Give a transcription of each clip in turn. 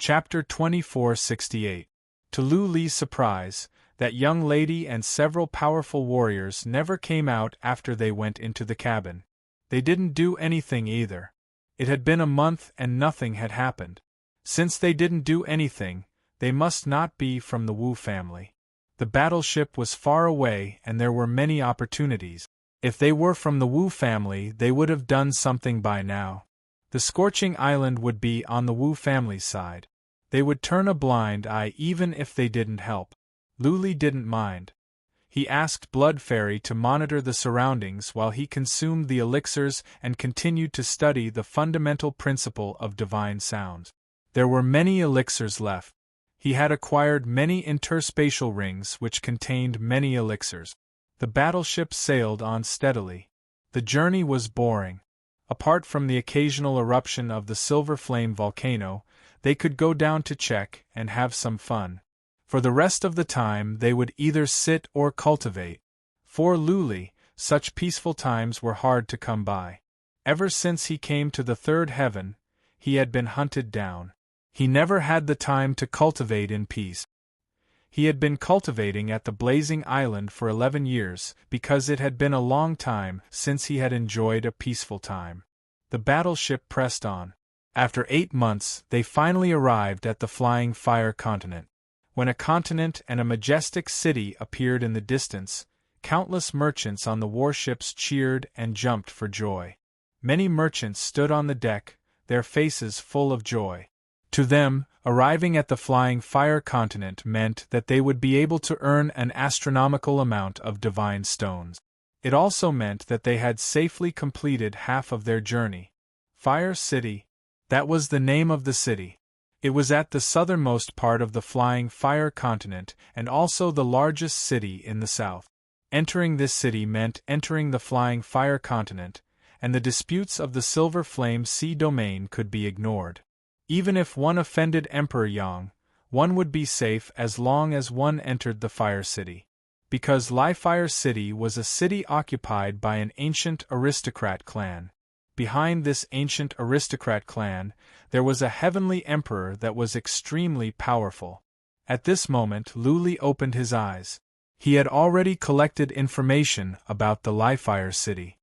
Chapter 2468. To Lu Li's surprise, that young lady and several powerful warriors never came out after they went into the cabin. They didn't do anything either. It had been a month and nothing had happened. Since they didn't do anything, they must not be from the Wu family. The battleship was far away and there were many opportunities. If they were from the Wu family, they would have done something by now. The scorching island would be on the Wu family's side. They would turn a blind eye even if they didn't help. Lu Li didn't mind. He asked Blood Fairy to monitor the surroundings while he consumed the elixirs and continued to study the fundamental principle of divine sounds. There were many elixirs left. He had acquired many interspatial rings which contained many elixirs. The battleship sailed on steadily. The journey was boring. Apart from the occasional eruption of the Silver Flame volcano, they could go down to check and have some fun. For the rest of the time they would either sit or cultivate. For Lu Li, such peaceful times were hard to come by. Ever since he came to the third heaven, he had been hunted down. He never had the time to cultivate in peace. He had been cultivating at the Blazing Island for 11 years, because it had been a long time since he had enjoyed a peaceful time. The battleship pressed on. After 8 months, they finally arrived at the Flying Fire continent. When a continent and a majestic city appeared in the distance, countless merchants on the warships cheered and jumped for joy. Many merchants stood on the deck, their faces full of joy. To them, arriving at the Flying Fire continent meant that they would be able to earn an astronomical amount of divine stones. It also meant that they had safely completed half of their journey. Fire City. That was the name of the city. It was at the southernmost part of the Flying Fire continent and also the largest city in the south. Entering this city meant entering the Flying Fire continent, and the disputes of the Silver Flame Sea domain could be ignored. Even if one offended Emperor Yang, one would be safe as long as one entered the Fire City. Because Li Fire City was a city occupied by an ancient aristocrat clan. Behind this ancient aristocrat clan, there was a heavenly emperor that was extremely powerful. At this moment Lu Li opened his eyes. He had already collected information about the Li Fire City.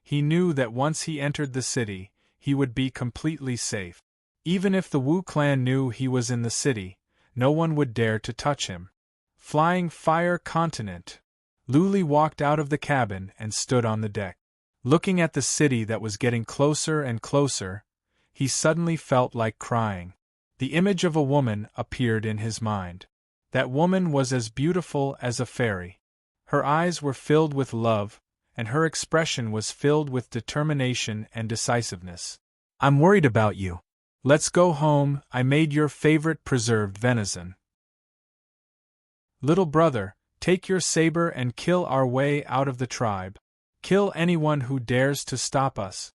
He knew that once he entered the city, he would be completely safe. Even if the Wu clan knew he was in the city, no one would dare to touch him. Flying Fire Continent. Lu Li walked out of the cabin and stood on the deck. Looking at the city that was getting closer and closer, he suddenly felt like crying. The image of a woman appeared in his mind. That woman was as beautiful as a fairy. Her eyes were filled with love, and her expression was filled with determination and decisiveness. "I'm worried about you. Let's go home, I made your favorite preserved venison. Little brother, take your saber and kill our way out of the tribe. Kill anyone who dares to stop us.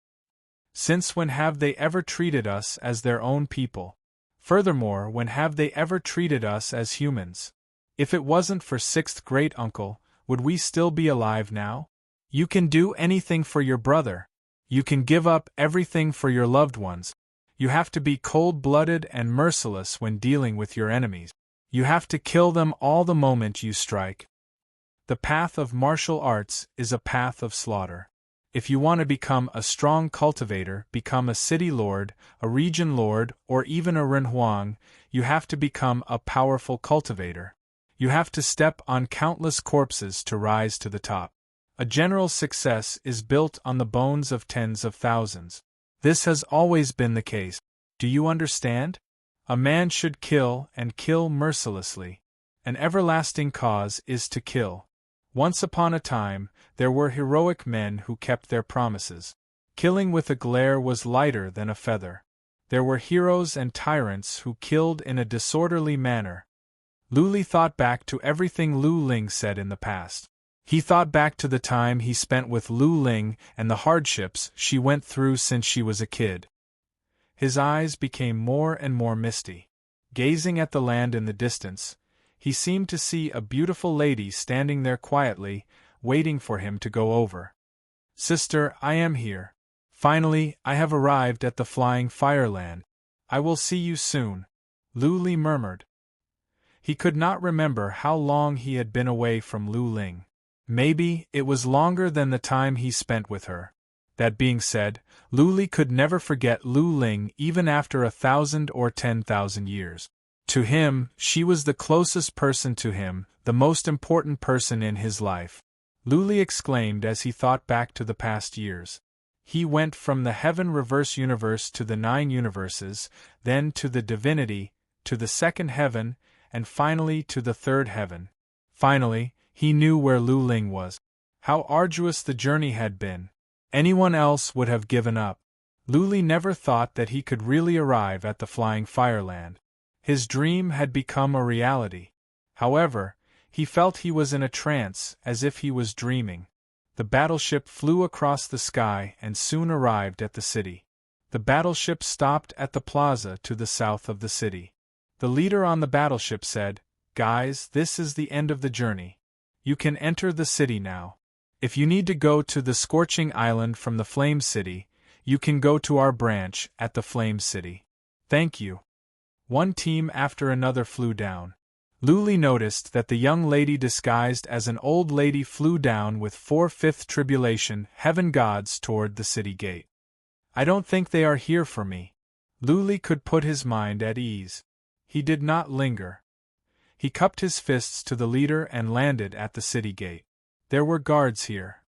Since when have they ever treated us as their own people? Furthermore, when have they ever treated us as humans? If it wasn't for sixth great-uncle, would we still be alive now? You can do anything for your brother. You can give up everything for your loved ones. You have to be cold-blooded and merciless when dealing with your enemies. You have to kill them all the moment you strike. The path of martial arts is a path of slaughter. If you want to become a strong cultivator, become a city lord, a region lord, or even a renhuang, you have to become a powerful cultivator. You have to step on countless corpses to rise to the top. A general's success is built on the bones of tens of thousands. This has always been the case. Do you understand? A man should kill and kill mercilessly. An everlasting cause is to kill. Once upon a time, there were heroic men who kept their promises. Killing with a glare was lighter than a feather. There were heroes and tyrants who killed in a disorderly manner. Lu Li thought back to everything Lu Ling said in the past. He thought back to the time he spent with Lu Ling and the hardships she went through since she was a kid. His eyes became more and more misty. Gazing at the land in the distance, he seemed to see a beautiful lady standing there quietly, waiting for him to go over. "Sister, I am here. Finally, I have arrived at the Flying Fireland. I will see you soon. Lu Li murmured. He could not remember how long he had been away from Lu Ling. Maybe it was longer than the time he spent with her. That being said, Lu Li could never forget Lu Ling even after 1,000 or 10,000 years. To him, she was the closest person to him, the most important person in his life. Lu Li exclaimed as he thought back to the past years. He went from the Heaven Reverse Universe to the 9 universes, then to the Divinity, to the second heaven, and finally to the third heaven. Finally, he knew where Lu Ling was. How arduous the journey had been. Anyone else would have given up. Lu Li never thought that he could really arrive at the Flying Fireland. His dream had become a reality. However, he felt he was in a trance, as if he was dreaming. The battleship flew across the sky and soon arrived at the city. The battleship stopped at the plaza to the south of the city. The leader on the battleship said, "Guys, this is the end of the journey. You can enter the city now. If you need to go to the Scorching Island from the Flame City, you can go to our branch at the Flame City. Thank you." One team after another flew down. Lu Li noticed that the young lady disguised as an old lady flew down with 4/5 tribulation heaven gods toward the city gate. "I don't think they are here for me." Lu Li could put his mind at ease. He did not linger. He cupped his fists to the leader and landed at the city gate. There were guards here.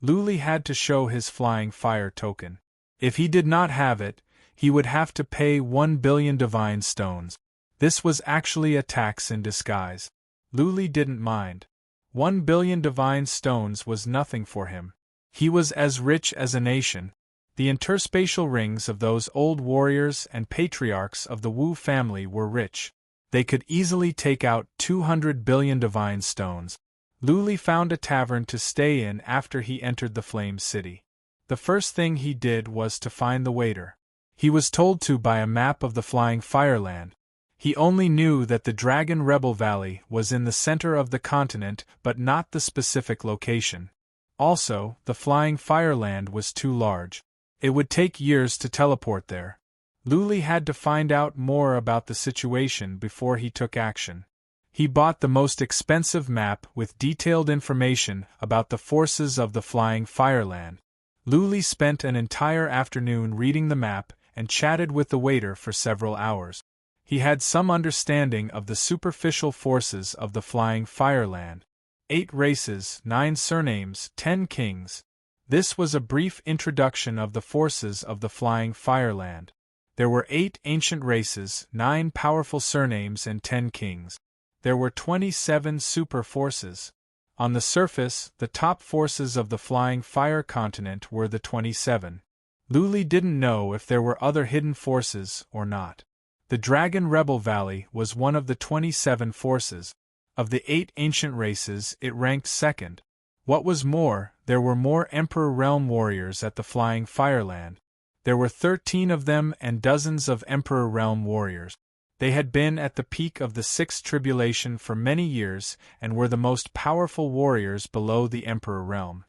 Lu Li had to show his flying fire token. If he did not have it, he would have to pay 1 billion divine stones. This was actually a tax in disguise. Lu Li didn't mind. 1 billion divine stones was nothing for him. He was as rich as a nation. The interspatial rings of those old warriors and patriarchs of the Wu family were rich. They could easily take out 200 billion divine stones. Lu Li found a tavern to stay in after he entered the Flame City. The first thing he did was to find the waiter. He was told to by a map of the Flying Fireland. He only knew that the Dragon Rebel Valley was in the center of the continent but not the specific location. Also, the Flying Fireland was too large. It would take years to teleport there. Lu Li had to find out more about the situation before he took action. He bought the most expensive map with detailed information about the forces of the Flying Fireland. Lu Li spent an entire afternoon reading the map and chatted with the waiter for several hours. He had some understanding of the superficial forces of the Flying Fireland. 8 races, 9 surnames, 10 kings. This was a brief introduction of the forces of the Flying Fireland. There were 8 ancient races, 9 powerful surnames and 10 kings. There were 27 super forces. On the surface, the top forces of the Flying Fire continent were the 27. Lu Li didn't know if there were other hidden forces or not. The Dragon Rebel Valley was one of the 27 forces. Of the 8 ancient races, it ranked second. What was more, there were more Emperor Realm warriors at the Flying Fireland. There were 13 of them and dozens of Emperor Realm warriors. They had been at the peak of the 6th tribulation for many years and were the most powerful warriors below the Emperor Realm.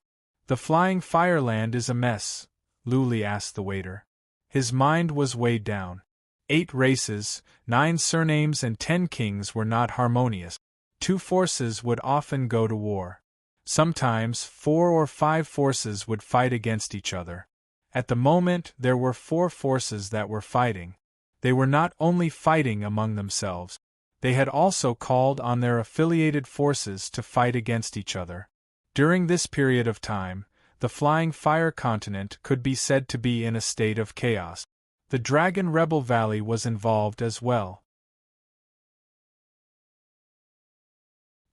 "The Flying Fireland is a mess," Lu Li asked the waiter. His mind was weighed down. 8 races, 9 surnames and 10 kings were not harmonious. 2 forces would often go to war. Sometimes 4 or 5 forces would fight against each other. At the moment there were 4 forces that were fighting. They were not only fighting among themselves, they had also called on their affiliated forces to fight against each other. During this period of time, the Flying Fire continent could be said to be in a state of chaos. The Dragon Rebel Valley was involved as well.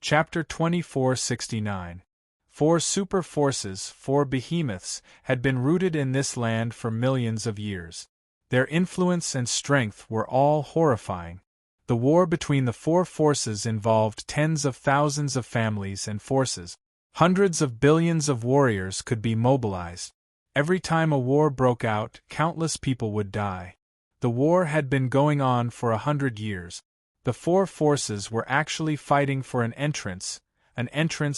Chapter 2469. 4 super forces, 4 behemoths, had been rooted in this land for millions of years. Their influence and strength were all horrifying. The war between the 4 forces involved tens of thousands of families and forces. Hundreds of billions of warriors could be mobilized. Every time a war broke out, countless people would die. The war had been going on for 100 years. The 4 forces were actually fighting for an entrance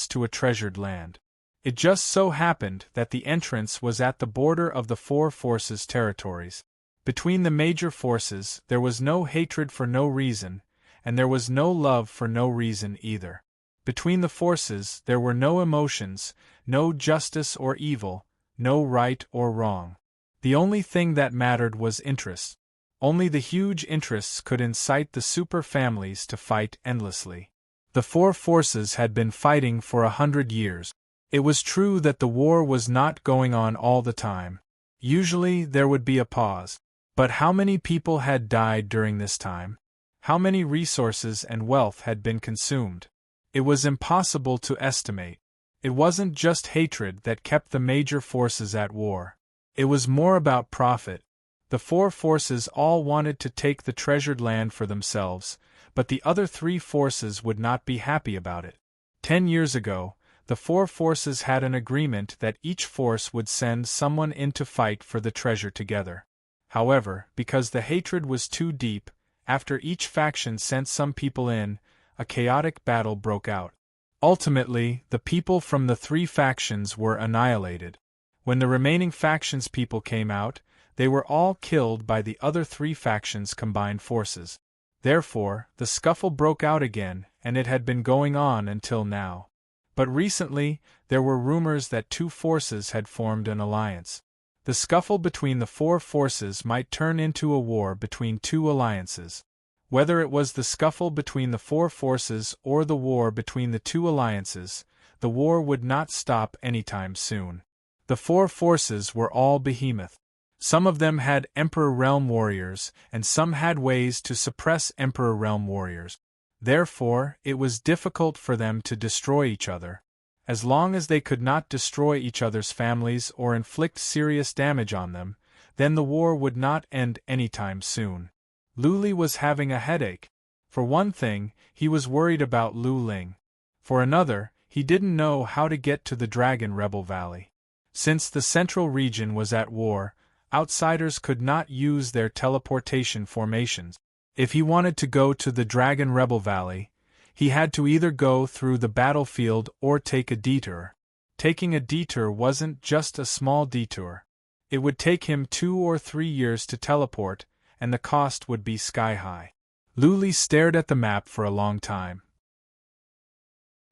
to a treasured land. It just so happened that the entrance was at the border of the 4 forces' territories. Between the major forces, there was no hatred for no reason, and there was no love for no reason either. Between the forces, there were no emotions, no justice or evil, no right or wrong. The only thing that mattered was interest. Only the huge interests could incite the super families to fight endlessly. The four forces had been fighting for 100 years. It was true that the war was not going on all the time. Usually there would be a pause. But how many people had died during this time? How many resources and wealth had been consumed? It was impossible to estimate. It wasn't just hatred that kept the major forces at war. It was more about profit. The four forces all wanted to take the treasured land for themselves, but the other three forces would not be happy about it. 10 years ago, the four forces had an agreement that each force would send someone in to fight for the treasure together. However, because the hatred was too deep, after each faction sent some people in, a chaotic battle broke out. Ultimately, the people from the three factions were annihilated. When the remaining factions' people came out, they were all killed by the other three factions' combined forces. Therefore, the scuffle broke out again, and it had been going on until now. But recently, there were rumors that two forces had formed an alliance. The scuffle between the four forces might turn into a war between two alliances. Whether it was the scuffle between the four forces or the war between the two alliances, the war would not stop anytime soon. The four forces were all behemoth. Some of them had Emperor Realm warriors, and some had ways to suppress Emperor Realm warriors. Therefore, it was difficult for them to destroy each other. As long as they could not destroy each other's families or inflict serious damage on them, then the war would not end anytime soon. Lu Li was having a headache. For one thing, he was worried about Lu Ling. For another, he didn't know how to get to the Dragon Rebel Valley. Since the central region was at war, outsiders could not use their teleportation formations. If he wanted to go to the Dragon Rebel Valley, he had to either go through the battlefield or take a detour. Taking a detour wasn't just a small detour. It would take him 2 or 3 years to teleport, and the cost would be sky-high. Lu Li stared at the map for a long time.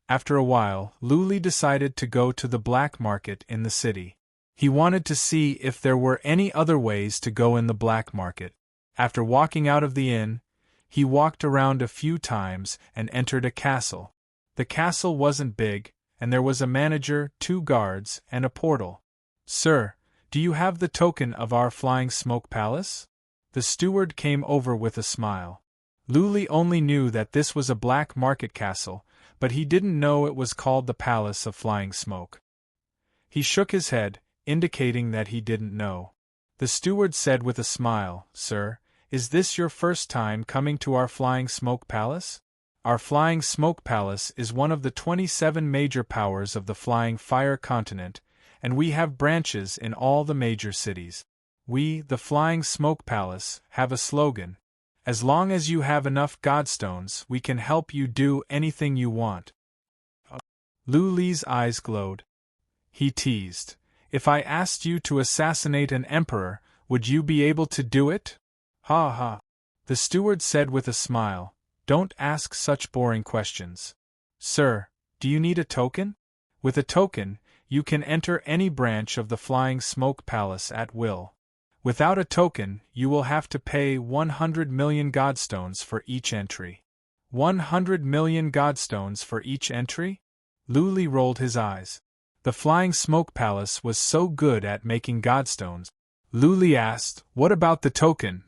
After a while, Lu Li decided to go to the black market in the city. He wanted to see if there were any other ways to go in the black market. After walking out of the inn, he walked around a few times and entered a castle. The castle wasn't big, and there was a manager, 2 guards, and a portal. "Sir, do you have the token of our flying smoke palace?" The steward came over with a smile. Lu Li only knew that this was a black market castle, but he didn't know it was called the Palace of Flying Smoke. He shook his head, indicating that he didn't know. The steward said with a smile, "Sir, is this your first time coming to our Flying Smoke Palace? Our Flying Smoke Palace is one of the 27 major powers of the Flying Fire continent, and we have branches in all the major cities. We, the Flying Smoke Palace, have a slogan. As long as you have enough Godstones, we can help you do anything you want." Lu Li's eyes glowed. He teased, "If I asked you to assassinate an emperor, would you be able to do it?" "Ha ha." The steward said with a smile, "Don't ask such boring questions. Sir, do you need a token? With a token, you can enter any branch of the Flying Smoke Palace at will. Without a token, you will have to pay 100 million Godstones for each entry." 100 million Godstones for each entry? Lu Li rolled his eyes. The Flying Smoke Palace was so good at making Godstones. Lu Li asked, "What about the token?"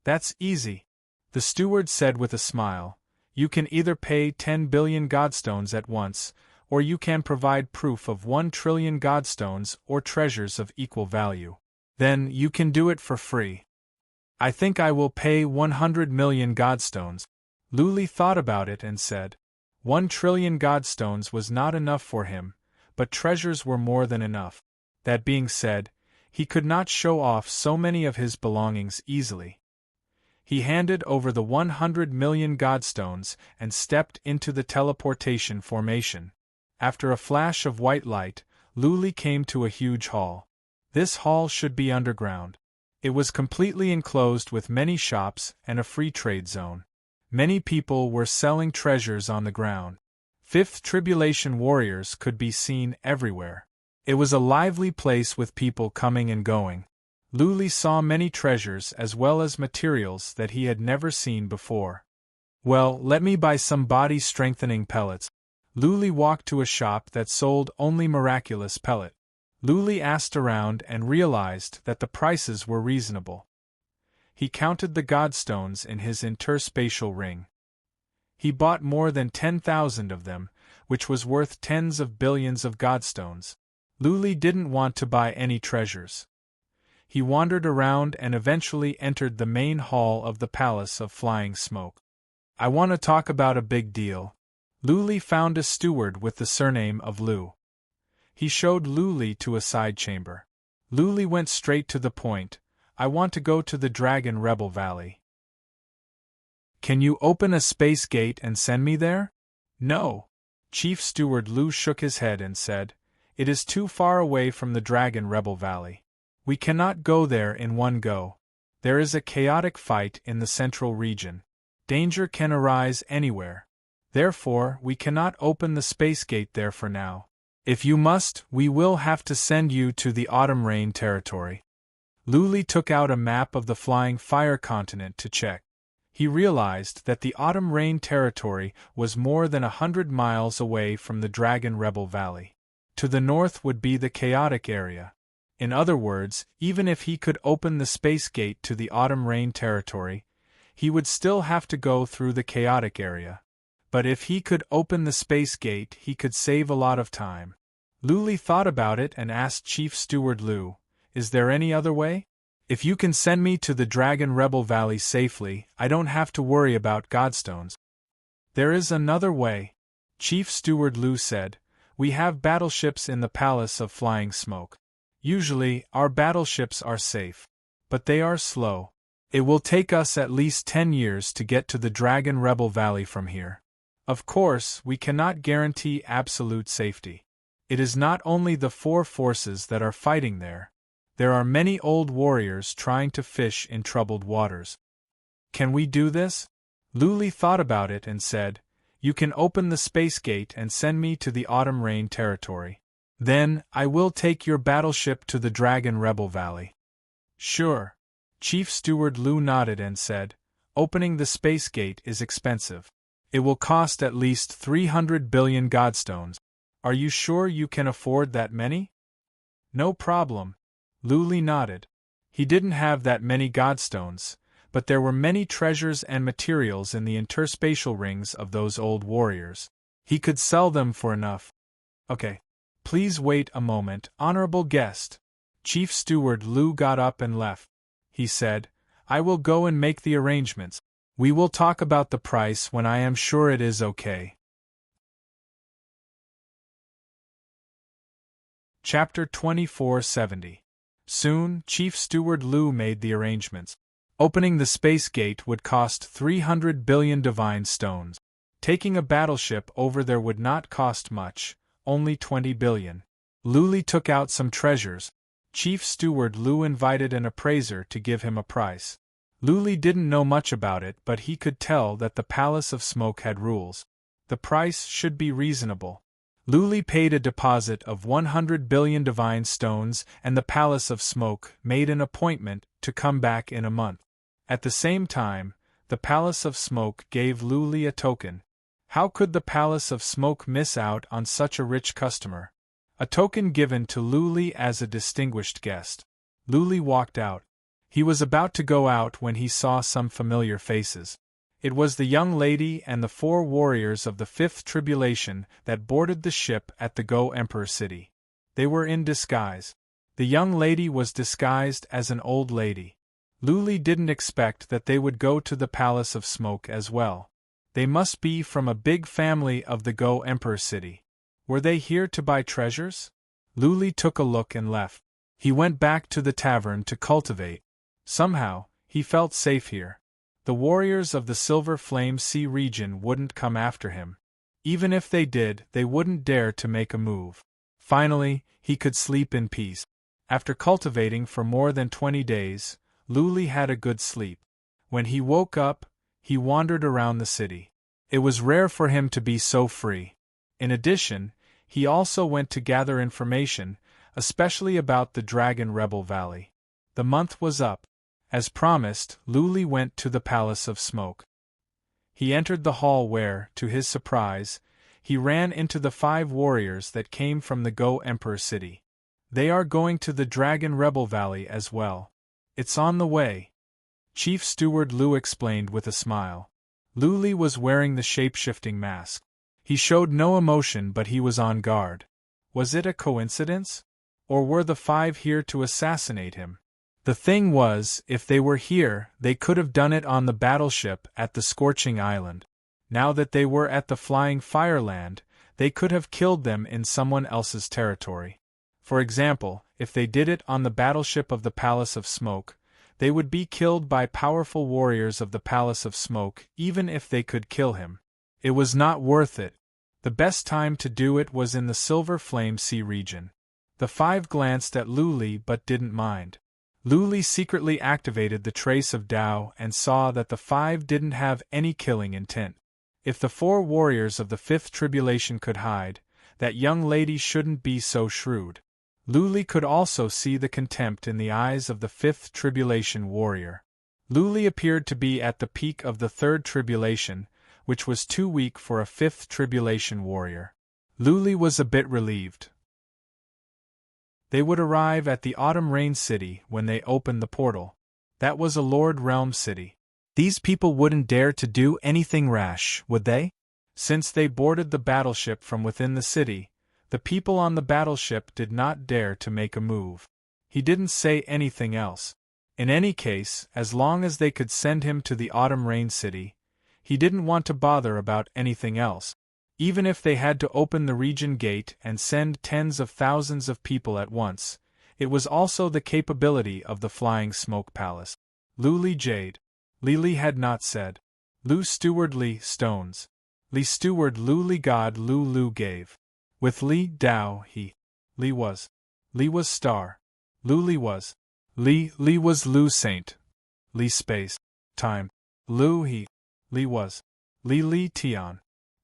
"That's easy," the steward said with a smile. "You can either pay 10 billion Godstones at once, or you can provide proof of 1 trillion Godstones or treasures of equal value. Then you can do it for free." "I think I will pay 100 million Godstones." Lu Li thought about it and said. 1 trillion Godstones was not enough for him, but treasures were more than enough. That being said, he could not show off so many of his belongings easily. He handed over the 100 million Godstones and stepped into the teleportation formation. After a flash of white light, Lu Li came to a huge hall. This hall should be underground. It was completely enclosed with many shops and a free trade zone. Many people were selling treasures on the ground. Fifth Tribulation warriors could be seen everywhere. It was a lively place with people coming and going. Luli saw many treasures as well as materials that he had never seen before. Well, let me buy some body-strengthening pellets. Luli walked to a shop that sold only miraculous pellet. Luli asked around and realized that the prices were reasonable. He counted the godstones in his interspatial ring. He bought more than 10,000 of them, which was worth tens of billions of godstones. Luli didn't want to buy any treasures. He wandered around and eventually entered the main hall of the Palace of Flying Smoke. I want to talk about a big deal. Luli found a steward with the surname of Lu. He showed Luli to a side chamber. Luli went straight to the point. I want to go to the Dragon Rebel Valley. Can you open a space gate and send me there? No. Chief Steward Lu shook his head and said, it is too far away from the Dragon Rebel Valley. We cannot go there in one go. There is a chaotic fight in the central region. Danger can arise anywhere. Therefore, we cannot open the space gate there for now. If you must, we will have to send you to the Autumn Rain territory. Luli took out a map of the Flying Fire continent to check. He realized that the Autumn Rain territory was more than 100 miles away from the Dragon Rebel Valley. To the north would be the chaotic area. In other words, even if he could open the space gate to the Autumn Rain territory, he would still have to go through the chaotic area. But if he could open the space gate, he could save a lot of time. Luli thought about it and asked Chief Steward Lu, is there any other way? If you can send me to the Dragon Rebel Valley safely, I don't have to worry about godstones. There is another way. Chief Steward Lu said, we have battleships in the Palace of Flying Smoke. Usually, our battleships are safe. But they are slow. It will take us at least 10 years to get to the Dragon Rebel Valley from here. Of course, we cannot guarantee absolute safety. It is not only the four forces that are fighting there. There are many old warriors trying to fish in troubled waters. Can we do this? Luli thought about it and said, you can open the space gate and send me to the Autumn Rain territory. Then, I will take your battleship to the Dragon Rebel Valley. Sure. Chief Steward Lu nodded and said, opening the space gate is expensive. It will cost at least 300 billion godstones. Are you sure you can afford that many? No problem. Luli nodded. He didn't have that many godstones, but there were many treasures and materials in the interspatial rings of those old warriors. He could sell them for enough. Okay. Please wait a moment, honorable guest. Chief Steward Lu got up and left. He said, I will go and make the arrangements. We will talk about the price when I am sure it is okay. Chapter 2470. Soon, Chief Steward Lu made the arrangements. Opening the space gate would cost 300 billion divine stones. Taking a battleship over there would not cost much, only 20 billion. Luli took out some treasures. Chief Steward Lu invited an appraiser to give him a price. Luli didn't know much about it, but he could tell that the Palace of Smoke had rules. The price should be reasonable. Luli paid a deposit of 100 billion divine stones, and the Palace of Smoke made an appointment to come back in a month. At the same time, the Palace of Smoke gave Luli a token. How could the Palace of Smoke miss out on such a rich customer? A token given to Luli as a distinguished guest. Luli walked out. He was about to go out when he saw some familiar faces. It was the young lady and the 4 warriors of the Fifth Tribulation that boarded the ship at the Go Emperor City. They were in disguise. The young lady was disguised as an old lady. Luli didn't expect that they would go to the Palace of Smoke as well. They must be from a big family of the Go Emperor City. Were they here to buy treasures? Luli took a look and left. He went back to the tavern to cultivate. Somehow, he felt safe here. The warriors of the Silver Flame Sea region wouldn't come after him. Even if they did, they wouldn't dare to make a move. Finally, he could sleep in peace. After cultivating for more than 20 days, Luli had a good sleep. When he woke up, he wandered around the city. It was rare for him to be so free. In addition, he also went to gather information, especially about the Dragon Rebel Valley. The month was up. As promised, Luli went to the Palace of Smoke. He entered the hall where, to his surprise, he ran into the 5 warriors that came from the Go Emperor City. They are going to the Dragon Rebel Valley as well. It's on the way. Chief Steward Lu explained with a smile. Luli was wearing the shape-shifting mask. He showed no emotion, but he was on guard. Was it a coincidence? Or were the 5 here to assassinate him? The thing was, if they were here, they could have done it on the battleship at the Scorching Island. Now that they were at the Flying Fireland, they could have killed them in someone else's territory. For example, if they did it on the battleship of the Palace of Smoke, they would be killed by powerful warriors of the Palace of Smoke, even if they could kill him. It was not worth it. The best time to do it was in the Silver Flame Sea region. The 5 glanced at Luli but didn't mind. Luli secretly activated the trace of Tao and saw that the 5 didn't have any killing intent. If the 4 warriors of the 5th tribulation could hide, that young lady shouldn't be so shrewd. Luli could also see the contempt in the eyes of the 5th tribulation warrior. Luli appeared to be at the peak of the 3rd tribulation, which was too weak for a 5th tribulation warrior. Luli was a bit relieved. They would arrive at the Autumn Rain City when they opened the portal. That was a Lord Realm city. These people wouldn't dare to do anything rash, would they? Since they boarded the battleship from within the city, the people on the battleship did not dare to make a move. He didn't say anything else. In any case, as long as they could send him to the Autumn Rain City, he didn't want to bother about anything else. Even if they had to open the region gate and send tens of thousands of people at once, it was also the capability of the Flying Smoke Palace. Luli Jade. Lili had not said. Lu Steward Li Stones. Li Steward Luli God Lu gave. With Li Dao he. Li was. Li was star. Luli was. Li was Lu Saint. Li space. Time. Lu he. Li was. Li Tian.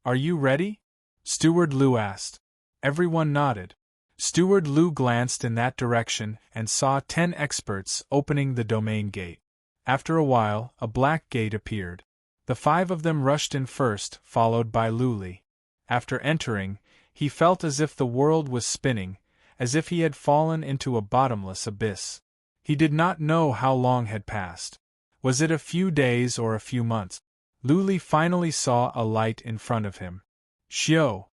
Are you ready? Steward Lu asked. Everyone nodded. Steward Lu glanced in that direction and saw 10 experts opening the domain gate. After a while, a black gate appeared. The 5 of them rushed in first, followed by Luli. After entering, he felt as if the world was spinning, as if he had fallen into a bottomless abyss. He did not know how long had passed. Was it a few days or a few months? Luli finally saw a light in front of him. Xiao!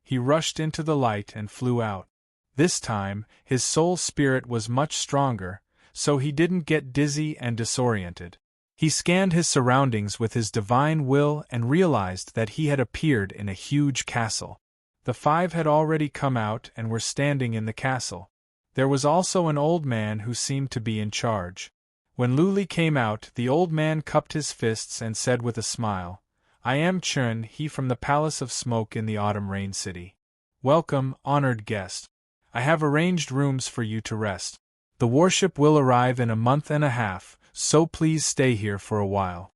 He rushed into the light and flew out. This time, his soul spirit was much stronger, so he didn't get dizzy and disoriented. He scanned his surroundings with his divine will and realized that he had appeared in a huge castle. The 5 had already come out and were standing in the castle. There was also an old man who seemed to be in charge. When Luli came out, the old man cupped his fists and said with a smile, I am Chun, he from the Palace of Smoke in the Autumn Rain City. Welcome, honored guest. I have arranged rooms for you to rest. The warship will arrive in a month and a half, so please stay here for a while.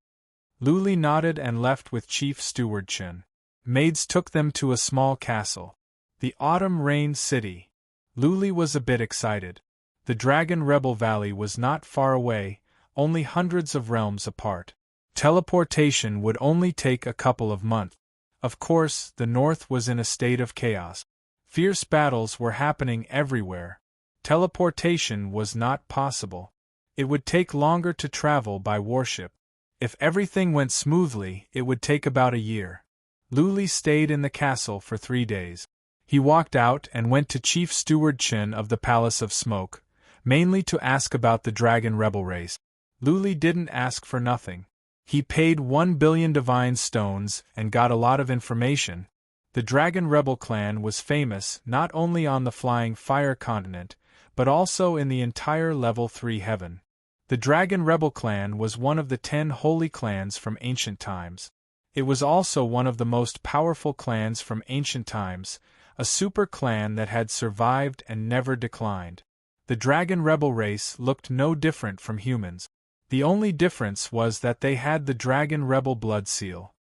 Luli nodded and left with Chief Steward Chun. Maids took them to a small castle. The Autumn Rain City. Luli was a bit excited. The Dragon Rebel Valley was not far away, only hundreds of realms apart. Teleportation would only take a couple of months. Of course, the north was in a state of chaos. Fierce battles were happening everywhere. Teleportation was not possible. It would take longer to travel by warship. If everything went smoothly, it would take about a year. Luli stayed in the castle for 3 days. He walked out and went to Chief Steward Chin of the Palace of Smoke, mainly to ask about the Dragon Rebel race. Luli didn't ask for nothing. He paid 1 billion divine stones and got a lot of information. The Dragon Rebel clan was famous not only on the Flying Fire continent, but also in the entire Level 3 heaven. The Dragon Rebel clan was one of the 10 holy clans from ancient times. It was also one of the most powerful clans from ancient times, a super clan that had survived and never declined. The dragon rebel race looked no different from humans. The only difference was that they had the dragon rebel blood seal.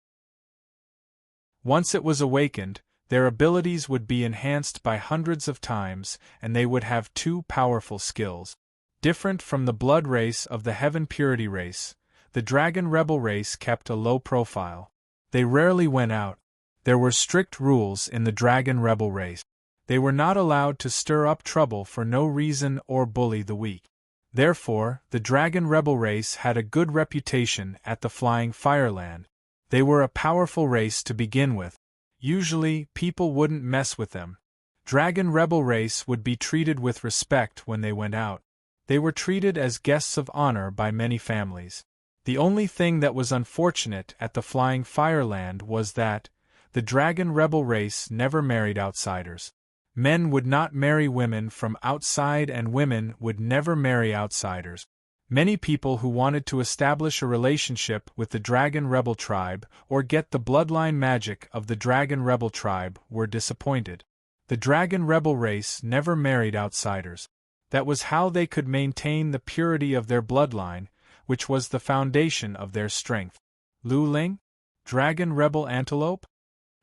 Once it was awakened, their abilities would be enhanced by hundreds of times, and they would have two powerful skills. Different from the blood race of the heaven purity race, the dragon rebel race kept a low profile. They rarely went out. There were strict rules in the dragon rebel race. They were not allowed to stir up trouble for no reason or bully the weak. Therefore, the dragon rebel race had a good reputation at the Flying Fireland. They were a powerful race to begin with. Usually, people wouldn't mess with them. Dragon rebel race would be treated with respect when they went out. They were treated as guests of honor by many families. The only thing that was unfortunate at the Flying Fireland was that the dragon rebel race never married outsiders. Men would not marry women from outside and women would never marry outsiders. Many people who wanted to establish a relationship with the dragon rebel tribe or get the bloodline magic of the dragon rebel tribe were disappointed. The dragon rebel race never married outsiders. That was how they could maintain the purity of their bloodline, which was the foundation of their strength. Lu Ling? Dragon rebel antelope?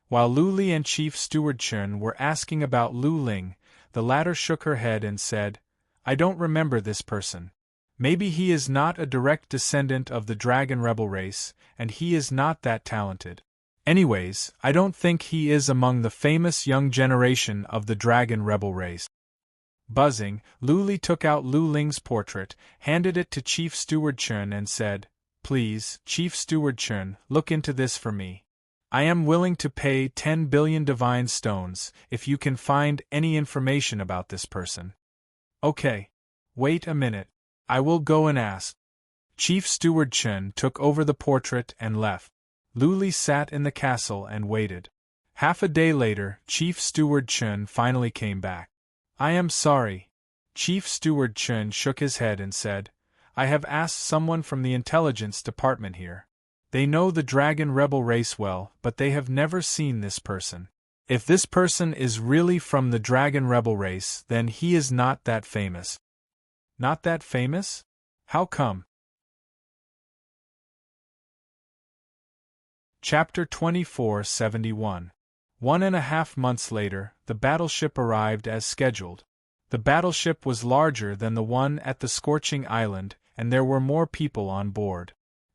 While Lu Li and Chief Steward Chun were asking about Lu Ling, the latter shook her head and said, "I don't remember this person. Maybe he is not a direct descendant of the dragon rebel race, and he is not that talented. Anyways, I don't think he is among the famous young generation of the dragon rebel race." Buzzing, Lu Li took out Lu Ling's portrait, handed it to Chief Steward Chun and said, "Please, Chief Steward Chun, look into this for me. I am willing to pay 10 billion divine stones if you can find any information about this person." "Okay. Wait a minute. I will go and ask." Chief Steward Chun took over the portrait and left. Lu Li sat in the castle and waited. Half a day later, Chief Steward Chun finally came back. "I am sorry." Chief Steward Chun shook his head and said, "I have asked someone from the intelligence department here. They know the dragon rebel race well, but they have never seen this person. If this person is really from the dragon rebel race, then he is not that famous." "Not that famous? How come?" Chapter 2471. 1.5 months later, the battleship arrived as scheduled. The battleship was larger than the one at the Scorching Island, and there were more people on board.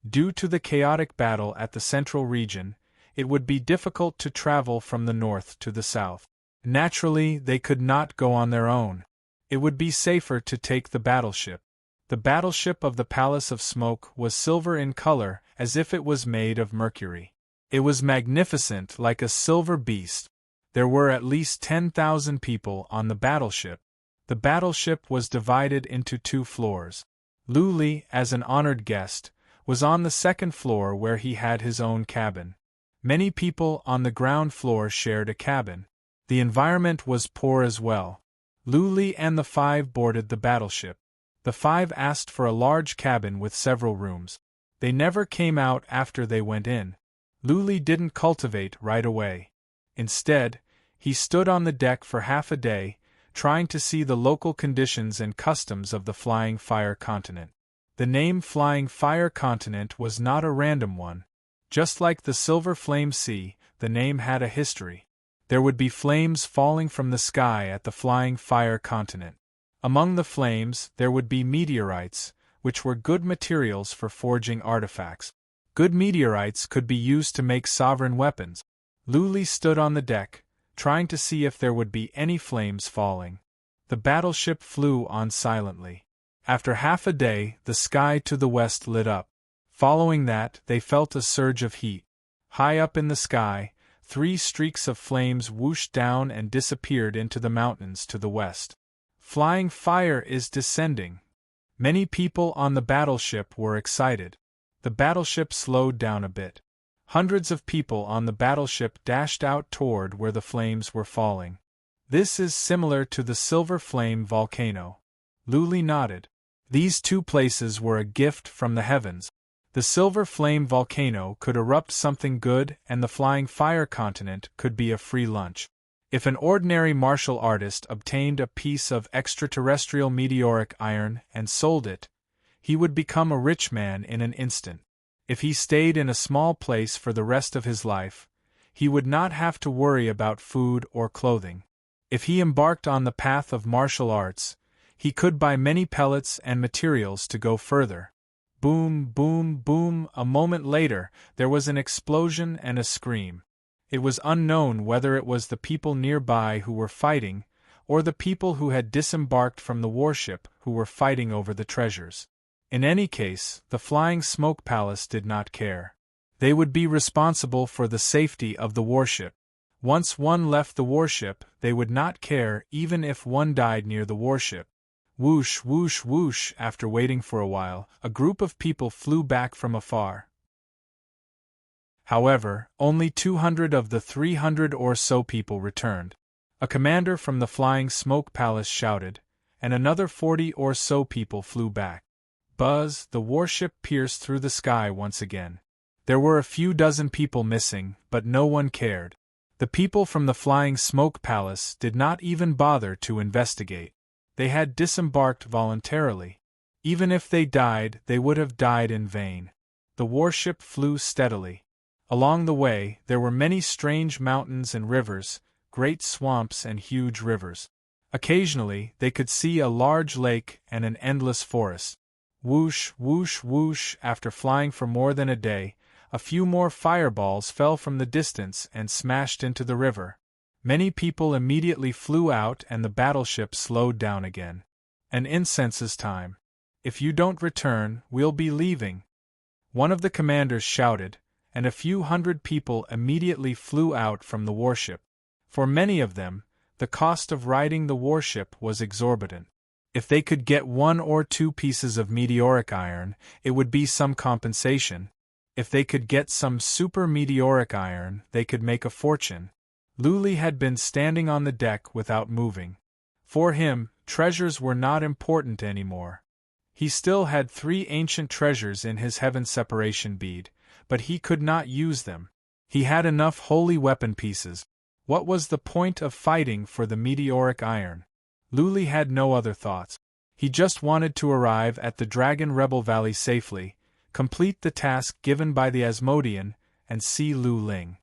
Due to the chaotic battle at the central region, it would be difficult to travel from the north to the south. Naturally, they could not go on their own. It would be safer to take the battleship. The battleship of the Palace of Smoke was silver in color, as if it was made of mercury. It was magnificent like a silver beast. There were at least 10,000 people on the battleship. The battleship was divided into 2 floors. Lu Li, as an honored guest, was on the 2nd floor where he had his own cabin. Many people on the ground floor shared a cabin. The environment was poor as well. Lu Li and the 5 boarded the battleship. The 5 asked for a large cabin with several rooms. They never came out after they went in. Lu Li didn't cultivate right away. Instead, he stood on the deck for half a day, trying to see the local conditions and customs of the Flying Fire Continent. The name Flying Fire Continent was not a random one. Just like the Silver Flame Sea, the name had a history. There would be flames falling from the sky at the Flying Fire Continent. Among the flames, there would be meteorites, which were good materials for forging artifacts. Good meteorites could be used to make sovereign weapons. Lu Li stood on the deck, trying to see if there would be any flames falling. The battleship flew on silently. After half a day, the sky to the west lit up. Following that, they felt a surge of heat. High up in the sky, 3 streaks of flames whooshed down and disappeared into the mountains to the west. Flying fire is descending. Many people on the battleship were excited. The battleship slowed down a bit. Hundreds of people on the battleship dashed out toward where the flames were falling. "This is similar to the Silver Flame volcano." Lu Li nodded. These 2 places were a gift from the heavens. The Silver Flame volcano could erupt something good, and the Flying Fire Continent could be a free lunch. If an ordinary martial artist obtained a piece of extraterrestrial meteoric iron and sold it, he would become a rich man in an instant. If he stayed in a small place for the rest of his life, he would not have to worry about food or clothing. If he embarked on the path of martial arts, he could buy many pellets and materials to go further. Boom, boom, boom. A moment later, there was an explosion and a scream. It was unknown whether it was the people nearby who were fighting, or the people who had disembarked from the warship who were fighting over the treasures. In any case, the flying smoke palace did not care. They would be responsible for the safety of the warship. Once one left the warship, they would not care even if one died near the warship. Whoosh, whoosh, whoosh. After waiting for a while, a group of people flew back from afar. However, only 200 of the 300 or so people returned. A commander from the flying smoke palace shouted, and another 40 or so people flew back. Buzz, the warship pierced through the sky once again. There were a few dozen people missing, but no one cared. The people from the flying smoke palace did not even bother to investigate. They had disembarked voluntarily. Even if they died, they would have died in vain. The warship flew steadily. Along the way, there were many strange mountains and rivers, great swamps and huge rivers. Occasionally, they could see a large lake and an endless forest. Whoosh, whoosh, whoosh. After flying for more than a day, a few more fireballs fell from the distance and smashed into the river. Many people immediately flew out and the battleship slowed down again. An incense's time. If you don't return, we'll be leaving. One of the commanders shouted, and a few hundred people immediately flew out from the warship. For many of them, the cost of riding the warship was exorbitant. If they could get 1 or 2 pieces of meteoric iron, it would be some compensation. If they could get some super meteoric iron, they could make a fortune. Luli had been standing on the deck without moving. For him, treasures were not important anymore. He still had 3 ancient treasures in his heaven separation bead, but he could not use them. He had enough holy weapon pieces. What was the point of fighting for the meteoric iron? Luli had no other thoughts. He just wanted to arrive at the Dragon Rebel Valley safely, complete the task given by the Asmodean, and see Lu Ling.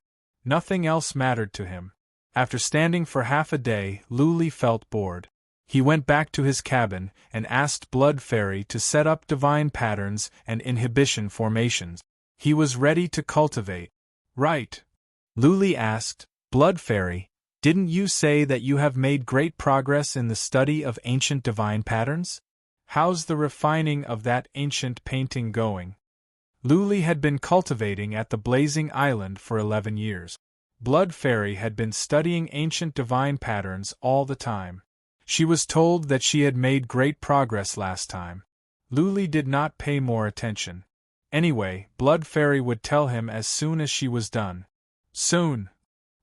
Nothing else mattered to him. After standing for half a day, Luli felt bored. He went back to his cabin and asked Blood Fairy to set up divine patterns and inhibition formations. He was ready to cultivate. Right. Luli asked, Blood Fairy, didn't you say that you have made great progress in the study of ancient divine patterns? How's the refining of that ancient painting going? Luli had been cultivating at the Blazing Island for 11 years. Blood Fairy had been studying ancient divine patterns all the time. She was told that she had made great progress last time. Luli did not pay more attention. Anyway, Blood Fairy would tell him as soon as she was done. Soon.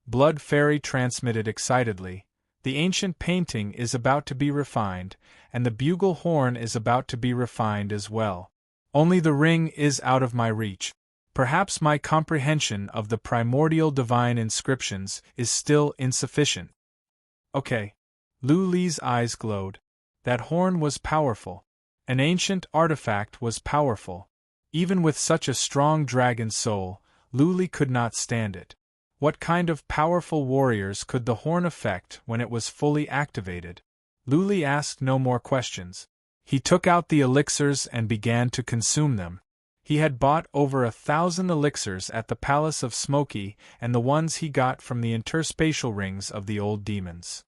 Blood Fairy transmitted excitedly. The ancient painting is about to be refined, and the bugle horn is about to be refined as well. Only the ring is out of my reach. Perhaps my comprehension of the primordial divine inscriptions is still insufficient. Okay. Luli's eyes glowed. That horn was powerful. An ancient artifact was powerful. Even with such a strong dragon soul, Luli could not stand it. What kind of powerful warriors could the horn affect when it was fully activated? Luli asked no more questions. He took out the elixirs and began to consume them. He had bought over 1,000 elixirs at the Palace of Smoky and the ones he got from the interspatial rings of the old demons.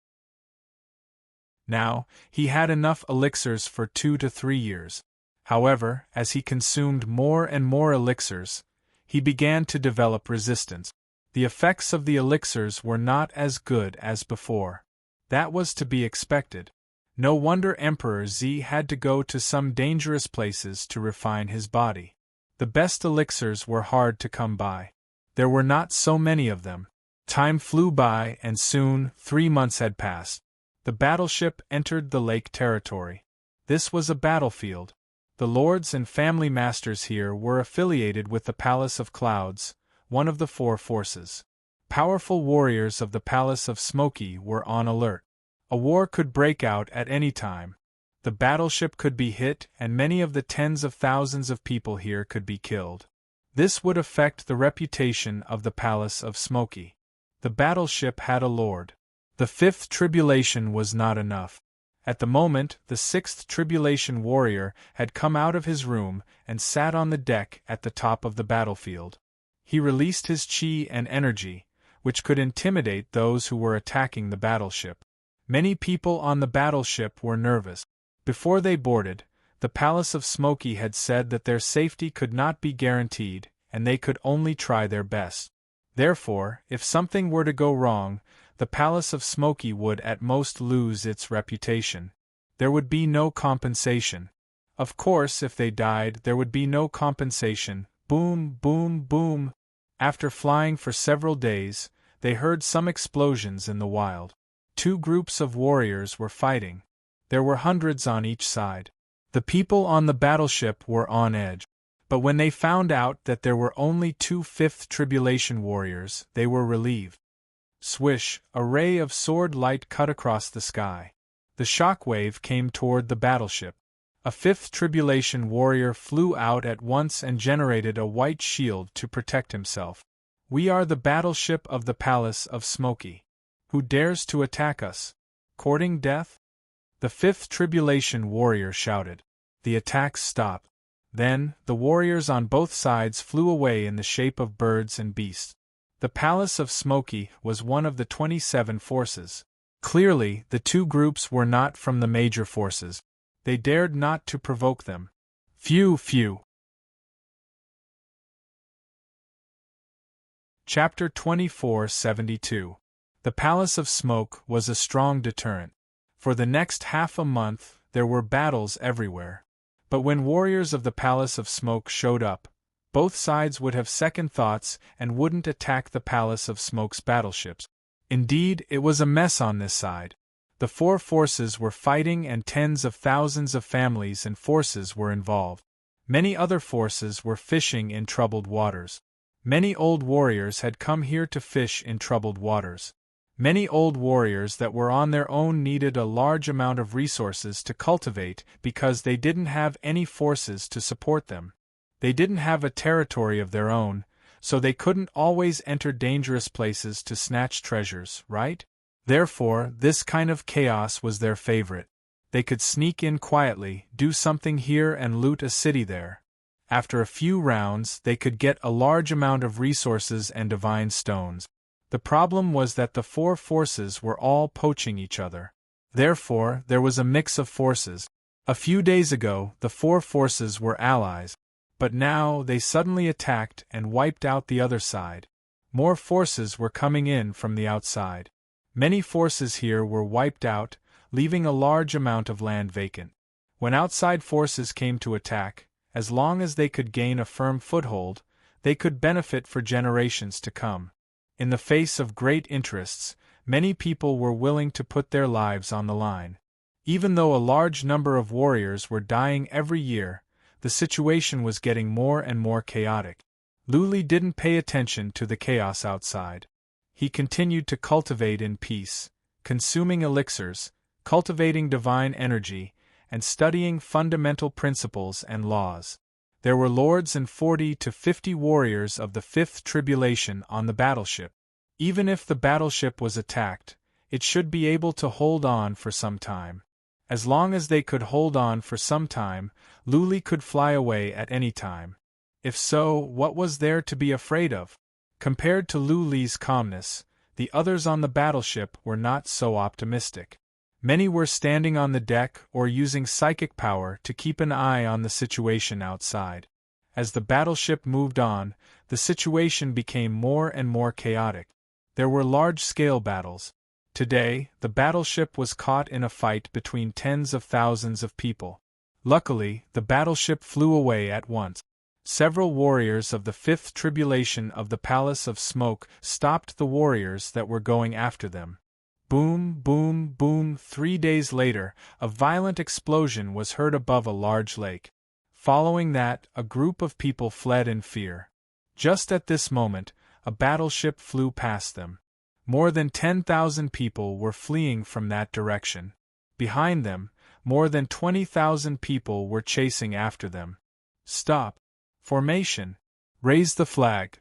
Now, he had enough elixirs for 2 to 3 years. However, as he consumed more and more elixirs, he began to develop resistance. The effects of the elixirs were not as good as before. That was to be expected. No wonder Emperor Z had to go to some dangerous places to refine his body. The best elixirs were hard to come by. There were not so many of them. Time flew by and soon 3 months had passed. The battleship entered the lake territory. This was a battlefield. The lords and family masters here were affiliated with the Palace of Clouds, one of the 4 forces. powerful warriors of the Palace of Smoky were on alert. A war could break out at any time. The battleship could be hit and many of the tens of thousands of people here could be killed. This would affect the reputation of the Palace of Smoky. The battleship had a lord. The fifth tribulation was not enough. At the moment, the sixth tribulation warrior had come out of his room and sat on the deck at the top of the battlefield. He released his chi and energy, which could intimidate those who were attacking the battleship. Many people on the battleship were nervous. Before they boarded, the Palace of Smoky had said that their safety could not be guaranteed, and they could only try their best. Therefore, if something were to go wrong, the Palace of Smoky would at most lose its reputation. There would be no compensation. Of course, if they died, there would be no compensation. Boom, boom, boom. After flying for several days, they heard some explosions in the wild. Two groups of warriors were fighting. There were hundreds on each side. The people on the battleship were on edge. But when they found out that there were only two fifth tribulation warriors, they were relieved. Swish, a ray of sword light cut across the sky. The shockwave came toward the battleship. A fifth tribulation warrior flew out at once and generated a white shield to protect himself. We are the battleship of the Palace of Smoky. Who dares to attack us? Courting death? The fifth tribulation warrior shouted. The attacks stopped. Then, the warriors on both sides flew away in the shape of birds and beasts. The Palace of Smoky was one of the 27 forces. Clearly, the two groups were not from the major forces. They dared not to provoke them. Phew. Chapter 2472. The Palace of Smoke was a strong deterrent. For the next half a month, there were battles everywhere. But when warriors of the Palace of Smoke showed up, both sides would have second thoughts and wouldn't attack the Palace of Smoke's battleships. Indeed, it was a mess on this side. The four forces were fighting and tens of thousands of families and forces were involved. Many other forces were fishing in troubled waters. Many old warriors had come here to fish in troubled waters. Many old warriors that were on their own needed a large amount of resources to cultivate because they didn't have any forces to support them. They didn't have a territory of their own, so they couldn't always enter dangerous places to snatch treasures, right? Therefore, this kind of chaos was their favorite. They could sneak in quietly, do something here and loot a city there. After a few rounds, they could get a large amount of resources and divine stones. The problem was that the four forces were all poaching each other. Therefore, there was a mix of forces. A few days ago, the four forces were allies. But now, they suddenly attacked and wiped out the other side. More forces were coming in from the outside. Many forces here were wiped out, leaving a large amount of land vacant. When outside forces came to attack, as long as they could gain a firm foothold, they could benefit for generations to come. In the face of great interests, many people were willing to put their lives on the line. Even though a large number of warriors were dying every year, the situation was getting more and more chaotic. Luli didn't pay attention to the chaos outside. He continued to cultivate in peace, consuming elixirs, cultivating divine energy, and studying fundamental principles and laws. There were lords and 40 to 50 warriors of the fifth tribulation on the battleship. Even if the battleship was attacked, it should be able to hold on for some time. As long as they could hold on for some time, Luli could fly away at any time. If so, what was there to be afraid of? Compared to Luli's calmness, the others on the battleship were not so optimistic. Many were standing on the deck or using psychic power to keep an eye on the situation outside. As the battleship moved on, the situation became more and more chaotic. There were large-scale battles. Today, the battleship was caught in a fight between tens of thousands of people. Luckily, the battleship flew away at once. Several warriors of the fifth tribulation of the Palace of Smoke stopped the warriors that were going after them. Boom, boom, boom. 3 days later, a violent explosion was heard above a large lake. Following that, a group of people fled in fear. Just at this moment, a battleship flew past them. More than 10,000 people were fleeing from that direction. Behind them, more than 20,000 people were chasing after them. Stop. Formation. Raise the flag.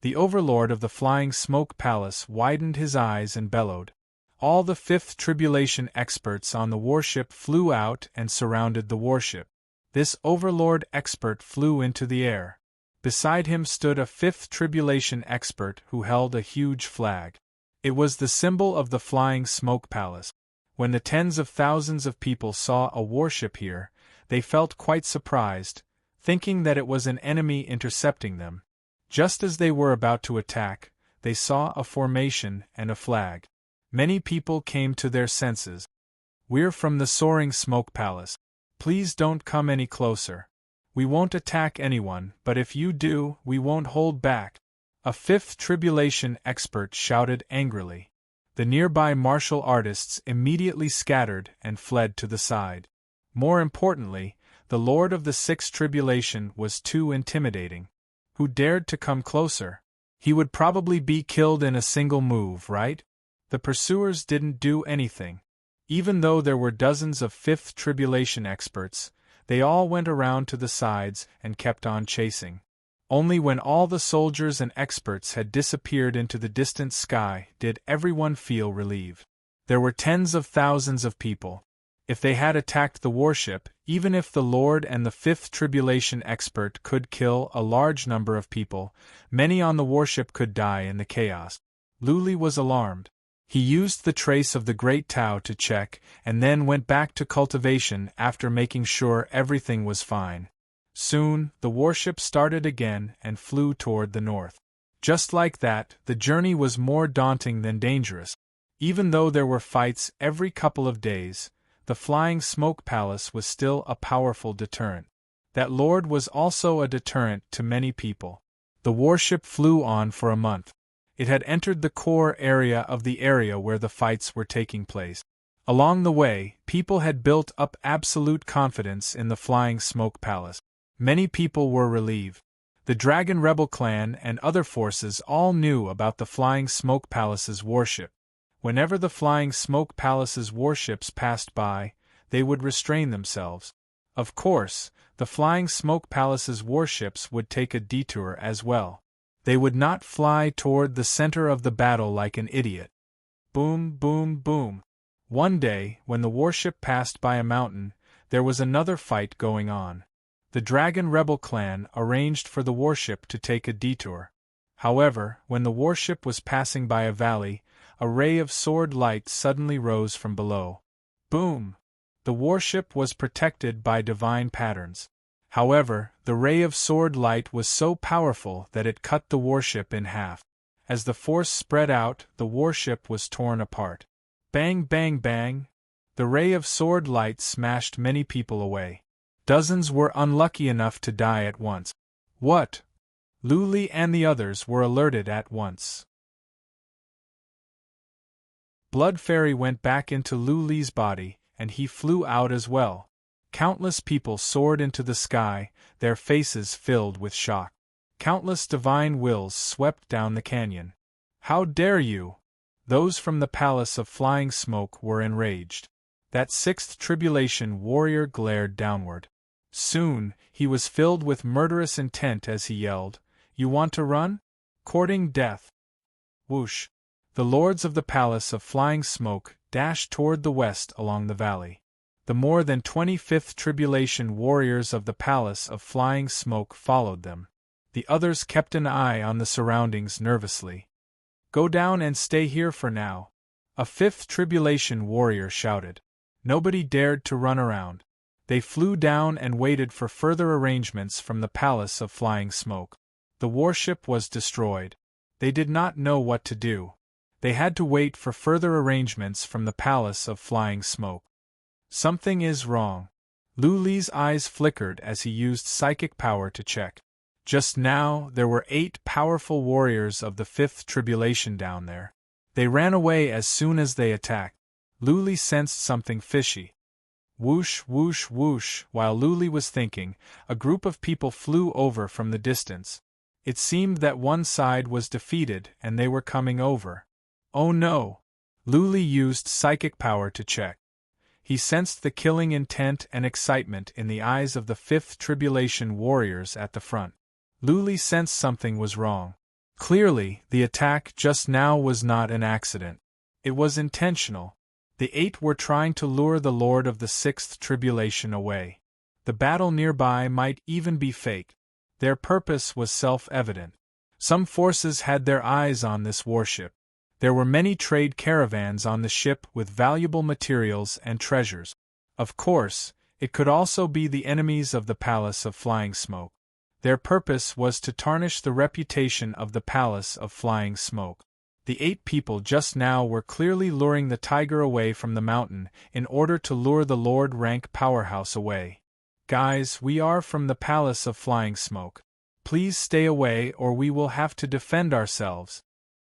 The overlord of the flying smoke palace widened his eyes and bellowed. All the fifth tribulation experts on the warship flew out and surrounded the warship. This overlord expert flew into the air. Beside him stood a fifth tribulation expert who held a huge flag. It was the symbol of the flying smoke palace. When the tens of thousands of people saw a warship here, they felt quite surprised, thinking that it was an enemy intercepting them. Just as they were about to attack, they saw a formation and a flag. Many people came to their senses. "We're from the soaring smoke palace. Please don't come any closer. We won't attack anyone, but if you do, we won't hold back," a fifth tribulation expert shouted angrily. The nearby martial artists immediately scattered and fled to the side. More importantly, the Lord of the Sixth Tribulation was too intimidating. Who dared to come closer? He would probably be killed in a single move, right? The pursuers didn't do anything. Even though there were dozens of Fifth Tribulation experts, they all went around to the sides and kept on chasing. Only when all the soldiers and experts had disappeared into the distant sky did everyone feel relieved. There were tens of thousands of people. If they had attacked the warship, even if the Lord and the Fifth Tribulation expert could kill a large number of people, many on the warship could die in the chaos. Luli was alarmed. He used the trace of the Great Tau to check, and then went back to cultivation after making sure everything was fine. Soon, the warship started again and flew toward the north. Just like that, the journey was more daunting than dangerous. Even though there were fights every couple of days, the flying smoke palace was still a powerful deterrent. That lord was also a deterrent to many people. The warship flew on for a month. It had entered the core area of the area where the fights were taking place. Along the way, people had built up absolute confidence in the flying smoke palace. Many people were relieved. The Dragon Rebel clan and other forces all knew about the flying smoke palace's warship. Whenever the flying smoke palace's warships passed by, they would restrain themselves. Of course, the flying smoke palace's warships would take a detour as well. They would not fly toward the center of the battle like an idiot. Boom, boom, boom. One day, when the warship passed by a mountain, there was another fight going on. The Dragon Rebel clan arranged for the warship to take a detour. However, when the warship was passing by a valley, a ray of sword light suddenly rose from below. Boom! The warship was protected by divine patterns. However, the ray of sword light was so powerful that it cut the warship in half. As the force spread out, the warship was torn apart. Bang, bang, bang! The ray of sword light smashed many people away. Dozens were unlucky enough to die at once. What? Luli and the others were alerted at once. Blood Fairy went back into Luli's body, and he flew out as well. Countless people soared into the sky, their faces filled with shock. Countless divine wills swept down the canyon. How dare you! Those from the Palace of Flying Smoke were enraged. That sixth tribulation warrior glared downward. Soon, he was filled with murderous intent as he yelled, "You want to run? Courting death!" Whoosh! The lords of the Palace of Flying Smoke dashed toward the west along the valley. The more than 25th Tribulation warriors of the Palace of Flying Smoke followed them. The others kept an eye on the surroundings nervously. "Go down and stay here for now," a 5th Tribulation warrior shouted. Nobody dared to run around. They flew down and waited for further arrangements from the Palace of Flying Smoke. The warship was destroyed. They did not know what to do. They had to wait for further arrangements from the Palace of Flying Smoke. Something is wrong. Luli's eyes flickered as he used psychic power to check. Just now, there were 8 powerful warriors of the 5th Tribulation down there. They ran away as soon as they attacked. Luli sensed something fishy. Whoosh, whoosh, whoosh. While Luli was thinking, a group of people flew over from the distance. It seemed that one side was defeated and they were coming over. Oh no! Luli used psychic power to check. He sensed the killing intent and excitement in the eyes of the Fifth Tribulation warriors at the front. Luli sensed something was wrong. Clearly, the attack just now was not an accident. It was intentional. The 8 were trying to lure the Lord of the Sixth Tribulation away. The battle nearby might even be fake. Their purpose was self-evident. Some forces had their eyes on this warship. There were many trade caravans on the ship with valuable materials and treasures. Of course, it could also be the enemies of the Palace of Flying Smoke. Their purpose was to tarnish the reputation of the Palace of Flying Smoke. The 8 people just now were clearly luring the tiger away from the mountain in order to lure the Lord Rank powerhouse away. Guys, we are from the Palace of Flying Smoke. Please stay away or we will have to defend ourselves.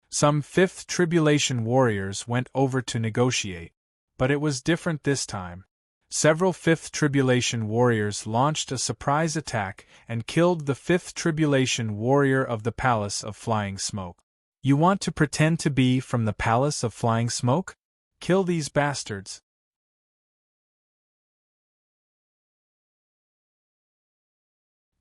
Some Fifth Tribulation warriors went over to negotiate. But it was different this time. Several Fifth Tribulation warriors launched a surprise attack and killed the Fifth Tribulation warrior of the Palace of Flying Smoke. You want to pretend to be from the Palace of Flying Smoke? Kill these bastards.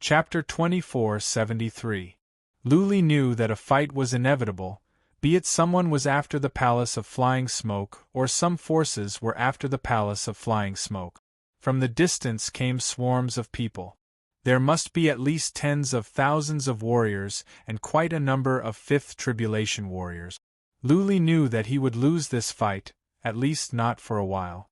Chapter 2473. Luli knew that a fight was inevitable, be it someone was after the Palace of Flying Smoke or some forces were after the Palace of Flying Smoke. From the distance came swarms of people. There must be at least tens of thousands of warriors and quite a number of Fifth Tribulation warriors. Luli knew that he would lose this fight, at least not for a while.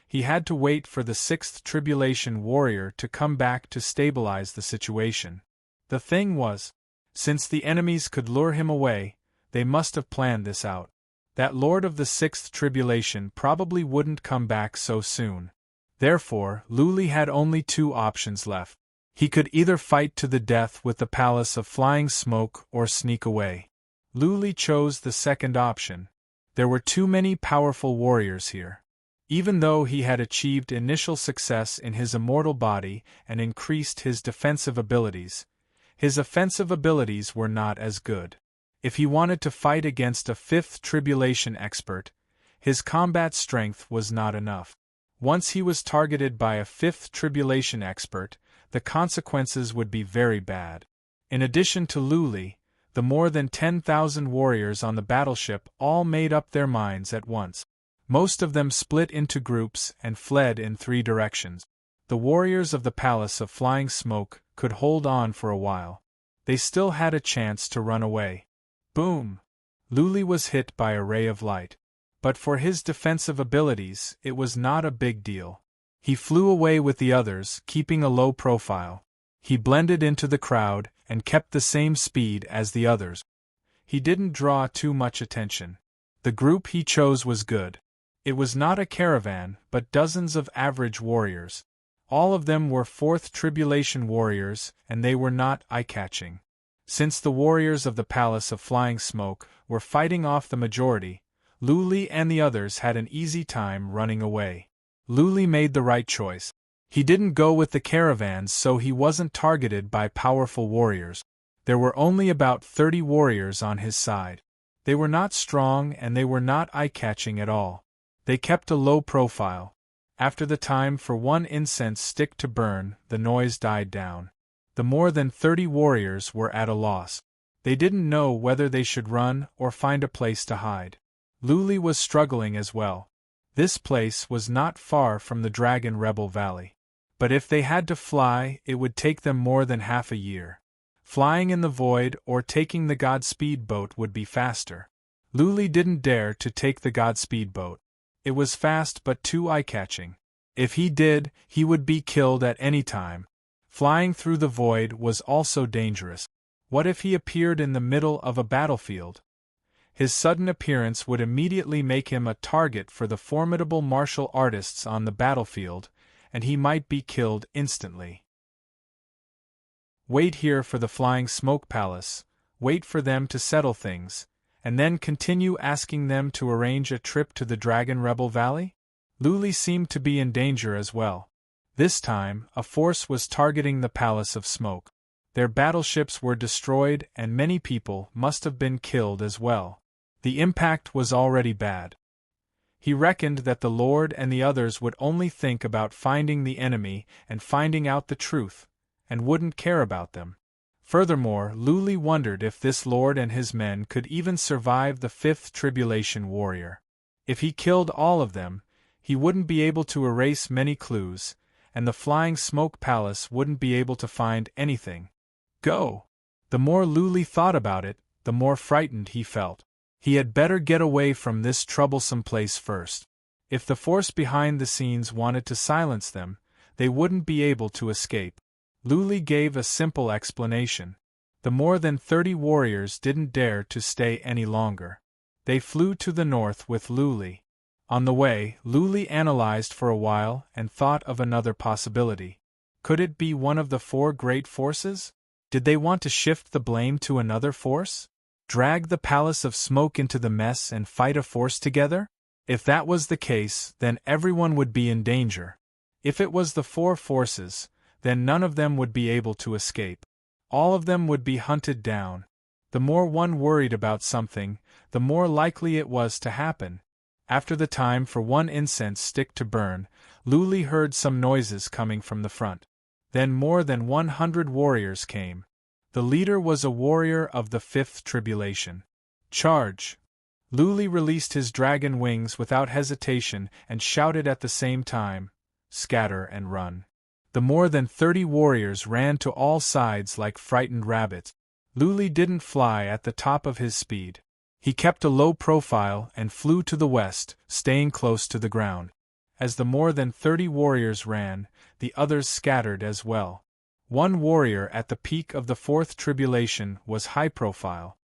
He had to wait for the Sixth Tribulation warrior to come back to stabilize the situation. The thing was, since the enemies could lure him away, they must have planned this out. That Lord of the Sixth Tribulation probably wouldn't come back so soon. Therefore, Luli had only 2 options left. He could either fight to the death with the Palace of Flying Smoke or sneak away. Luli chose the second option. There were too many powerful warriors here. Even though he had achieved initial success in his immortal body and increased his defensive abilities, his offensive abilities were not as good. If he wanted to fight against a Fifth Tribulation expert, his combat strength was not enough. Once he was targeted by a Fifth Tribulation expert, the consequences would be very bad. In addition to Luli, the more than 10,000 warriors on the battleship all made up their minds at once. Most of them split into groups and fled in 3 directions. The warriors of the Palace of Flying Smoke could hold on for a while. They still had a chance to run away. Boom! Luli was hit by a ray of light. But for his defensive abilities, it was not a big deal. He flew away with the others, keeping a low profile. He blended into the crowd and kept the same speed as the others. He didn't draw too much attention. The group he chose was good. It was not a caravan, but dozens of average warriors. All of them were Fourth Tribulation warriors, and they were not eye-catching. Since the warriors of the Palace of Flying Smoke were fighting off the majority, Luli and the others had an easy time running away. Luli made the right choice. He didn't go with the caravans, so he wasn't targeted by powerful warriors. There were only about 30 warriors on his side. They were not strong and they were not eye-catching at all. They kept a low profile. After the time for one incense stick to burn, the noise died down. The more than 30 warriors were at a loss. They didn't know whether they should run or find a place to hide. Luli was struggling as well. This place was not far from the Dragon Rebel Valley. But if they had to fly, it would take them more than half a year. Flying in the void or taking the Godspeed boat would be faster. Luli didn't dare to take the Godspeed boat. It was fast but too eye-catching. If he did, he would be killed at any time. Flying through the void was also dangerous. What if he appeared in the middle of a battlefield? His sudden appearance would immediately make him a target for the formidable martial artists on the battlefield, and he might be killed instantly. Wait here for the Flying Smoke Palace, wait for them to settle things, and then continue asking them to arrange a trip to the Dragon Rebel Valley? Luli seemed to be in danger as well. This time, a force was targeting the Palace of Smoke. Their battleships were destroyed and many people must have been killed as well. The impact was already bad. He reckoned that the Lord and the others would only think about finding the enemy and finding out the truth, and wouldn't care about them. Furthermore, Luli wondered if this Lord and his men could even survive the fifth tribulation warrior. If he killed all of them, he wouldn't be able to erase many clues, and the flying smoke palace wouldn't be able to find anything. Go! The more Luli thought about it, the more frightened he felt. He had better get away from this troublesome place first. If the force behind the scenes wanted to silence them, they wouldn't be able to escape. Luli gave a simple explanation. The more than 30 warriors didn't dare to stay any longer. They flew to the north with Luli. On the way, Luli analyzed for a while and thought of another possibility. Could it be one of the 4 great forces? Did they want to shift the blame to another force? Drag the Palace of Smoke into the mess and fight a force together? If that was the case, then everyone would be in danger. If it was the 4 forces, then none of them would be able to escape. All of them would be hunted down. The more one worried about something, the more likely it was to happen. After the time for one incense stick to burn, Luli heard some noises coming from the front. Then more than 100 warriors came. The leader was a warrior of the fifth tribulation. Charge! Luli released his dragon wings without hesitation and shouted at the same time, scatter and run. The more than 30 warriors ran to all sides like frightened rabbits. Luli didn't fly at the top of his speed. He kept a low profile and flew to the west, staying close to the ground. As the more than 30 warriors ran, the others scattered as well. One warrior at the peak of the fourth tribulation was high profile.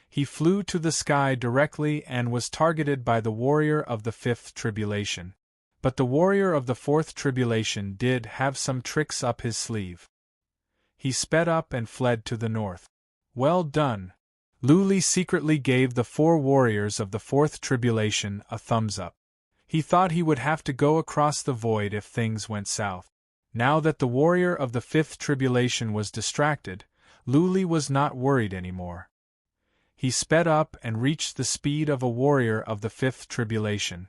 He flew to the sky directly and was targeted by the warrior of the fifth tribulation. But the warrior of the fourth tribulation did have some tricks up his sleeve. He sped up and fled to the north. Well done! Luli secretly gave the 4 warriors of the fourth tribulation a thumbs up. He thought he would have to go across the void if things went south. Now that the warrior of the fifth tribulation was distracted, Luli was not worried anymore. He sped up and reached the speed of a warrior of the fifth tribulation.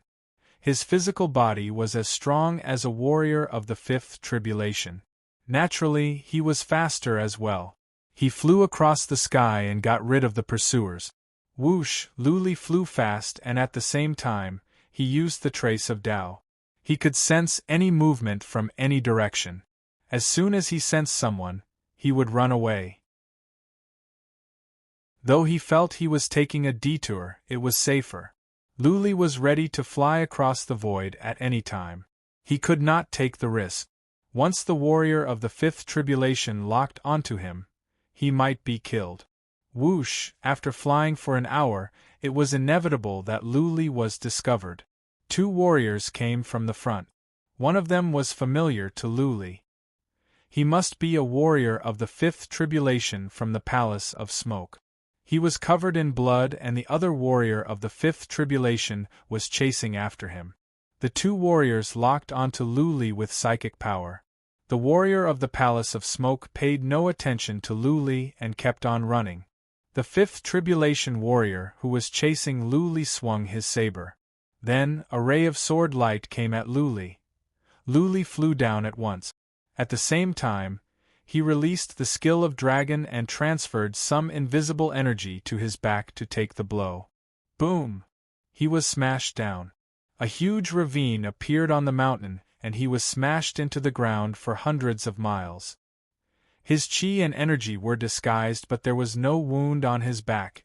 His physical body was as strong as a warrior of the fifth tribulation. Naturally, he was faster as well. He flew across the sky and got rid of the pursuers. Whoosh! Luli flew fast and at the same time, he used the trace of Tao. He could sense any movement from any direction. As soon as he sensed someone, he would run away. Though he felt he was taking a detour, it was safer. Luli was ready to fly across the void at any time. He could not take the risk. Once the warrior of the fifth tribulation locked onto him, he might be killed. Whoosh! After flying for an hour, it was inevitable that Luli was discovered. 2 warriors came from the front. One of them was familiar to Luli. He must be a warrior of the fifth tribulation from the Palace of Smoke. He was covered in blood and the other warrior of the fifth tribulation was chasing after him. The 2 warriors locked onto Luli with psychic power. The warrior of the Palace of Smoke paid no attention to Luli and kept on running. The fifth tribulation warrior who was chasing Luli swung his saber. Then, a ray of sword light came at Luli. Luli flew down at once. At the same time, he released the skill of dragon and transferred some invisible energy to his back to take the blow. Boom! He was smashed down. A huge ravine appeared on the mountain, and he was smashed into the ground for hundreds of miles. His chi and energy were disguised, but there was no wound on his back.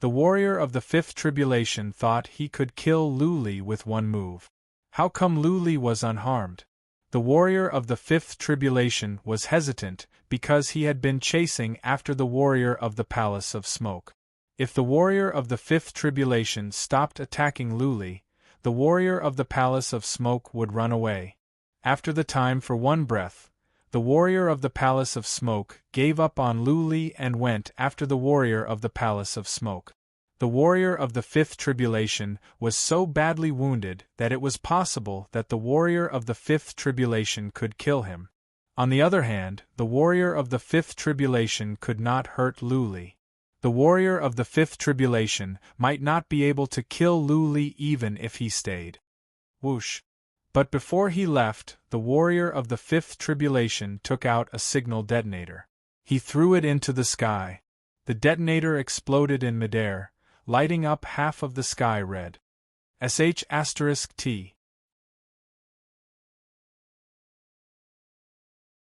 The warrior of the fifth tribulation thought he could kill Luli with one move. How come Luli was unharmed? The warrior of the fifth tribulation was hesitant because he had been chasing after the warrior of the Palace of Smoke. If the warrior of the fifth tribulation stopped attacking Luli, the warrior of the Palace of Smoke would run away. After the time for one breath, the warrior of the Palace of Smoke gave up on Luli and went after the warrior of the Palace of Smoke. The warrior of the fifth tribulation was so badly wounded that it was possible that the warrior of the fifth tribulation could kill him. On the other hand, the warrior of the fifth tribulation could not hurt Lu Li. The warrior of the fifth tribulation might not be able to kill Lu Li even if he stayed. Whoosh! But before he left, the warrior of the fifth tribulation took out a signal detonator. He threw it into the sky. The detonator exploded in midair, lighting up half of the sky red. *T.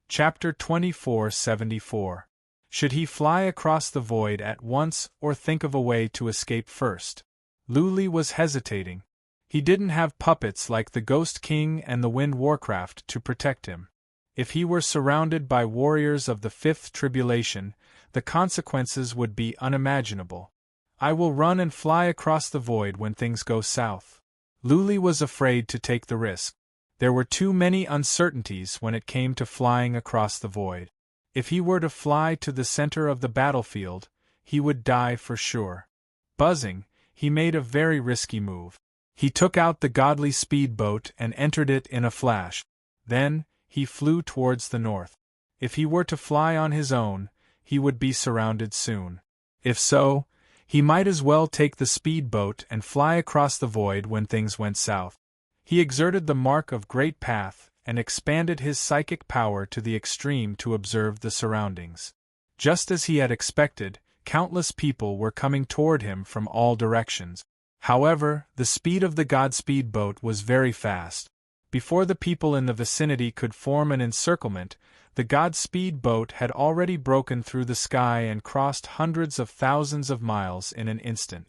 Chapter 2474. Should he fly across the void at once or think of a way to escape first? Lu Li was hesitating. He didn't have puppets like the Ghost King and the Wind Warcraft to protect him. If he were surrounded by warriors of the fifth tribulation, the consequences would be unimaginable. I will run and fly across the void when things go south. Lu Li was afraid to take the risk. There were too many uncertainties when it came to flying across the void. If he were to fly to the center of the battlefield, he would die for sure. Buzzing, he made a very risky move. He took out the godly speedboat and entered it in a flash. Then, he flew towards the north. If he were to fly on his own, he would be surrounded soon. If so, he might as well take the speedboat and fly across the void when things went south. He exerted the mark of great path and expanded his psychic power to the extreme to observe the surroundings. Just as he had expected, countless people were coming toward him from all directions. However, the speed of the god speedboat was very fast. Before the people in the vicinity could form an encirclement, the god speedboat had already broken through the sky and crossed hundreds of thousands of miles in an instant.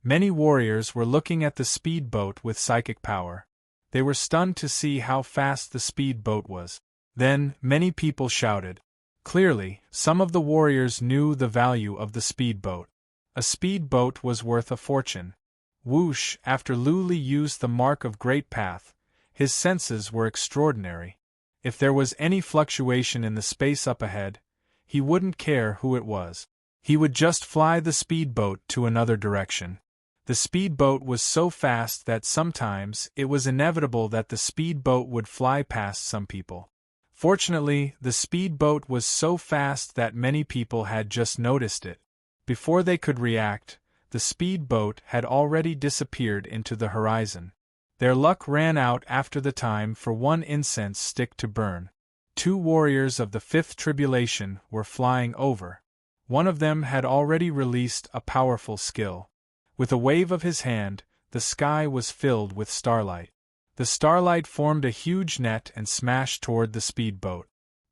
Many warriors were looking at the speedboat with psychic power. They were stunned to see how fast the speedboat was. Then, many people shouted. Clearly, some of the warriors knew the value of the speedboat. A speedboat was worth a fortune. Whoosh! After Lu Li used the mark of great path, his senses were extraordinary. If there was any fluctuation in the space up ahead, he wouldn't care who it was. He would just fly the speedboat to another direction. The speedboat was so fast that sometimes it was inevitable that the speedboat would fly past some people. Fortunately, the speedboat was so fast that many people had just noticed it. Before they could react, the speedboat had already disappeared into the horizon. Their luck ran out after the time for one incense stick to burn. 2 warriors of the fifth tribulation were flying over. One of them had already released a powerful skill. With a wave of his hand, the sky was filled with starlight. The starlight formed a huge net and smashed toward the speedboat.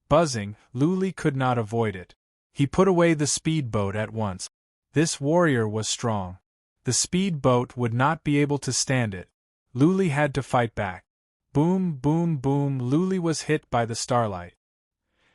Buzzing, Lu Li could not avoid it. He put away the speedboat at once. This warrior was strong. The speedboat would not be able to stand it. Lu Li had to fight back. Boom, boom, boom, Lu Li was hit by the starlight.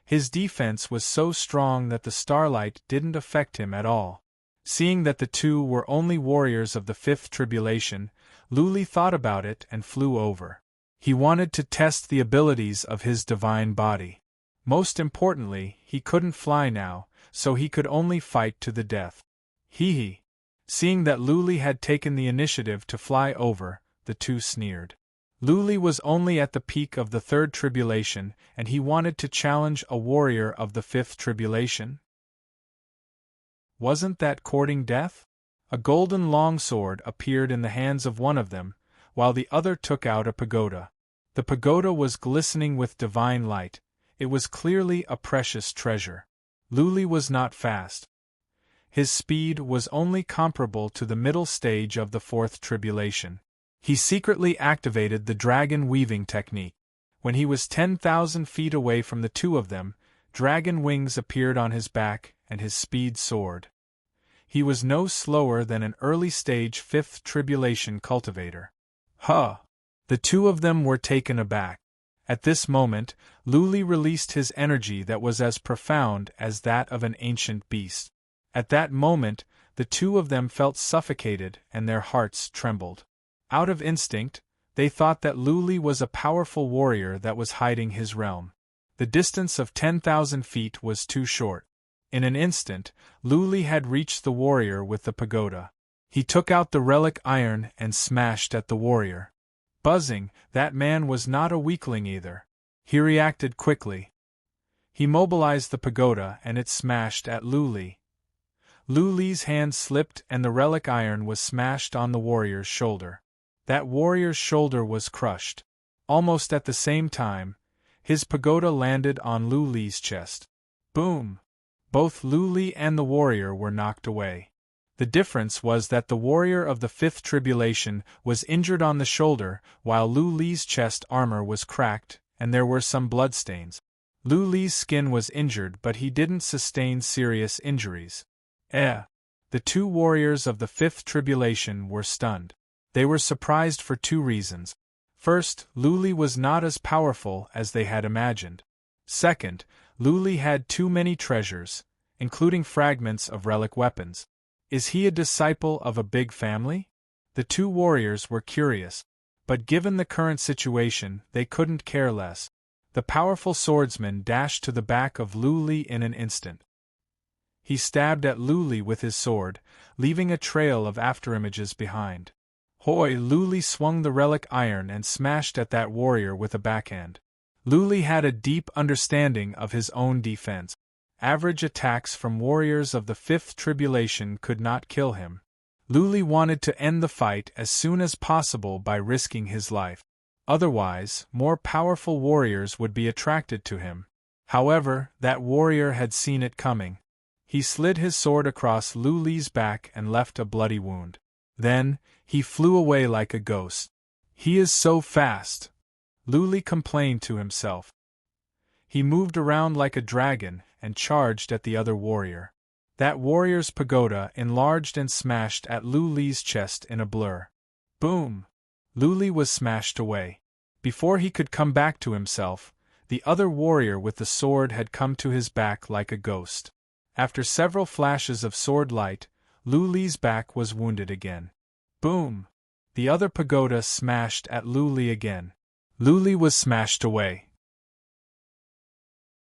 His defense was so strong that the starlight didn't affect him at all. Seeing that the 2 were only warriors of the fifth tribulation, Lu Li thought about it and flew over. He wanted to test the abilities of his divine body. Most importantly, he couldn't fly now, so he could only fight to the death. Hee. Seeing that Lu Li had taken the initiative to fly over, the 2 sneered. Lu Li was only at the peak of the third tribulation, and he wanted to challenge a warrior of the fifth tribulation? Wasn't that courting death? A golden longsword appeared in the hands of one of them, while the other took out a pagoda. The pagoda was glistening with divine light. It was clearly a precious treasure. Lu Li was not fast. His speed was only comparable to the middle stage of the fourth tribulation. He secretly activated the dragon weaving technique. When he was 10,000 feet away from the 2 of them, dragon wings appeared on his back, and his speed soared. He was no slower than an early-stage fifth tribulation cultivator. The 2 of them were taken aback. At this moment, Lu Li released his energy that was as profound as that of an ancient beast. At that moment, the 2 of them felt suffocated and their hearts trembled. Out of instinct, they thought that Lu Li was a powerful warrior that was hiding his realm. The distance of 10,000 feet was too short. In an instant, Lu Li had reached the warrior with the pagoda. He took out the relic iron and smashed at the warrior. Buzzing, that man was not a weakling either. He reacted quickly. He mobilized the pagoda and it smashed at Lu Li. Lu Li's hand slipped and the relic iron was smashed on the warrior's shoulder. That warrior's shoulder was crushed. Almost at the same time, his pagoda landed on Lu Li's chest. Boom! Both Lu Li and the warrior were knocked away. The difference was that the warrior of the fifth tribulation was injured on the shoulder, while Lu Li's chest armor was cracked, and there were some bloodstains. Lu Li's skin was injured, but he didn't sustain serious injuries. The two warriors of the fifth tribulation were stunned. They were surprised for two reasons. First, Lu Li was not as powerful as they had imagined. Second, Lu Li had too many treasures, including fragments of relic weapons. Is he a disciple of a big family? The two warriors were curious. But given the current situation, they couldn't care less. The powerful swordsman dashed to the back of Lu Li in an instant. He stabbed at Lu Li with his sword, leaving a trail of afterimages behind. Hoi! Lu Li swung the relic iron and smashed at that warrior with a backhand. Lu Li had a deep understanding of his own defense. Average attacks from warriors of the fifth tribulation could not kill him. Lu Li wanted to end the fight as soon as possible by risking his life. Otherwise, more powerful warriors would be attracted to him. However, that warrior had seen it coming. He slid his sword across Lu Li's back and left a bloody wound. Then, he flew away like a ghost. He is so fast, Lu Li complained to himself. He moved around like a dragon and charged at the other warrior. That warrior's pagoda enlarged and smashed at Lu Li's chest in a blur. Boom! Lu Li was smashed away. Before he could come back to himself, the other warrior with the sword had come to his back like a ghost. After several flashes of sword light, Lu Li's back was wounded again. Boom! The other pagoda smashed at Lu Li again. Lu Li was smashed away.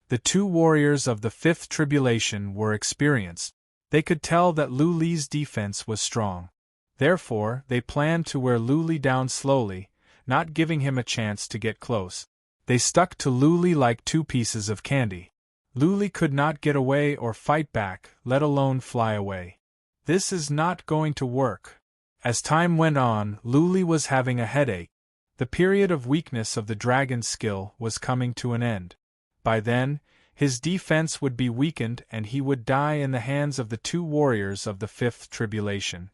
The two warriors of the fifth tribulation were experienced. They could tell that Lu Li's defense was strong. Therefore, they planned to wear Lu Li down slowly, not giving him a chance to get close. They stuck to Lu Li like two pieces of candy. Lu Li could not get away or fight back, let alone fly away. This is not going to work. As time went on, Lu Li was having a headache. The period of weakness of the dragon's skill was coming to an end. By then, his defense would be weakened and he would die in the hands of the two warriors of the fifth tribulation.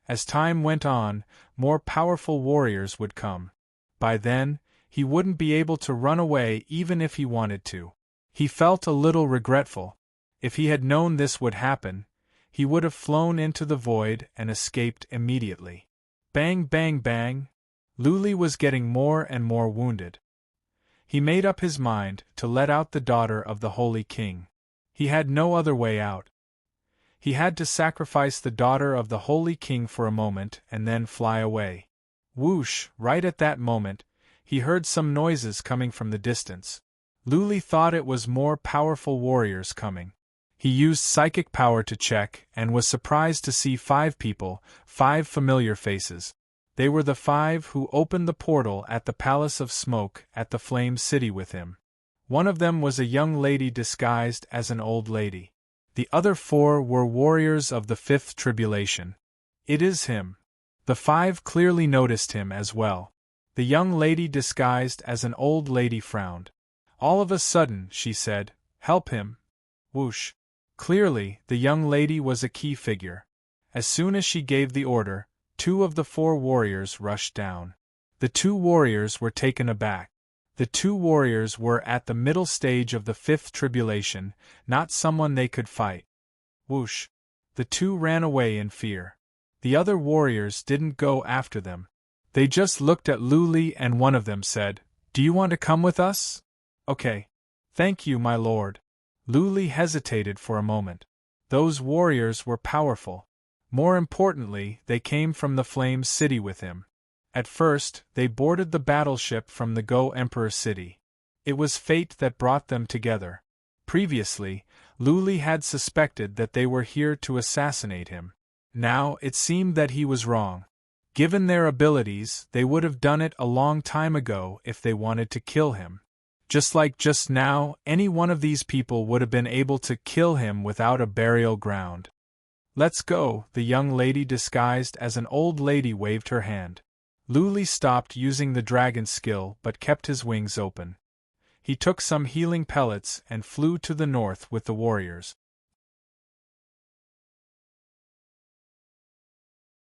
As time went on, more powerful warriors would come. By then, he wouldn't be able to run away even if he wanted to. He felt a little regretful. If he had known this would happen, he would have flown into the void and escaped immediately. Bang, bang, bang! Lu Li was getting more and more wounded. He made up his mind to let out the daughter of the Holy King. He had no other way out. He had to sacrifice the daughter of the Holy King for a moment and then fly away. Whoosh! Right at that moment, he heard some noises coming from the distance. Lu Li thought it was more powerful warriors coming. He used psychic power to check and was surprised to see 5 people, 5 familiar faces. They were the 5 who opened the portal at the Palace of Smoke at the Flame City with him. One of them was a young lady disguised as an old lady. The other 4 were warriors of the fifth tribulation. It is him. The 5 clearly noticed him as well. The young lady disguised as an old lady frowned. All of a sudden, she said, "Help him." Whoosh. Clearly, the young lady was a key figure. As soon as she gave the order, 2 of the 4 warriors rushed down. The 2 warriors were taken aback. The 2 warriors were at the middle stage of the fifth tribulation, not someone they could fight. Whoosh. The 2 ran away in fear. The other warriors didn't go after them. They just looked at Lu Li and one of them said, "Do you want to come with us?" "Okay. Thank you, my lord." Lu Li hesitated for a moment. Those warriors were powerful. More importantly, they came from the Flame City with him. At first, they boarded the battleship from the Go Emperor City. It was fate that brought them together. Previously, Lu Li had suspected that they were here to assassinate him. Now, it seemed that he was wrong. Given their abilities, they would have done it a long time ago if they wanted to kill him. Just like just now, any one of these people would have been able to kill him without a burial ground. Let's go, the young lady disguised as an old lady waved her hand. Luli stopped using the dragon skill but kept his wings open. He took some healing pellets and flew to the north with the warriors.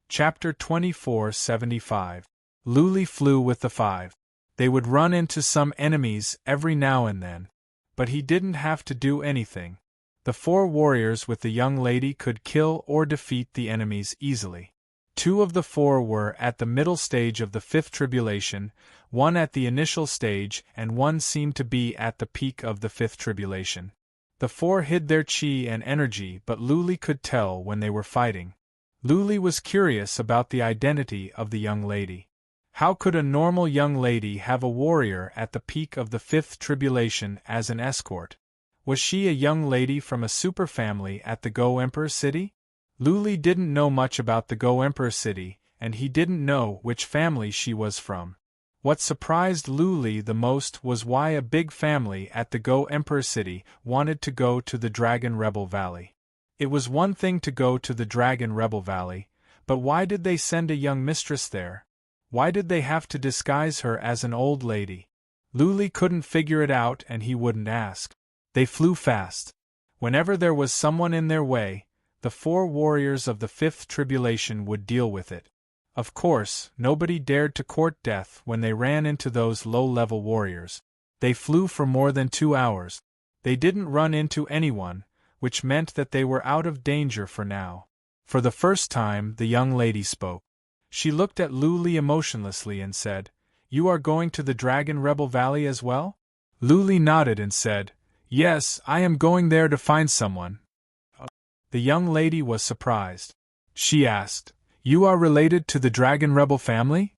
Chapter 2475. Luli flew with the five. They would run into some enemies every now and then. But he didn't have to do anything. The four warriors with the young lady could kill or defeat the enemies easily. Two of the four were at the middle stage of the fifth tribulation, one at the initial stage, and one seemed to be at the peak of the fifth tribulation. The four hid their chi and energy, but Luli could tell when they were fighting. Luli was curious about the identity of the young lady. How could a normal young lady have a warrior at the peak of the fifth tribulation as an escort? Was she a young lady from a super family at the Go Emperor City? Luli didn't know much about the Go Emperor City, and he didn't know which family she was from. What surprised Luli the most was why a big family at the Go Emperor City wanted to go to the Dragon Rebel Valley. It was one thing to go to the Dragon Rebel Valley, but why did they send a young mistress there? Why did they have to disguise her as an old lady? Luli couldn't figure it out and he wouldn't ask. They flew fast. Whenever there was someone in their way, the four warriors of the fifth tribulation would deal with it. Of course, nobody dared to court death when they ran into those low-level warriors. They flew for more than 2 hours. They didn't run into anyone, which meant that they were out of danger for now. For the first time, the young lady spoke. She looked at Luli emotionlessly and said, "You are going to the Dragon Rebel Valley as well?" Luli nodded and said, "Yes, I am going there to find someone." The young lady was surprised. She asked, "You are related to the Dragon Rebel family?"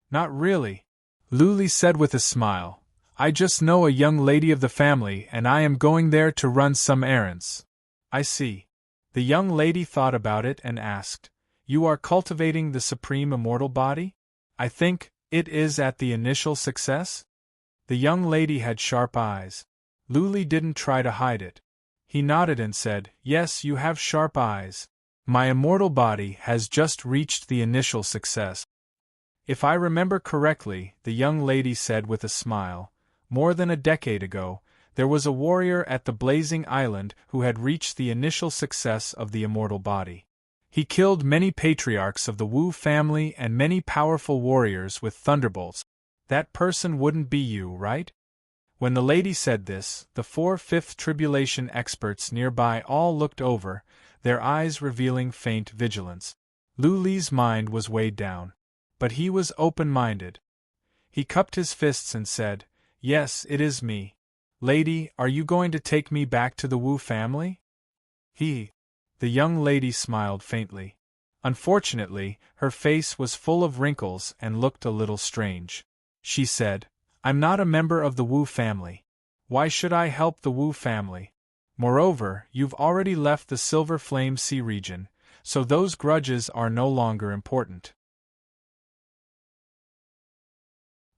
"Not really," Luli said with a smile. "I just know a young lady of the family and I am going there to run some errands." "I see." The young lady thought about it and asked, "You are cultivating the supreme immortal body? I think it is at the initial success?" The young lady had sharp eyes. Luli didn't try to hide it. He nodded and said, "Yes, you have sharp eyes. My immortal body has just reached the initial success." "If I remember correctly," the young lady said with a smile, "more than a decade ago, there was a warrior at the Blazing Island who had reached the initial success of the immortal body. He killed many patriarchs of the Wu family and many powerful warriors with thunderbolts. That person wouldn't be you, right?" When the lady said this, the 4 fifth tribulation experts nearby all looked over, their eyes revealing faint vigilance. Luli's mind was weighed down. But he was open-minded. He cupped his fists and said, "Yes, it is me. Lady, are you going to take me back to the Wu family?" The young lady smiled faintly. Unfortunately, her face was full of wrinkles and looked a little strange. She said, "I'm not a member of the Wu family. Why should I help the Wu family? Moreover, you've already left the Silver Flame Sea region, so those grudges are no longer important."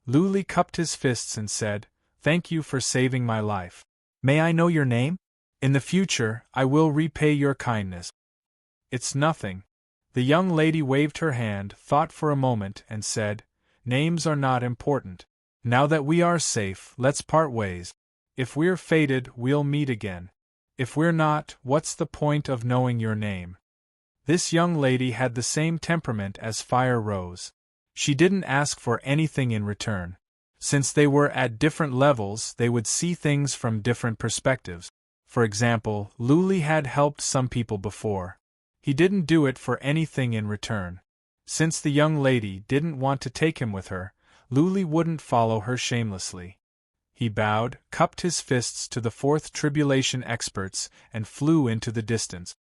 Luli cupped his fists and said, "Thank you for saving my life. May I know your name? In the future, I will repay your kindness." "It's nothing." The young lady waved her hand, thought for a moment, and said, "Names are not important. Now that we are safe, let's part ways. If we're fated, we'll meet again. If we're not, what's the point of knowing your name?" This young lady had the same temperament as Fire Rose. She didn't ask for anything in return. Since they were at different levels, they would see things from different perspectives. For example, Luli had helped some people before. He didn't do it for anything in return. Since the young lady didn't want to take him with her, Luli wouldn't follow her shamelessly. He bowed, cupped his fists to the 4th tribulation experts, and flew into the distance.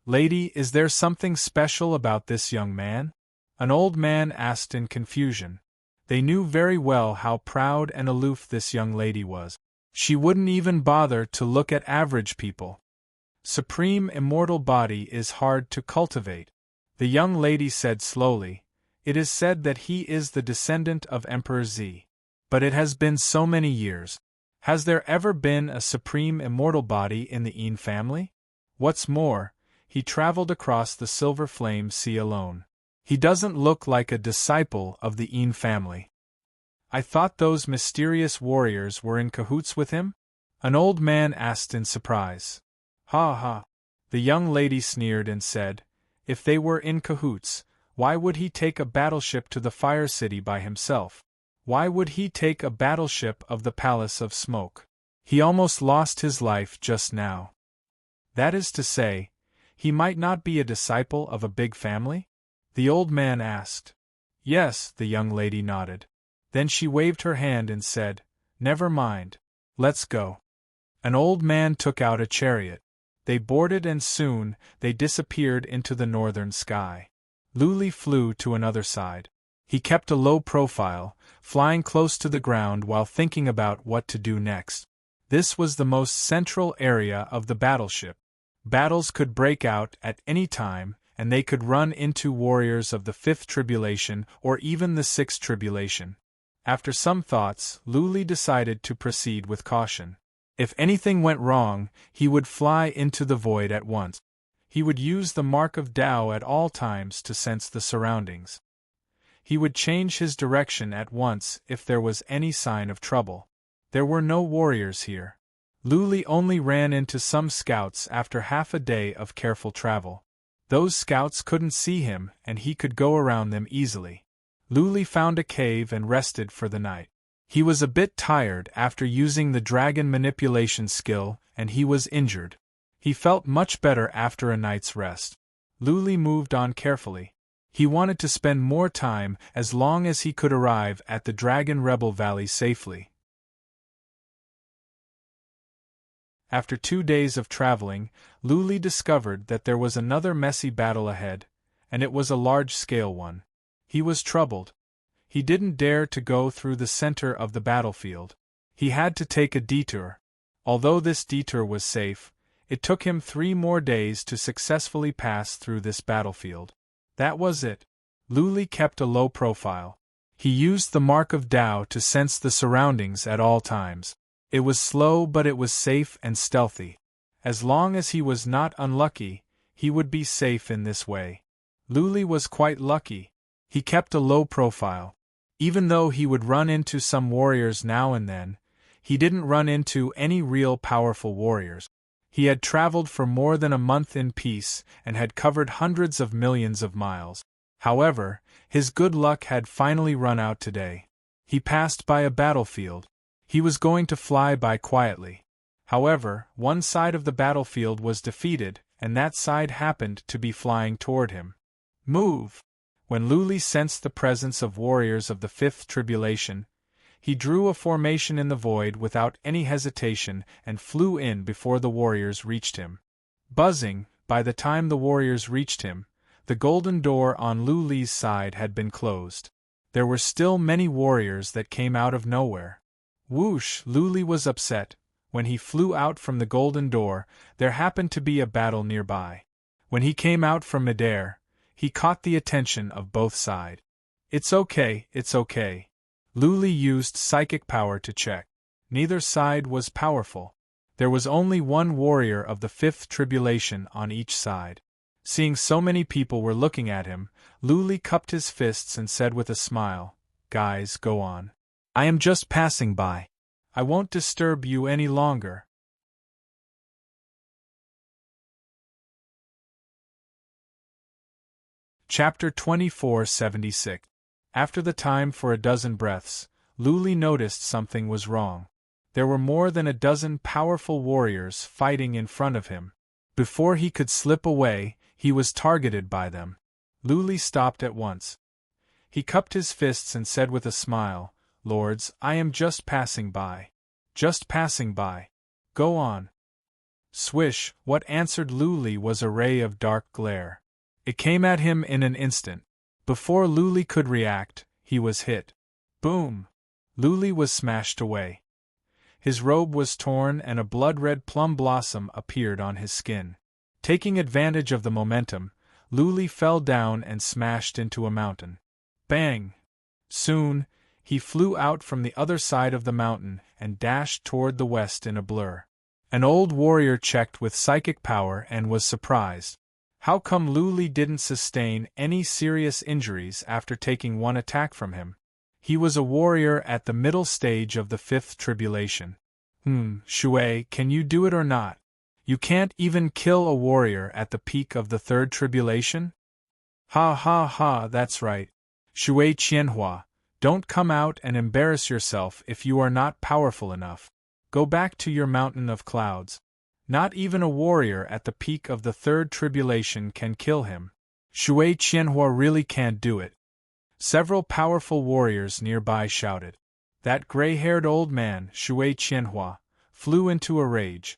"Lady, is there something special about this young man?" An old man asked in confusion. They knew very well how proud and aloof this young lady was. She wouldn't even bother to look at average people. Supreme immortal body is hard to cultivate. The young lady said slowly, "It is said that he is the descendant of Emperor Z. But it has been so many years. Has there ever been a supreme immortal body in the Een family? What's more, he traveled across the silver flame sea alone. He doesn't look like a disciple of the Een family. I thought those mysterious warriors were in cahoots with him? An old man asked in surprise. Ha ha! The young lady sneered and said, if they were in cahoots, why would he take a battleship to the Fire City by himself? Why would he take a battleship of the Palace of Smoke? He almost lost his life just now. That is to say, he might not be a disciple of a big family? The old man asked. Yes, the young lady nodded. Then she waved her hand and said, never mind. Let's go. An old man took out a chariot. They boarded and soon they disappeared into the northern sky. Luli flew to another side. He kept a low profile, flying close to the ground while thinking about what to do next. This was the most central area of the battleship. Battles could break out at any time, and they could run into warriors of the Fifth Tribulation or even the Sixth Tribulation. After some thoughts, Luli decided to proceed with caution. If anything went wrong, he would fly into the void at once. He would use the mark of Tao at all times to sense the surroundings. He would change his direction at once if there was any sign of trouble. There were no warriors here. Luli only ran into some scouts after half a day of careful travel. Those scouts couldn't see him and he could go around them easily. Luli found a cave and rested for the night. He was a bit tired after using the dragon manipulation skill and he was injured. He felt much better after a night's rest. Luli moved on carefully. He wanted to spend more time as long as he could arrive at the Dragon Rebel Valley safely. After 2 days of traveling, Luli discovered that there was another messy battle ahead, and it was a large-scale one. He was troubled. He didn't dare to go through the center of the battlefield. He had to take a detour. Although this detour was safe, it took him 3 more days to successfully pass through this battlefield. That was it. Luli kept a low profile. He used the mark of Tao to sense the surroundings at all times. It was slow but it was safe and stealthy. As long as he was not unlucky, he would be safe in this way. Luli was quite lucky. He kept a low profile. Even though he would run into some warriors now and then, he didn't run into any real powerful warriors. He had traveled for more than a month in peace and had covered hundreds of millions of miles. However, his good luck had finally run out today. He passed by a battlefield. He was going to fly by quietly. However, one side of the battlefield was defeated, and that side happened to be flying toward him. Move! When Luli sensed the presence of warriors of the Fifth Tribulation, he drew a formation in the void without any hesitation and flew in before the warriors reached him. Buzzing, by the time the warriors reached him, the golden door on Luli's side had been closed. There were still many warriors that came out of nowhere. Whoosh! Luli was upset. When he flew out from the golden door, there happened to be a battle nearby. When he came out from midair, he caught the attention of both sides. It's okay, it's okay. Luli used psychic power to check. Neither side was powerful. There was only one warrior of the Fifth Tribulation on each side. Seeing so many people were looking at him, Luli cupped his fists and said with a smile, "Guys, go on. I am just passing by. I won't disturb you any longer." Chapter 2476. After the time for a dozen breaths, Luli noticed something was wrong. There were more than a dozen powerful warriors fighting in front of him. Before he could slip away, he was targeted by them. Luli stopped at once. He cupped his fists and said with a smile, "Lords, I am just passing by. Just passing by. Go on." Swish! What answered Luli was a ray of dark glare. It came at him in an instant. Before Luli could react, he was hit. Boom! Luli was smashed away. His robe was torn and a blood-red plum blossom appeared on his skin. Taking advantage of the momentum, Luli fell down and smashed into a mountain. Bang! Soon, He flew out from the other side of the mountain and dashed toward the west in a blur. An old warrior checked with psychic power and was surprised. How come Lu Li didn't sustain any serious injuries after taking one attack from him? He was a warrior at the middle stage of the fifth tribulation. Shui, can you do it or not? You can't even kill a warrior at the peak of the third tribulation? Ha ha ha, that's right. Shui Qianhua, don't come out and embarrass yourself if you are not powerful enough. Go back to your mountain of clouds. Not even a warrior at the peak of the third tribulation can kill him. Shui Qianhua really can't do it. Several powerful warriors nearby shouted. That gray-haired old man, Shui Qianhua, flew into a rage.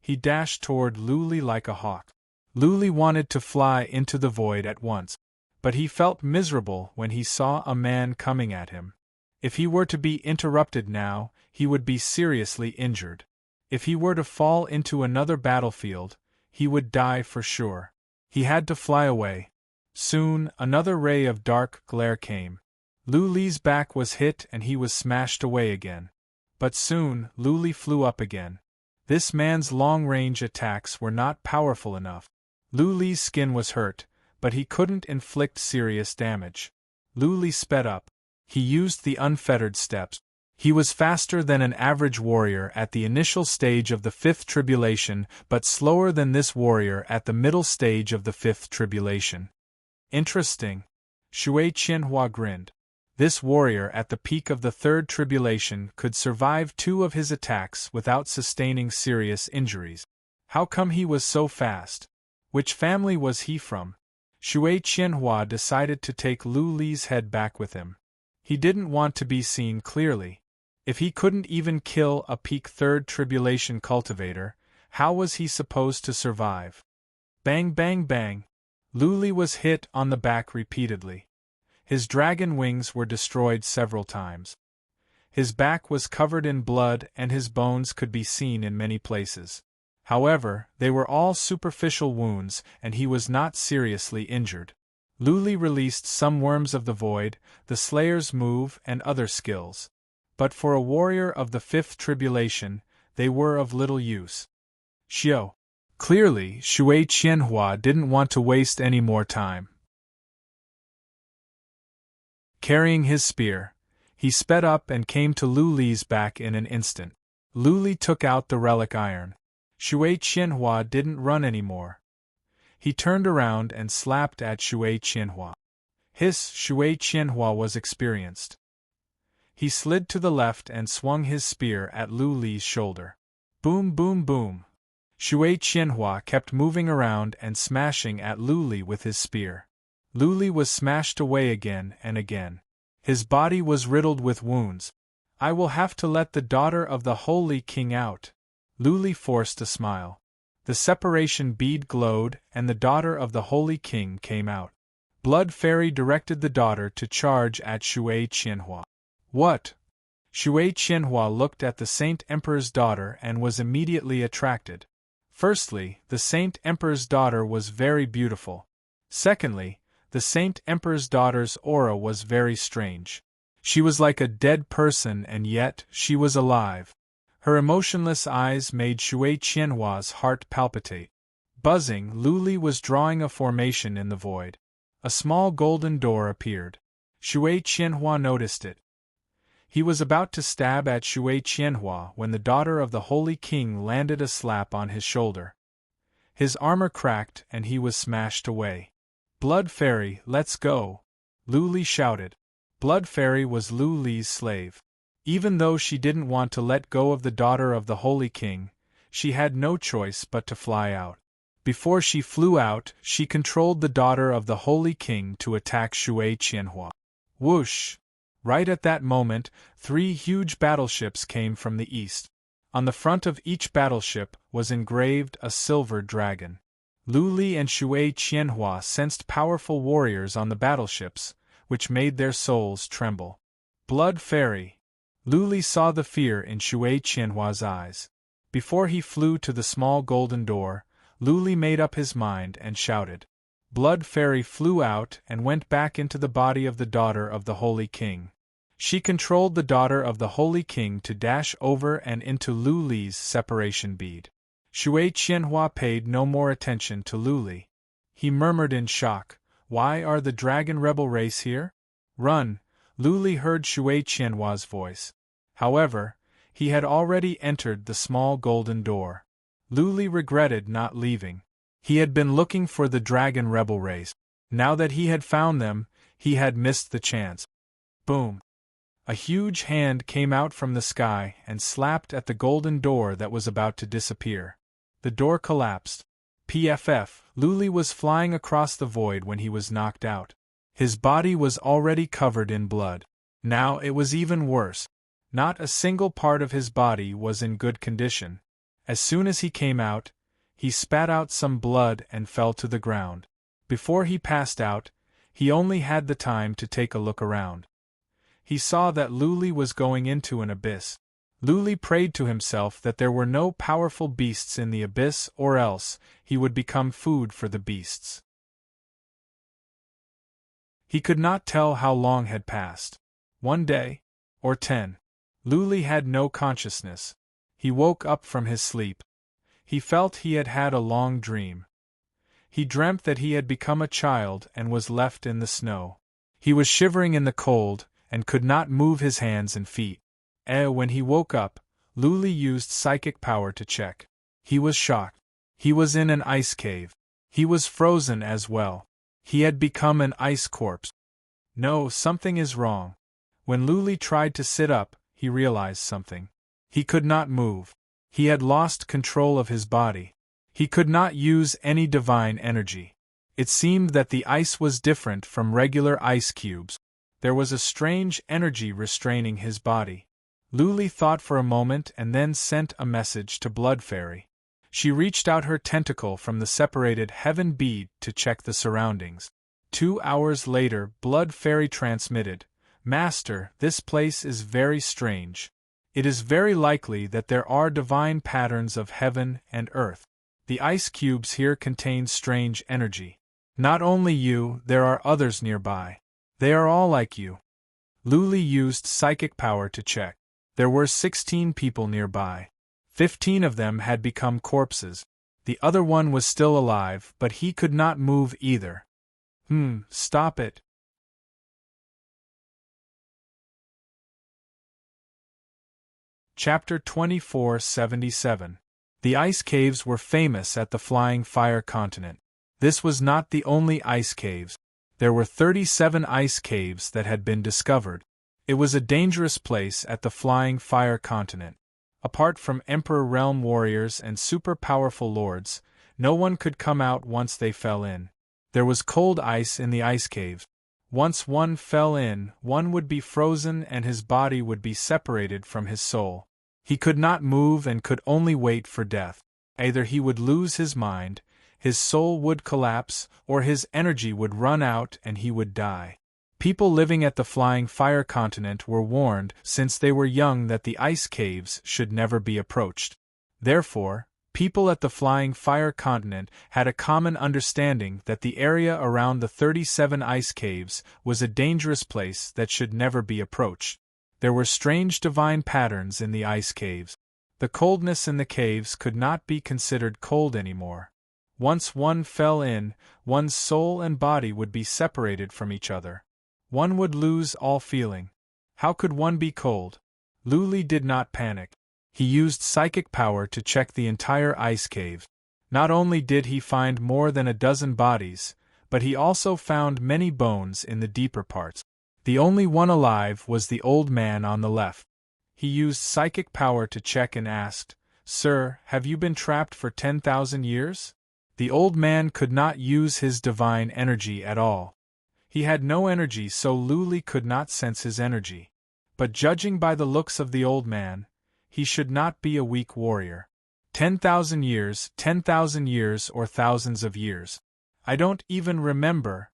He dashed toward Lu Li like a hawk. Lu Li wanted to fly into the void at once, but he felt miserable when he saw a man coming at him. If he were to be interrupted now, he would be seriously injured. If he were to fall into another battlefield, he would die for sure. He had to fly away. Soon, another ray of dark glare came. Lu Li's back was hit and he was smashed away again. But soon, Lu Li flew up again. This man's long-range attacks were not powerful enough. Lu Li's skin was hurt, but he couldn't inflict serious damage. Lu Li sped up. He used the unfettered steps. He was faster than an average warrior at the initial stage of the fifth tribulation, but slower than this warrior at the middle stage of the fifth tribulation. Interesting. Shui Qianhua grinned. This warrior at the peak of the third tribulation could survive 2 of his attacks without sustaining serious injuries. How come he was so fast? Which family was he from? Shui Qianhua decided to take Lu Li's head back with him. He didn't want to be seen clearly. If he couldn't even kill a peak third tribulation cultivator, how was he supposed to survive? Bang bang bang. Lu Li was hit on the back repeatedly. His dragon wings were destroyed several times. His back was covered in blood and his bones could be seen in many places. However, they were all superficial wounds and he was not seriously injured. Lu Li released some worms of the void, the Slayer's move and other skills. But for a warrior of the fifth tribulation, they were of little use. Xiao. Clearly, Shui Qianhua didn't want to waste any more time. Carrying his spear, he sped up and came to Lu Li's back in an instant. Lu Li took out the relic iron. Shui Qianhua didn't run anymore. He turned around and slapped at Shui Qianhua. Shui Qianhua was experienced. He slid to the left and swung his spear at Lu Li's shoulder. Boom boom boom. Shui Qianhua kept moving around and smashing at Lu Li with his spear. Lu Li was smashed away again and again. His body was riddled with wounds. I will have to let the daughter of the Holy King out. Lu Li forced a smile. The separation bead glowed and the daughter of the Holy King came out. Blood Fairy directed the daughter to charge at Shui Qianhua. What? Shui Qianhua looked at the Saint Emperor's daughter and was immediately attracted. Firstly, the Saint Emperor's daughter was very beautiful. Secondly, the Saint Emperor's daughter's aura was very strange. She was like a dead person and yet she was alive. Her emotionless eyes made Shui Qianhua's heart palpitate. Buzzing, Lu Li was drawing a formation in the void. A small golden door appeared. Shui Qianhua noticed it. He was about to stab at Shui Qianhua when the daughter of the Holy King landed a slap on his shoulder. His armor cracked and he was smashed away. Blood Fairy, let's go! Lu Li shouted. Blood Fairy was Lu Li's slave. Even though she didn't want to let go of the daughter of the Holy King, she had no choice but to fly out. Before she flew out, she controlled the daughter of the Holy King to attack Shui Qianhua. Whoosh! Right at that moment, 3 huge battleships came from the east. On the front of each battleship was engraved a silver dragon. Lu Li and Shui Qianhua sensed powerful warriors on the battleships, which made their souls tremble. Blood Fairy! Lu Li saw the fear in Shui Qianhua's eyes. Before he flew to the small golden door, Lu Li made up his mind and shouted. Blood Fairy flew out and went back into the body of the daughter of the Holy King. She controlled the daughter of the Holy King to dash over and into Lu Li's separation bead. Shui Qianhua paid no more attention to Lu Li. He murmured in shock, "Why are the dragon rebel race here?" "Run!" Lu Li heard Shui Qianhua's voice. However, he had already entered the small golden door. Lu Li regretted not leaving. He had been looking for the dragon rebel race. Now that he had found them, he had missed the chance. Boom! A huge hand came out from the sky and slapped at the golden door that was about to disappear. The door collapsed. PFF, Lu Li was flying across the void when he was knocked out. His body was already covered in blood. Now it was even worse. Not a single part of his body was in good condition. As soon as he came out, he spat out some blood and fell to the ground. Before he passed out, he only had the time to take a look around. He saw that Lu Li was going into an abyss. Lu Li prayed to himself that there were no powerful beasts in the abyss, or else he would become food for the beasts. He could not tell how long had passed. 1 day, or 10. Lu Li had no consciousness. He woke up from his sleep. He felt he had had a long dream. He dreamt that he had become a child and was left in the snow. He was shivering in the cold, and could not move his hands and feet. When he woke up, Lu Li used psychic power to check. He was shocked. He was in an ice cave. He was frozen as well. He had become an ice corpse. No, something is wrong. When Lu Li tried to sit up, he realized something. He could not move. He had lost control of his body. He could not use any divine energy. It seemed that the ice was different from regular ice cubes. There was a strange energy restraining his body. Lu Li thought for a moment and then sent a message to Blood Fairy. She reached out her tentacle from the separated heaven bead to check the surroundings. 2 hours later, Blood Fairy transmitted, "Master, this place is very strange. It is very likely that there are divine patterns of heaven and earth. The ice cubes here contain strange energy. Not only you, there are others nearby. They are all like you." Lu Li used psychic power to check. There were 16 people nearby. 15 of them had become corpses. The other one was still alive, but he could not move either. Stop it. Chapter 2477. The ice caves were famous at the Flying Fire continent. This was not the only ice caves. There were 37 ice caves that had been discovered. It was a dangerous place at the Flying Fire continent. Apart from Emperor Realm warriors and super-powerful lords, no one could come out once they fell in. There was cold ice in the ice caves. Once one fell in, one would be frozen and his body would be separated from his soul. He could not move and could only wait for death. Either he would lose his mind, his soul would collapse, or his energy would run out and he would die. People living at the Flying Fire continent were warned since they were young that the ice caves should never be approached. Therefore, people at the Flying Fire continent had a common understanding that the area around the 37 ice caves was a dangerous place that should never be approached. There were strange divine patterns in the ice caves. The coldness in the caves could not be considered cold anymore. Once one fell in, one's soul and body would be separated from each other. One would lose all feeling. How could one be cold? Lu Li did not panic. He used psychic power to check the entire ice cave. Not only did he find more than a dozen bodies, but he also found many bones in the deeper parts. The only one alive was the old man on the left. He used psychic power to check and asked, "Sir, have you been trapped for 10,000 years?" The old man could not use his divine energy at all. He had no energy, so Lu Li could not sense his energy. But judging by the looks of the old man, he should not be a weak warrior. 10,000 years, 10,000 years, or thousands of years. I don't even remember.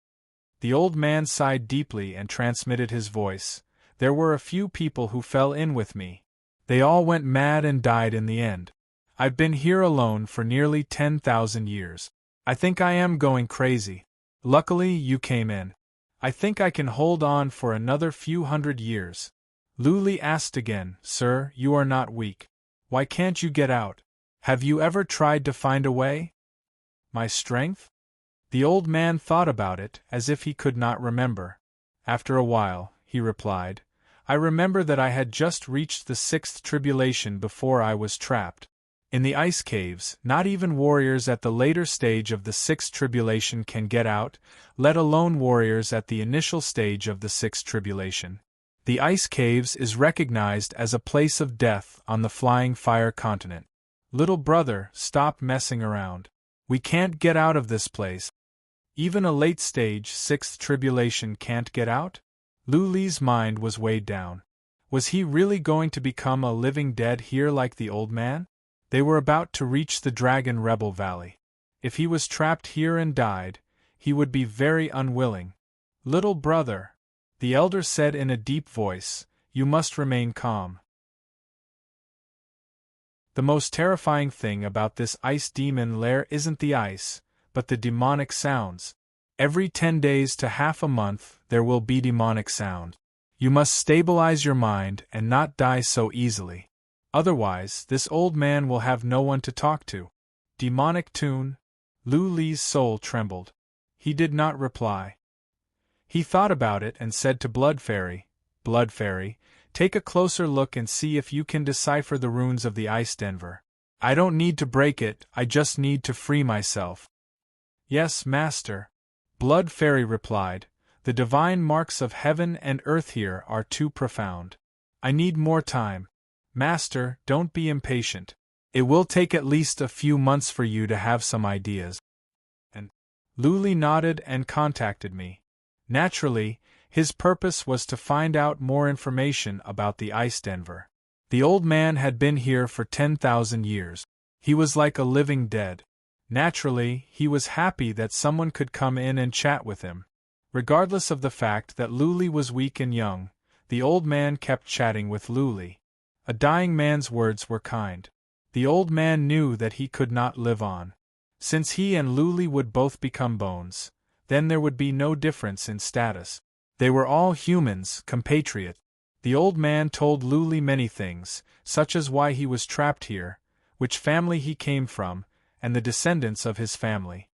The old man sighed deeply and transmitted his voice. There were a few people who fell in with me. They all went mad and died in the end. I've been here alone for nearly 10,000 years. I think I am going crazy. Luckily, you came in. I think I can hold on for another few hundred years. Luli asked again. Sir, you are not weak. Why can't you get out? Have you ever tried to find a way? My strength? The old man thought about it, as if he could not remember. After a while, he replied, I remember that I had just reached the sixth tribulation before I was trapped. In the ice caves, not even warriors at the later stage of the sixth tribulation can get out, let alone warriors at the initial stage of the sixth tribulation. The ice caves is recognized as a place of death on the flying fire continent. Little brother, stop messing around. We can't get out of this place. Even a late-stage sixth tribulation can't get out? Luli's mind was weighed down. Was he really going to become a living dead here like the old man? They were about to reach the Dragon Rebel Valley. If he was trapped here and died, he would be very unwilling. Little brother, the elder said in a deep voice, you must remain calm. The most terrifying thing about this ice demon lair isn't the ice, but the demonic sounds. Every 10 days to half a month there will be demonic sound. You must stabilize your mind and not die so easily. Otherwise, this old man will have no one to talk to. Demonic tune? Luli's soul trembled. He did not reply. He thought about it and said to Blood Fairy, take a closer look and see if you can decipher the runes of the Ice Denver. I don't need to break it, I just need to free myself. Yes, Master. Blood Fairy replied, the divine marks of heaven and earth here are too profound. I need more time. Master, don't be impatient. It will take at least a few months for you to have some ideas. And Luli nodded and contacted me. Naturally, his purpose was to find out more information about the Ice Denver. The old man had been here for 10,000 years. He was like a living dead. Naturally, he was happy that someone could come in and chat with him. Regardless of the fact that Luli was weak and young, the old man kept chatting with Luli. A dying man's words were kind. The old man knew that he could not live on. Since he and Luli would both become bones, then there would be no difference in status. They were all humans, compatriots. The old man told Luli many things, such as why he was trapped here, which family he came from, and the descendants of his family.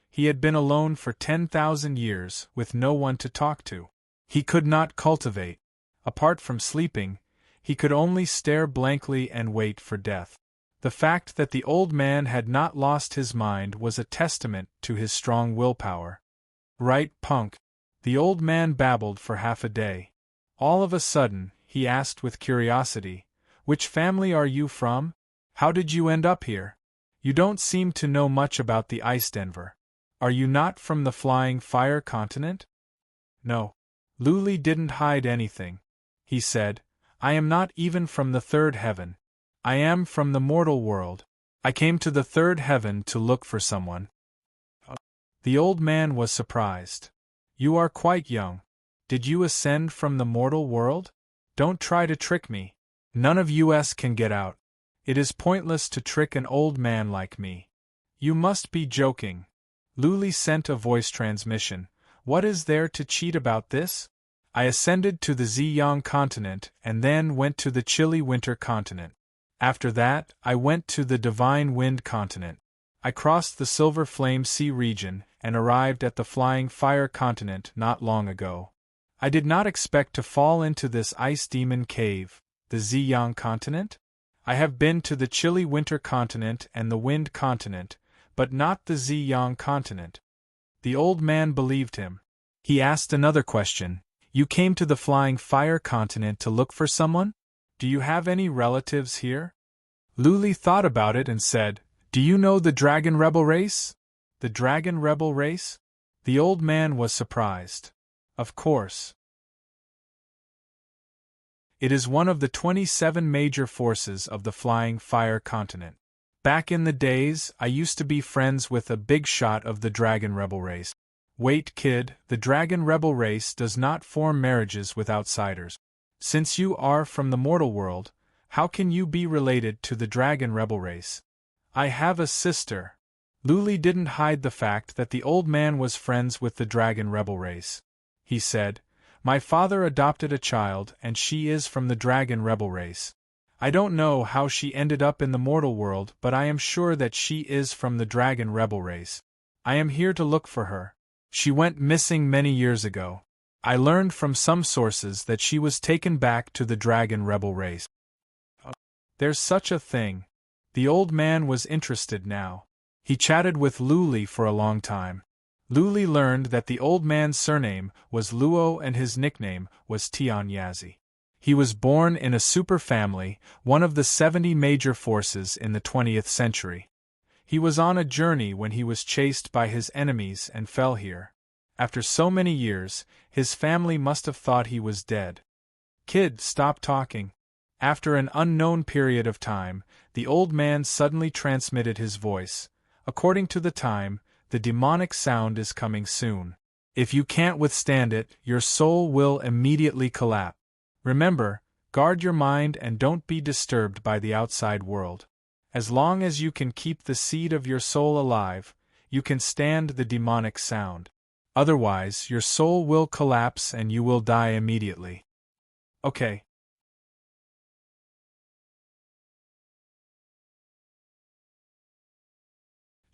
He had been alone for 10,000 years, with no one to talk to. He could not cultivate. Apart from sleeping, he could only stare blankly and wait for death. The fact that the old man had not lost his mind was a testament to his strong willpower. Right, punk? The old man babbled for half a day. All of a sudden, he asked with curiosity, which family are you from? How did you end up here? You don't seem to know much about the Ice Denver. Are you not from the Flying Fire Continent? No. Luli didn't hide anything. He said, I am not even from the third heaven. I am from the mortal world. I came to the third heaven to look for someone. The old man was surprised. You are quite young. Did you ascend from the mortal world? Don't try to trick me. None of us can get out. It is pointless to trick an old man like me. You must be joking. Luli sent a voice transmission. What is there to cheat about this? I ascended to the Ziyang continent and then went to the chilly winter continent. After that, I went to the Divine Wind continent. I crossed the Silver Flame Sea region and arrived at the Flying Fire continent not long ago. I did not expect to fall into this ice demon cave, the Ziyang continent. I have been to the chilly winter continent and the wind continent, but not the Ziyang continent. The old man believed him. He asked another question. You came to the Flying Fire continent to look for someone? Do you have any relatives here? Luli thought about it and said, Do you know the Dragon Rebel race? The Dragon Rebel race? The old man was surprised. Of course. It is one of the 27 major forces of the Flying Fire continent. Back in the days, I used to be friends with a big shot of the Dragon Rebel race. Wait, kid, the Dragon Rebel race does not form marriages with outsiders. Since you are from the mortal world, how can you be related to the Dragon Rebel race? I have a sister. Luli didn't hide the fact that the old man was friends with the Dragon Rebel race. He said, My father adopted a child and she is from the dragon rebel race. I don't know how she ended up in the mortal world, but I am sure that she is from the dragon rebel race. I am here to look for her. She went missing many years ago. I learned from some sources that she was taken back to the dragon rebel race. There's such a thing. The old man was interested now. He chatted with Luli for a long time. Luli learned that the old man's surname was Luo and his nickname was Tian Yazi. He was born in a super family, one of the 70 major forces in the 20th century. He was on a journey when he was chased by his enemies and fell here. After so many years, his family must have thought he was dead. Kid, stop talking. After an unknown period of time, the old man suddenly transmitted his voice. According to the time, the demonic sound is coming soon. If you can't withstand it, your soul will immediately collapse. Remember, guard your mind and don't be disturbed by the outside world. As long as you can keep the seed of your soul alive, you can stand the demonic sound. Otherwise, your soul will collapse and you will die immediately. Okay.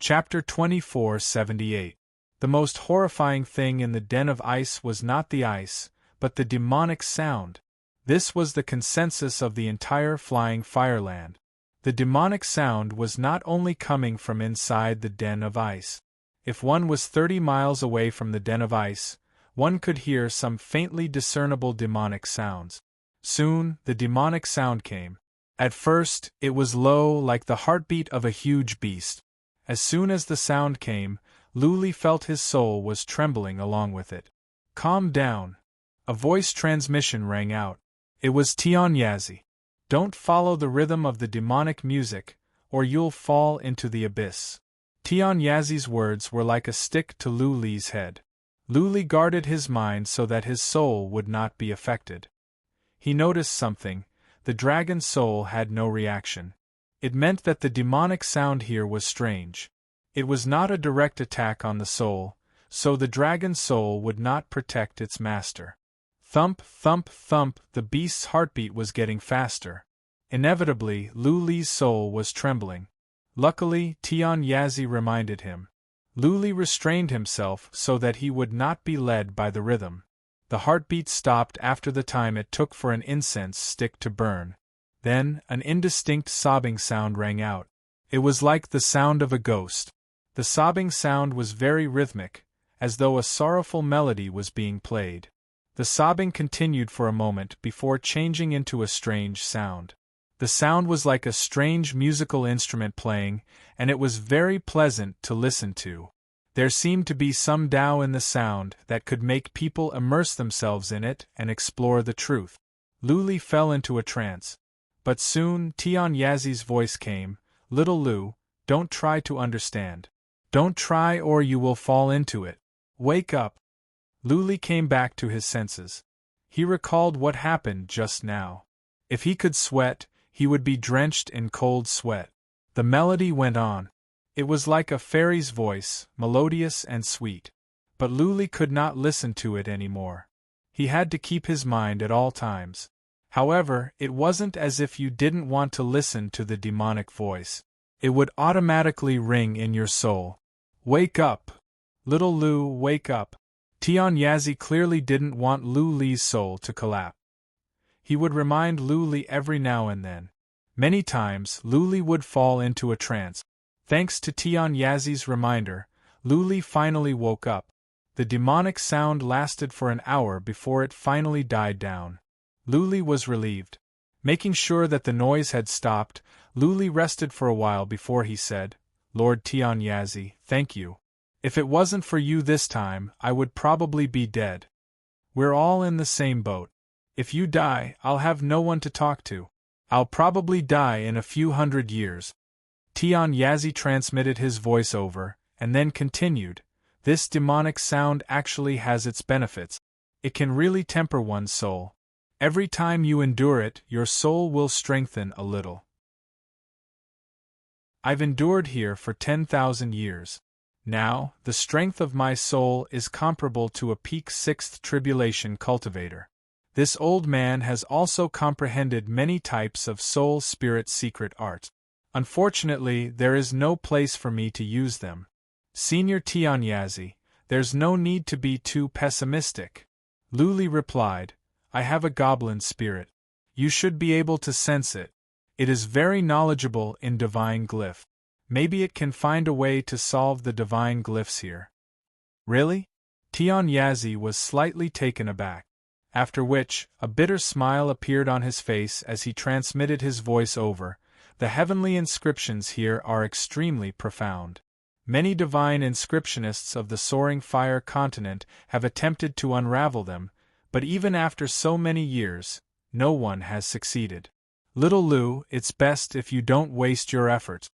Chapter 2478. The most horrifying thing in the den of ice was not the ice, but the demonic sound. This was the consensus of the entire flying fireland. The demonic sound was not only coming from inside the den of ice. If one was 30 miles away from the den of ice, one could hear some faintly discernible demonic sounds. Soon, the demonic sound came. At first, it was low like the heartbeat of a huge beast. As soon as the sound came, Luli felt his soul was trembling along with it. Calm down. A voice transmission rang out. It was Tian Yazi. Don't follow the rhythm of the demonic music, or you'll fall into the abyss. Tian Yazi's words were like a stick to Luli's head. Luli guarded his mind so that his soul would not be affected. He noticed something. The dragon's soul had no reaction. It meant that the demonic sound here was strange. It was not a direct attack on the soul, so the dragon's soul would not protect its master. Thump, thump, thump, the beast's heartbeat was getting faster. Inevitably, Luli's soul was trembling. Luckily, Tian Yazi reminded him. Luli restrained himself so that he would not be led by the rhythm. The heartbeat stopped after the time it took for an incense stick to burn. Then, an indistinct sobbing sound rang out. It was like the sound of a ghost. The sobbing sound was very rhythmic, as though a sorrowful melody was being played. The sobbing continued for a moment before changing into a strange sound. The sound was like a strange musical instrument playing, and it was very pleasant to listen to. There seemed to be some Tao in the sound that could make people immerse themselves in it and explore the truth. Luli fell into a trance. But soon Tian Yazi's voice came. Little Lu, don't try to understand. Don't try or you will fall into it. Wake up. Luli came back to his senses. He recalled what happened just now. If he could sweat, he would be drenched in cold sweat. The melody went on. It was like a fairy's voice, melodious and sweet. But Luli could not listen to it anymore. He had to keep his mind at all times. However, it wasn't as if you didn't want to listen to the demonic voice. It would automatically ring in your soul. Wake up! Little Lu, wake up! Tian Yazi clearly didn't want Luli's soul to collapse. He would remind Luli every now and then. Many times, Luli would fall into a trance. Thanks to Tian Yazi's reminder, Luli finally woke up. The demonic sound lasted for an hour before it finally died down. Luli was relieved. Making sure that the noise had stopped, Luli rested for a while before he said, Lord Tian Yazi, thank you. If it wasn't for you this time, I would probably be dead. We're all in the same boat. If you die, I'll have no one to talk to. I'll probably die in a few hundred years. Tian Yazi transmitted his voice over, and then continued, this demonic sound actually has its benefits. It can really temper one's soul. Every time you endure it, your soul will strengthen a little. I've endured here for 10,000 years. Now, the strength of my soul is comparable to a peak sixth tribulation cultivator. This old man has also comprehended many types of soul spirit secret art. Unfortunately, there is no place for me to use them. Senior Tianyazi, there's no need to be too pessimistic. Luli replied, I have a goblin spirit. You should be able to sense it. It is very knowledgeable in divine glyph. Maybe it can find a way to solve the divine glyphs here. Really? Tianyazi was slightly taken aback. After which, a bitter smile appeared on his face as he transmitted his voice over. The heavenly inscriptions here are extremely profound. Many divine inscriptionists of the Soaring Fire continent have attempted to unravel them, but even after so many years, no one has succeeded. Little Lu, it's best if you don't waste your efforts.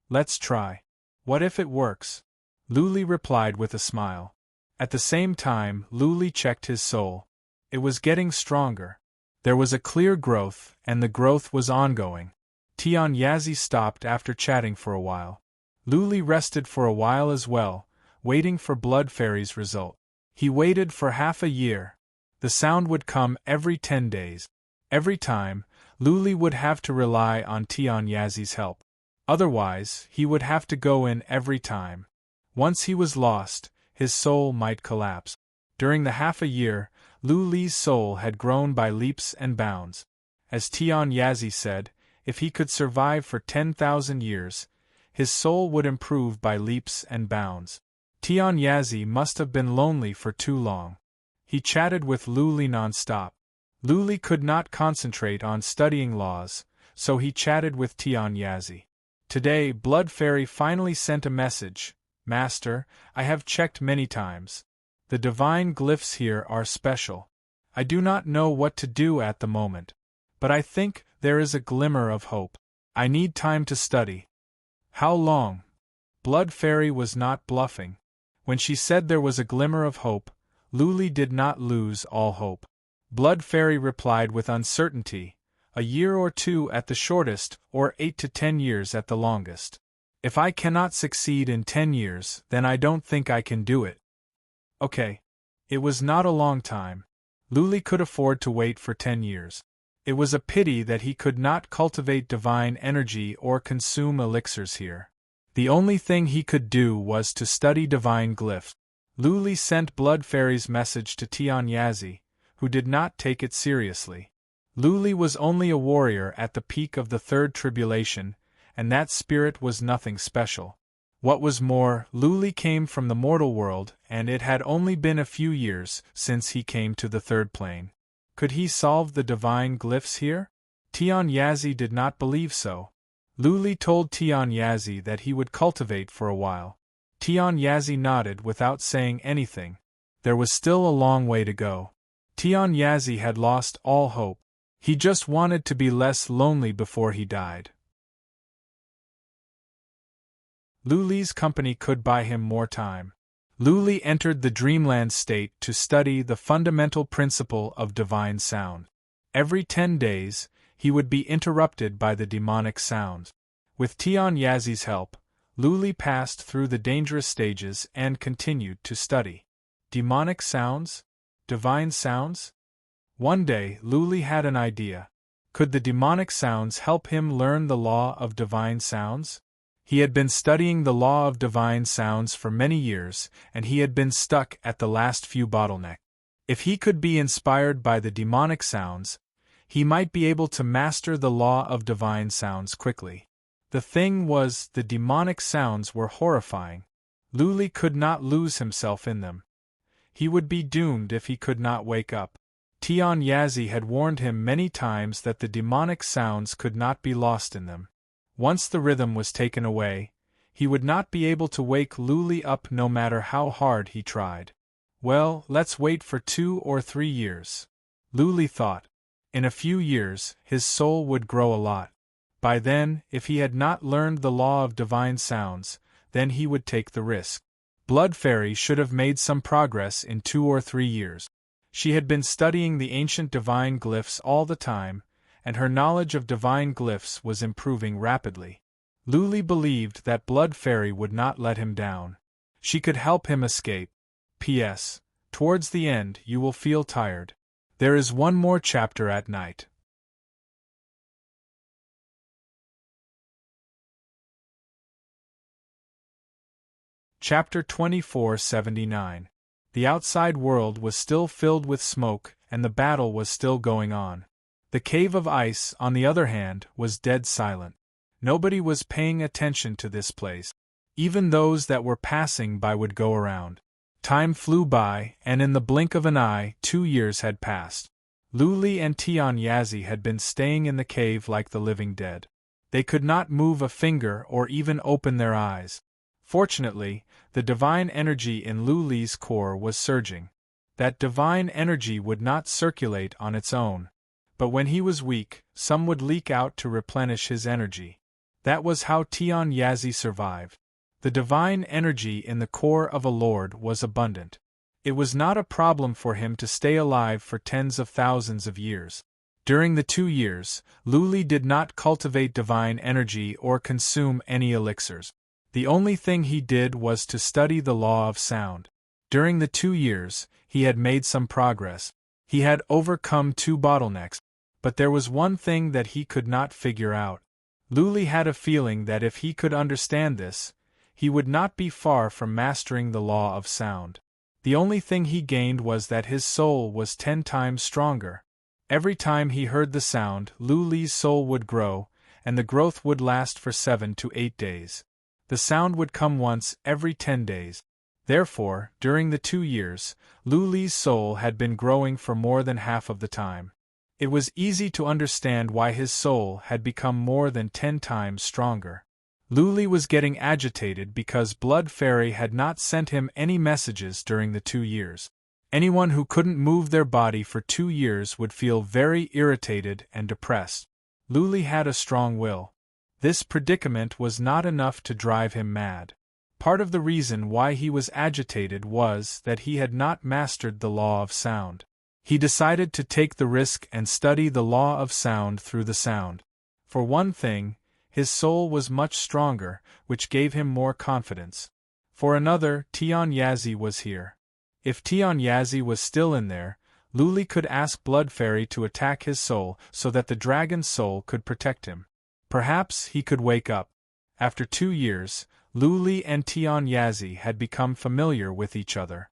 Let's try. What if it works? Luli replied with a smile. At the same time, Luli checked his soul. It was getting stronger. There was a clear growth, and the growth was ongoing. Tianyazi stopped after chatting for a while. Luli rested for a while as well, waiting for Blood Fairy's result. He waited for half a year. The sound would come every 10 days. Every time, Luli would have to rely on Tianyazi's help. Otherwise, he would have to go in every time. Once he was lost, his soul might collapse. During the half a year, Luli's soul had grown by leaps and bounds. As Tianyazi said, if he could survive for 10,000 years, his soul would improve by leaps and bounds. Tianyazi must have been lonely for too long. He chatted with Luli non-stop. Luli could not concentrate on studying laws, so he chatted with Tianyazi. Today, Blood Fairy finally sent a message. Master, I have checked many times. The divine glyphs here are special. I do not know what to do at the moment. But I think there is a glimmer of hope. I need time to study. How long? Blood Fairy was not bluffing. When she said there was a glimmer of hope, Luli did not lose all hope. Blood Fairy replied with uncertainty, a year or two at the shortest, or 8 to 10 years at the longest. If I cannot succeed in 10 years, then I don't think I can do it. Okay. It was not a long time. Luli could afford to wait for 10 years. It was a pity that he could not cultivate divine energy or consume elixirs here. The only thing he could do was to study divine glyphs. Luli sent Blood Fairy's message to Tianyazi, who did not take it seriously. Luli was only a warrior at the peak of the third tribulation, and that spirit was nothing special. What was more, Luli came from the mortal world, and it had only been a few years since he came to the third plane. Could he solve the divine glyphs here? Tianyazi did not believe so. Luli told Tianyazi that he would cultivate for a while. Tianyazi nodded without saying anything. There was still a long way to go. Tianyazi had lost all hope. He just wanted to be less lonely before he died. Luli's company could buy him more time. Luli entered the dreamland state to study the fundamental principle of divine sound. Every 10 days, he would be interrupted by the demonic sounds. With Tianyazi's help, Luli passed through the dangerous stages and continued to study. Demonic sounds? Divine sounds? One day, Luli had an idea. Could the demonic sounds help him learn the law of divine sounds? He had been studying the law of divine sounds for many years, and he had been stuck at the last few bottlenecks. If he could be inspired by the demonic sounds, he might be able to master the law of divine sounds quickly. The thing was, the demonic sounds were horrifying. Luli could not lose himself in them. He would be doomed if he could not wake up. Tianyazi had warned him many times that the demonic sounds could not be lost in them. Once the rhythm was taken away, he would not be able to wake Luli up no matter how hard he tried. Well, let's wait for 2 or 3 years. Luli thought. In a few years, his soul would grow a lot. By then, if he had not learned the law of divine sounds, then he would take the risk. Blood Fairy should have made some progress in 2 or 3 years. She had been studying the ancient divine glyphs all the time, and her knowledge of divine glyphs was improving rapidly. Luli believed that Blood Fairy would not let him down. She could help him escape. P.S. Towards the end you will feel tired. There is one more chapter at night. Chapter 2479. The outside world was still filled with smoke, and the battle was still going on. The cave of ice, on the other hand, was dead silent. Nobody was paying attention to this place. Even those that were passing by would go around. Time flew by, and in the blink of an eye, 2 years had passed. Luli and Tian Yazi had been staying in the cave like the living dead. They could not move a finger or even open their eyes. Fortunately, the divine energy in Luli's core was surging. That divine energy would not circulate on its own. But when he was weak, some would leak out to replenish his energy. That was how Tian Yazi survived. The divine energy in the core of a lord was abundant. It was not a problem for him to stay alive for tens of thousands of years. During the 2 years, Luli did not cultivate divine energy or consume any elixirs. The only thing he did was to study the law of sound. During the 2 years, he had made some progress. He had overcome 2 bottlenecks, but there was one thing that he could not figure out. Luli had a feeling that if he could understand this, he would not be far from mastering the law of sound. The only thing he gained was that his soul was 10 times stronger. Every time he heard the sound, Luli's soul would grow, and the growth would last for 7 to 8 days. The sound would come once every 10 days. Therefore, during the 2 years, Luli's soul had been growing for more than half of the time. It was easy to understand why his soul had become more than 10 times stronger. Luli was getting agitated because Blood Fairy had not sent him any messages during the 2 years. Anyone who couldn't move their body for 2 years would feel very irritated and depressed. Luli had a strong will. This predicament was not enough to drive him mad. Part of the reason why he was agitated was that he had not mastered the law of sound. He decided to take the risk and study the law of sound through the sound. For one thing, his soul was much stronger, which gave him more confidence. For another, Tian Yazi was here. If Tian Yazi was still in there, Luli could ask Blood Fairy to attack his soul so that the dragon's soul could protect him. Perhaps he could wake up. After 2 years, Luli and Tian Yazi had become familiar with each other.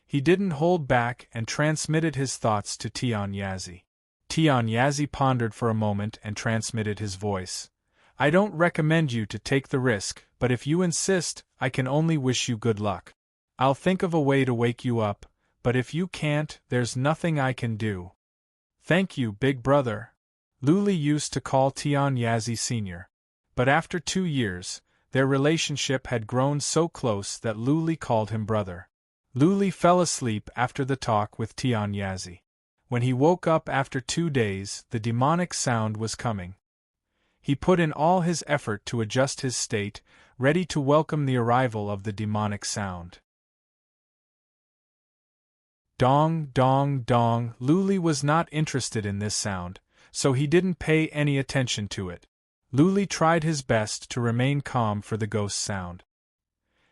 He didn't hold back and transmitted his thoughts to Tian Yazi. Tian Yazi pondered for a moment and transmitted his voice. I don't recommend you to take the risk, but if you insist, I can only wish you good luck. I'll think of a way to wake you up, but if you can't, there's nothing I can do. Thank you, big brother. Luli used to call Tian Yazi Sr. But after 2 years, their relationship had grown so close that Luli called him brother. Luli fell asleep after the talk with Tian Yazi. When he woke up after 2 days, the demonic sound was coming. He put in all his effort to adjust his state, ready to welcome the arrival of the demonic sound. Dong, dong, dong. Luli was not interested in this sound, so he didn't pay any attention to it. Luli tried his best to remain calm for the ghost sound.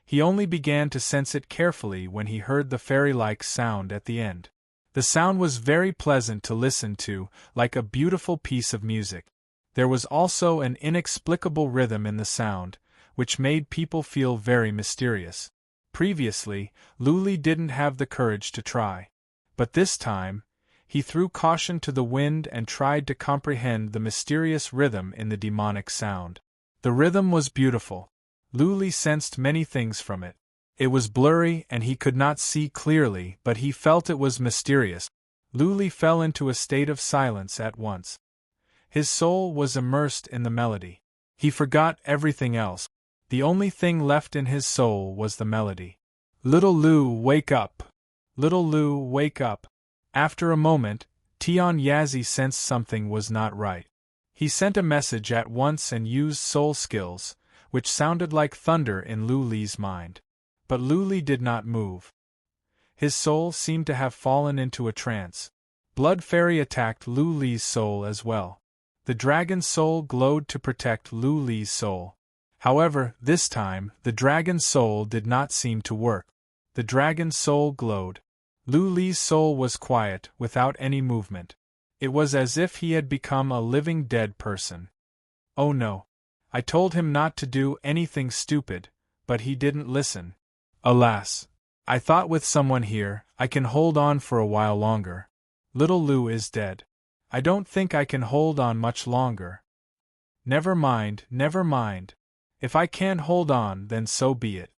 He only began to sense it carefully when he heard the fairy-like sound at the end. The sound was very pleasant to listen to, like a beautiful piece of music. There was also an inexplicable rhythm in the sound, which made people feel very mysterious. Previously, Luli didn't have the courage to try. But this time, he threw caution to the wind and tried to comprehend the mysterious rhythm in the demonic sound. The rhythm was beautiful. Luli sensed many things from it. It was blurry and he could not see clearly, but he felt it was mysterious. Luli fell into a state of silence at once. His soul was immersed in the melody. He forgot everything else. The only thing left in his soul was the melody. Little Lu, wake up! Little Lu, wake up! After a moment, Tian Yazi sensed something was not right. He sent a message at once and used soul skills, which sounded like thunder in Luli's mind. But Luli did not move. His soul seemed to have fallen into a trance. Blood Fairy attacked Luli's soul as well. The dragon's soul glowed to protect Luli's soul. However, this time, the dragon's soul did not seem to work. The dragon's soul glowed. Lu Li's soul was quiet, without any movement. It was as if he had become a living dead person. Oh no. I told him not to do anything stupid, but he didn't listen. Alas. I thought with someone here, I can hold on for a while longer. Little Lu is dead. I don't think I can hold on much longer. Never mind, never mind. If I can't hold on, then so be it.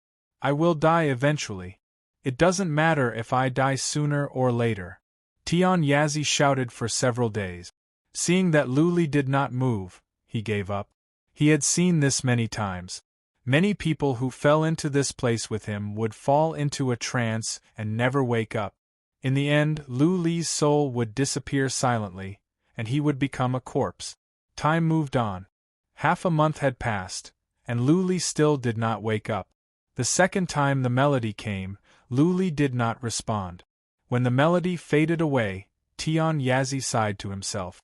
I will die eventually. It doesn't matter if I die sooner or later. Tian Yazi shouted for several days. Seeing that Lu Li did not move, he gave up. He had seen this many times. Many people who fell into this place with him would fall into a trance and never wake up. In the end, Lu Li's soul would disappear silently, and he would become a corpse. Time moved on. Half a month had passed, and Lu Li still did not wake up. The second time the melody came, Lu Li did not respond. When the melody faded away, Tian Yazi sighed to himself.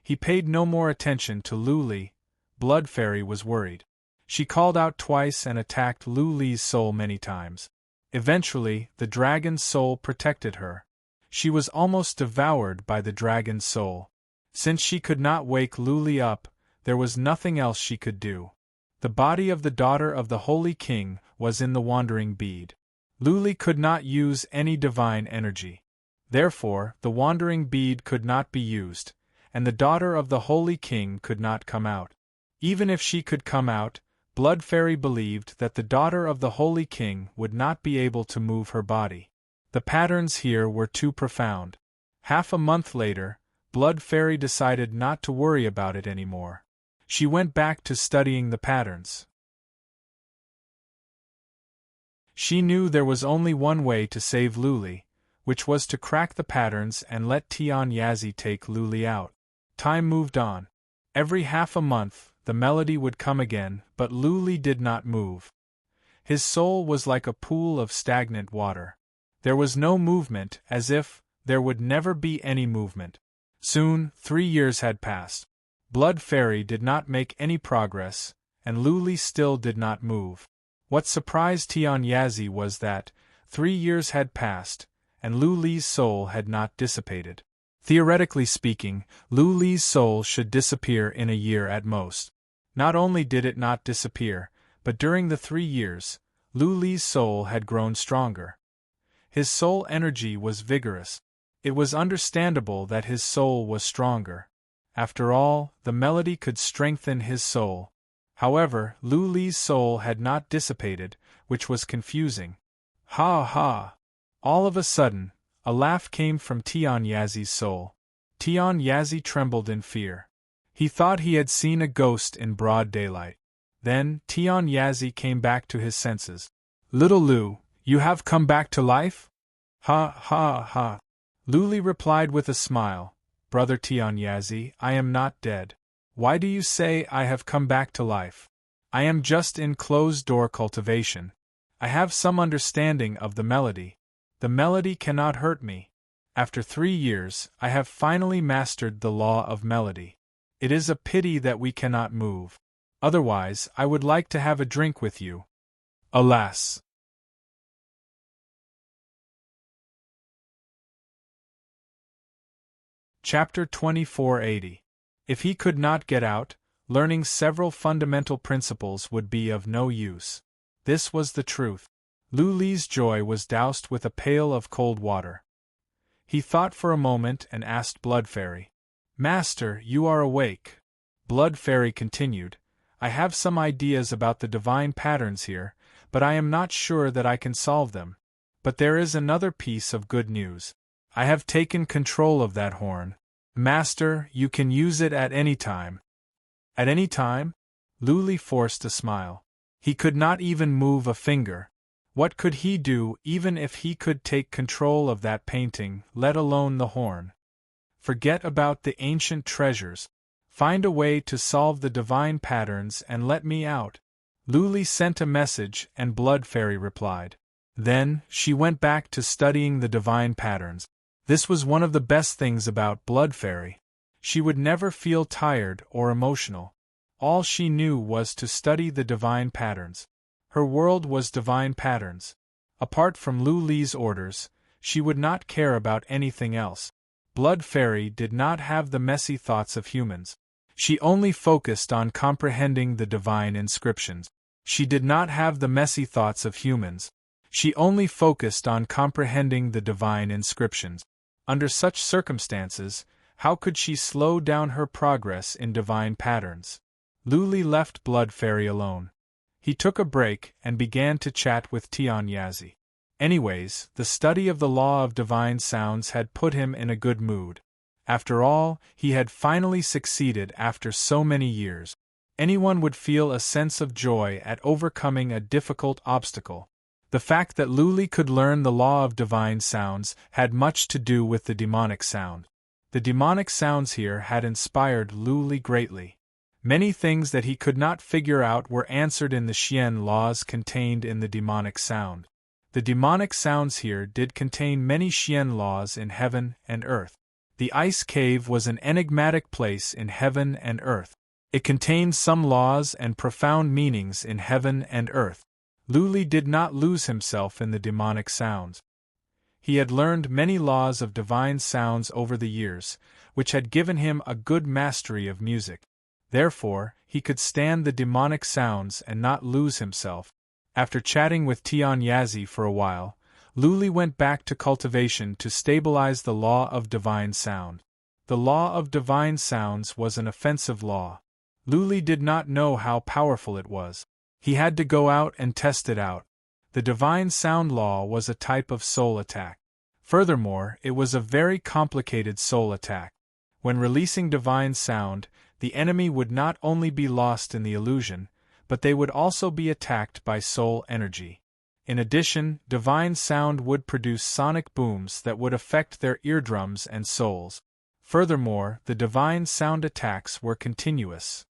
He paid no more attention to Lu Li. Blood Fairy was worried. She called out twice and attacked Lu Li's soul many times. Eventually, the dragon's soul protected her. She was almost devoured by the dragon's soul. Since she could not wake Lu Li up, there was nothing else she could do. The body of the daughter of the Holy King was in the wandering bead. Lu Li could not use any divine energy. Therefore, the wandering bead could not be used, and the daughter of the Holy King could not come out. Even if she could come out, Blood Fairy believed that the daughter of the Holy King would not be able to move her body. The patterns here were too profound. Half a month later, Blood Fairy decided not to worry about it anymore. She went back to studying the patterns. She knew there was only one way to save Lu Li, which was to crack the patterns and let Tian Yazi take Lu Li out. Time moved on. Every half a month, the melody would come again, but Lu Li did not move. His soul was like a pool of stagnant water. There was no movement, as if there would never be any movement. Soon, 3 years had passed. Blood Fairy did not make any progress, and Lu Li still did not move. What surprised Tian Yazi was that 3 years had passed, and Lu Li's soul had not dissipated. Theoretically speaking, Lu Li's soul should disappear in a year at most. Not only did it not disappear, but during the 3 years, Lu Li's soul had grown stronger. His soul energy was vigorous. It was understandable that his soul was stronger. After all, the melody could strengthen his soul. However, Lu Li's soul had not dissipated, which was confusing. Ha ha! All of a sudden, a laugh came from Tian Yazi's soul. Tian Yazi trembled in fear. He thought he had seen a ghost in broad daylight. Then, Tian Yazi came back to his senses. Little Lu, you have come back to life? Ha ha ha! Lu Li replied with a smile. Brother Tian Yazi, I am not dead. Why do you say I have come back to life? I am just in closed-door cultivation. I have some understanding of the melody. The melody cannot hurt me. After 3 years, I have finally mastered the law of melody. It is a pity that we cannot move. Otherwise, I would like to have a drink with you. Alas! Chapter 2480. If he could not get out, learning several fundamental principles would be of no use. This was the truth. Lu Li's joy was doused with a pail of cold water. He thought for a moment and asked Blood Fairy, Master, you are awake. Blood Fairy continued, I have some ideas about the divine patterns here, but I am not sure that I can solve them. But there is another piece of good news. I have taken control of that horn. Master, you can use it at any time. At any time? Lu Li forced a smile. He could not even move a finger. What could he do even if he could take control of that painting, let alone the horn? Forget about the ancient treasures. Find a way to solve the divine patterns and let me out. Lu Li sent a message and Blood Fairy replied. Then, she went back to studying the divine patterns. This was one of the best things about Blood Fairy. She would never feel tired or emotional. all she knew was to study the divine patterns. Her world was divine patterns. Apart from Lu Li's orders, she would not care about anything else. Blood Fairy did not have the messy thoughts of humans. She only focused on comprehending the divine inscriptions. She did not have the messy thoughts of humans. She only focused on comprehending the divine inscriptions. Under such circumstances, how could she slow down her progress in divine patterns? Lu Li left Blood Fairy alone. He took a break and began to chat with Tian Yazi. Anyways, the study of the law of divine sounds had put him in a good mood. After all, he had finally succeeded after so many years. Anyone would feel a sense of joy at overcoming a difficult obstacle. The fact that Lu Li could learn the law of divine sounds had much to do with the demonic sound. The demonic sounds here had inspired Lu Li greatly. Many things that he could not figure out were answered in the Xian laws contained in the demonic sound. The demonic sounds here did contain many Xian laws in heaven and earth. The ice cave was an enigmatic place in heaven and earth. It contained some laws and profound meanings in heaven and earth. Lu Li did not lose himself in the demonic sounds. He had learned many laws of divine sounds over the years, which had given him a good mastery of music. Therefore, he could stand the demonic sounds and not lose himself. After chatting with Tian Yazi for a while, Lu Li went back to cultivation to stabilize the law of divine sound. The law of divine sounds was an offensive law. Lu Li did not know how powerful it was. He had to go out and test it out. The divine sound law was a type of soul attack. Furthermore, it was a very complicated soul attack. When releasing divine sound, the enemy would not only be lost in the illusion, but they would also be attacked by soul energy. In addition, divine sound would produce sonic booms that would affect their eardrums and souls. Furthermore, the divine sound attacks were continuous.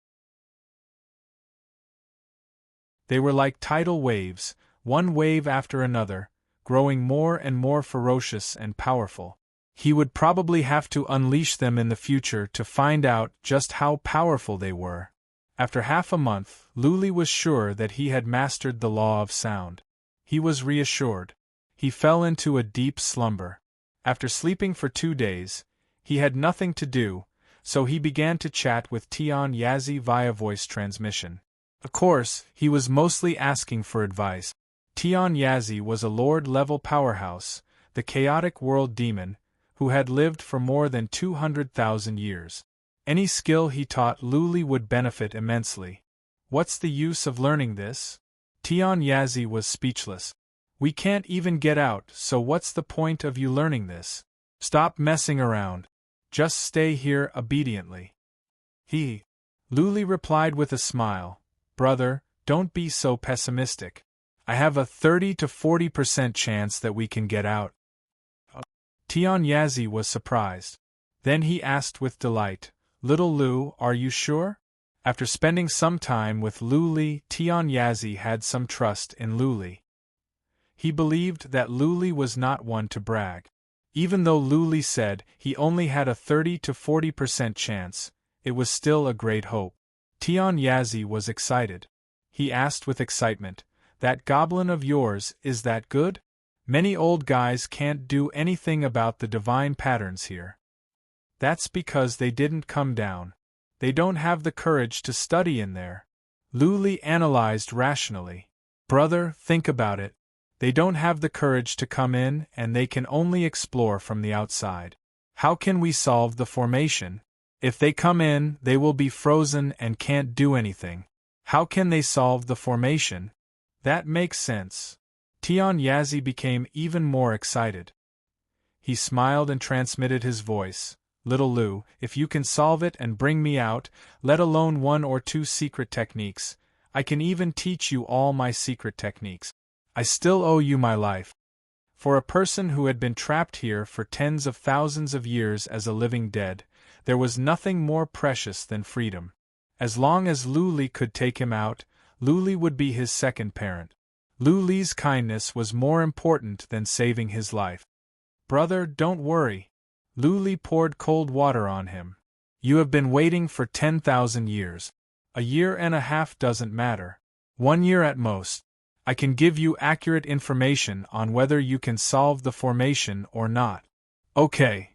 They were like tidal waves, one wave after another, growing more and more ferocious and powerful. He would probably have to unleash them in the future to find out just how powerful they were. After half a month, Lu Li was sure that he had mastered the law of sound. He was reassured. He fell into a deep slumber. After sleeping for 2 days, he had nothing to do, so he began to chat with Tian Yazi via voice transmission. Of course, he was mostly asking for advice. Tian Yazi was a Lord-level powerhouse, the chaotic world demon, who had lived for more than 200,000 years. Any skill he taught Lu Li would benefit immensely. What's the use of learning this? Tian Yazi was speechless. We can't even get out, so what's the point of you learning this? Stop messing around. Just stay here obediently. Lu Li replied with a smile. Brother, don't be so pessimistic. I have a 30 to 40% chance that we can get out. Tian Yazi was surprised. Then he asked with delight, Little Lu, are you sure? After spending some time with Lu Li, Tian Yazi had some trust in Lu Li. He believed that Lu Li was not one to brag. Even though Lu Li said he only had a 30 to 40% chance, it was still a great hope. Tian Yazi was excited. He asked with excitement, That goblin of yours, is that good? Many old guys can't do anything about the divine patterns here. That's because they didn't come down. They don't have the courage to study in there. Lu Li analyzed rationally. Brother, think about it. They don't have the courage to come in and they can only explore from the outside. How can we solve the formation? If they come in, they will be frozen and can't do anything. How can they solve the formation? That makes sense. Tian Yazi became even more excited. He smiled and transmitted his voice. Little Lu, if you can solve it and bring me out, let alone 1 or 2 secret techniques, I can even teach you all my secret techniques. I still owe you my life. For a person who had been trapped here for tens of thousands of years as a living dead, there was nothing more precious than freedom. As long as Lu Li could take him out, Lu Li would be his second parent. Lu Li's kindness was more important than saving his life. Brother, don't worry. Lu Li poured cold water on him. You have been waiting for 10,000 years. A year and a half doesn't matter. 1 year at most. I can give you accurate information on whether you can solve the formation or not. Okay.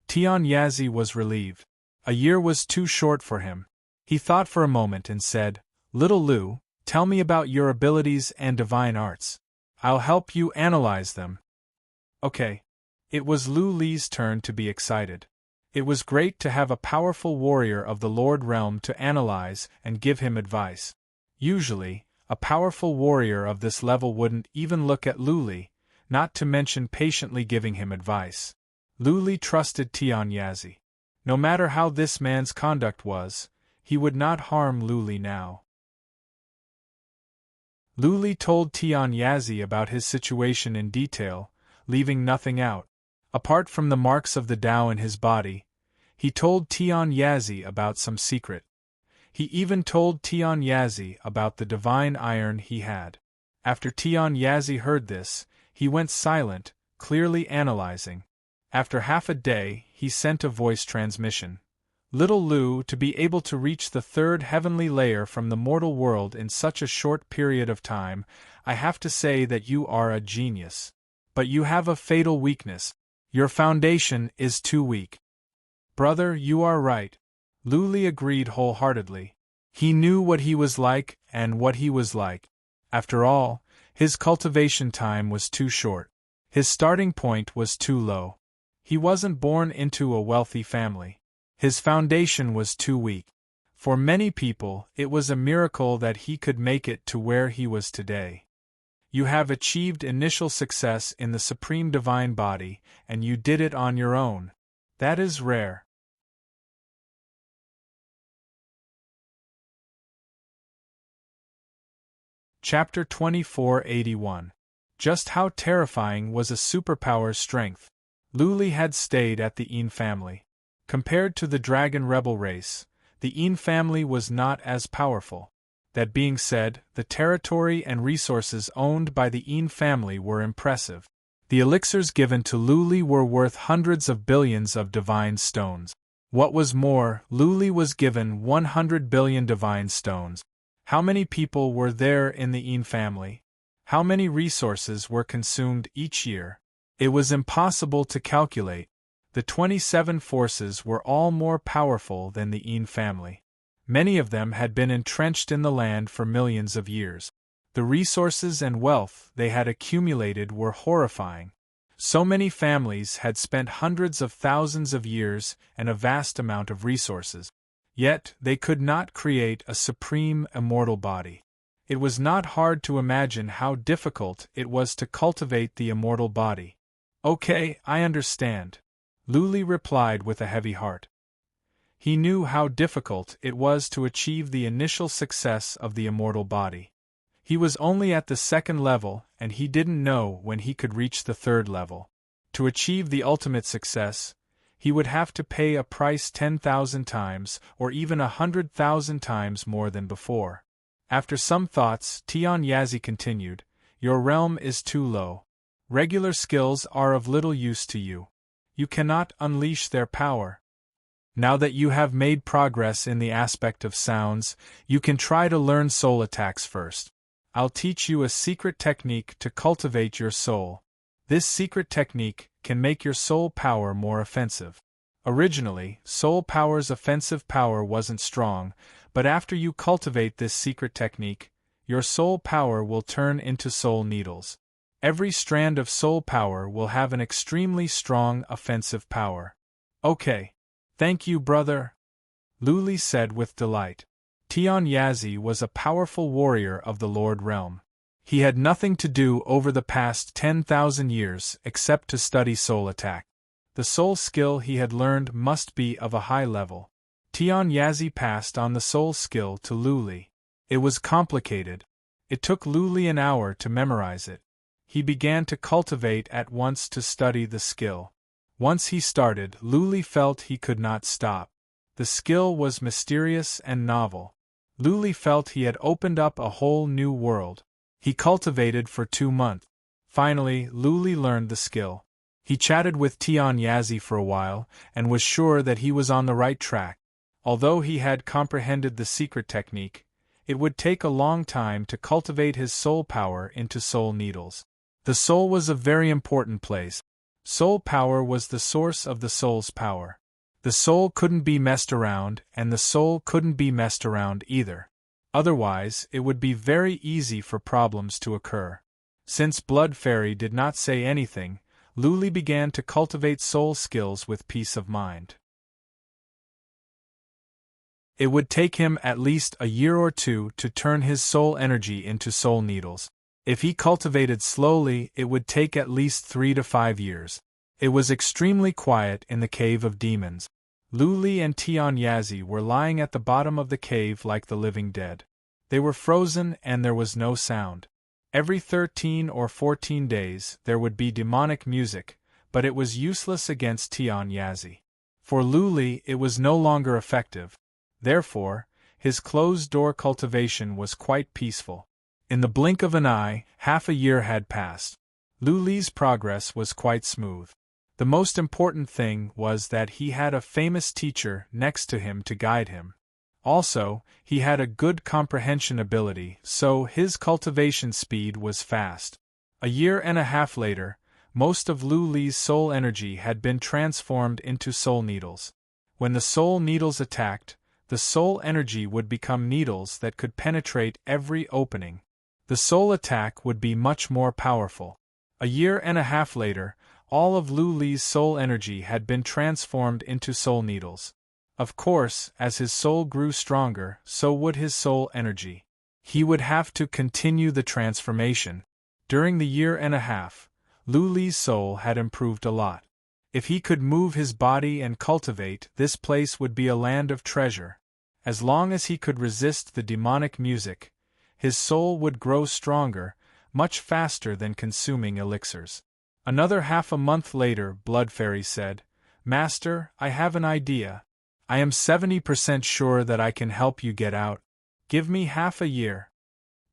Tian Yazi was relieved. A year was too short for him. He thought for a moment and said, "Little Lu, tell me about your abilities and divine arts. I'll help you analyze them." Okay. It was Lu Li's turn to be excited. It was great to have a powerful warrior of the Lord Realm to analyze and give him advice. Usually, a powerful warrior of this level wouldn't even look at Lu Li, not to mention patiently giving him advice. Lu Li trusted Tian Yazi. No matter how this man's conduct was, he would not harm Lu Li now. Lu Li told Tian Yazi about his situation in detail, leaving nothing out. Apart from the marks of the Tao in his body, he told Tian Yazi about some secret. He even told Tian Yazi about the divine iron he had. After Tian Yazi heard this, he went silent, clearly analyzing. After half a day, he sent a voice transmission. "Little Lu, to be able to reach the third heavenly layer from the mortal world in such a short period of time, I have to say that you are a genius. But you have a fatal weakness. Your foundation is too weak." "Brother, you are right." Lu Li agreed wholeheartedly. He knew what he was like and what he was like. After all, his cultivation time was too short. His starting point was too low. He wasn't born into a wealthy family. His foundation was too weak. For many people, it was a miracle that he could make it to where he was today. You have achieved initial success in the Supreme Divine Body, and you did it on your own. That is rare. Chapter 2481. Just how terrifying was a superpower's strength? Lu Li had stayed at the Yin family. Compared to the dragon rebel race, the Yin family was not as powerful. That being said, the territory and resources owned by the Yin family were impressive. The elixirs given to Lu Li were worth hundreds of billions of divine stones. What was more, Lu Li was given 100 billion divine stones. How many people were there in the Yin family? How many resources were consumed each year? It was impossible to calculate. The 27 forces were all more powerful than the Yin family. Many of them had been entrenched in the land for millions of years. The resources and wealth they had accumulated were horrifying. So many families had spent hundreds of thousands of years and a vast amount of resources. Yet, they could not create a supreme, immortal body. It was not hard to imagine how difficult it was to cultivate the immortal body. "Okay, I understand," Lu Li replied with a heavy heart. He knew how difficult it was to achieve the initial success of the immortal body. He was only at the second level, and he didn't know when he could reach the third level. To achieve the ultimate success, he would have to pay a price 10,000 times or even 100,000 times more than before. After some thoughts, Tian Yazi continued, "Your realm is too low. Regular skills are of little use to you. You cannot unleash their power. Now that you have made progress in the aspect of sounds, you can try to learn soul attacks first. I'll teach you a secret technique to cultivate your soul. This secret technique can make your soul power more offensive. Originally, soul power's offensive power wasn't strong, but after you cultivate this secret technique, your soul power will turn into soul needles. Every strand of soul power will have an extremely strong offensive power." "Okay. Thank you, brother," Lu Li said with delight. Tian Yazi was a powerful warrior of the Lord Realm. He had nothing to do over the past 10,000 years except to study soul attack. The soul skill he had learned must be of a high level. Tian Yazi passed on the soul skill to Lu Li. It was complicated. It took Lu Li an hour to memorize it. He began to cultivate at once to study the skill. Once he started, Lu Li felt he could not stop. The skill was mysterious and novel. Lu Li felt he had opened up a whole new world. He cultivated for 2 months. Finally, Lu Li learned the skill. He chatted with Tian Yazi for a while, and was sure that he was on the right track. Although he had comprehended the secret technique, it would take a long time to cultivate his soul power into soul needles. The soul was a very important place. Soul power was the source of the soul's power. The soul couldn't be messed around, and the soul couldn't be messed around either. Otherwise, it would be very easy for problems to occur. Since Blood Fairy did not say anything, Luli began to cultivate soul skills with peace of mind. It would take him at least a year or two to turn his soul energy into soul needles. If he cultivated slowly, it would take at least 3 to 5 years. It was extremely quiet in the Cave of Demons. Luli and Tian Yazi were lying at the bottom of the cave like the living dead. They were frozen and there was no sound. Every 13 or 14 days there would be demonic music, but it was useless against Tian Yazi. For Luli it was no longer effective. Therefore, his closed-door cultivation was quite peaceful. In the blink of an eye, half a year had passed. Luli's progress was quite smooth. The most important thing was that he had a famous teacher next to him to guide him. Also, he had a good comprehension ability, so his cultivation speed was fast. A year and a half later, most of Luli's soul energy had been transformed into soul needles. When the soul needles attacked, the soul energy would become needles that could penetrate every opening. The soul attack would be much more powerful. A year and a half later, all of Luli's soul energy had been transformed into soul needles. Of course, as his soul grew stronger, so would his soul energy. He would have to continue the transformation. During the year and a half, Luli's soul had improved a lot. If he could move his body and cultivate, this place would be a land of treasure. As long as he could resist the demonic music, his soul would grow stronger, much faster than consuming elixirs. Another half a month later, Blood Fairy said, "Master, I have an idea. I am 70% sure that I can help you get out. Give me half a year."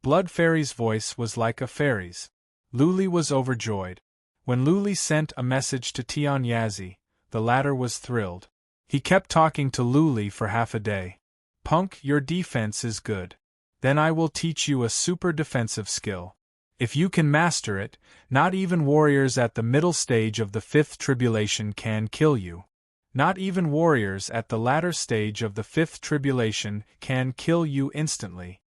Blood Fairy's voice was like a fairy's. Luli was overjoyed. When Luli sent a message to Tian Yazi, the latter was thrilled. He kept talking to Luli for half a day. "Punk, your defense is good. Then I will teach you a super defensive skill. If you can master it, not even warriors at the middle stage of the 5th tribulation can kill you. Not even warriors at the latter stage of the 5th tribulation can kill you instantly."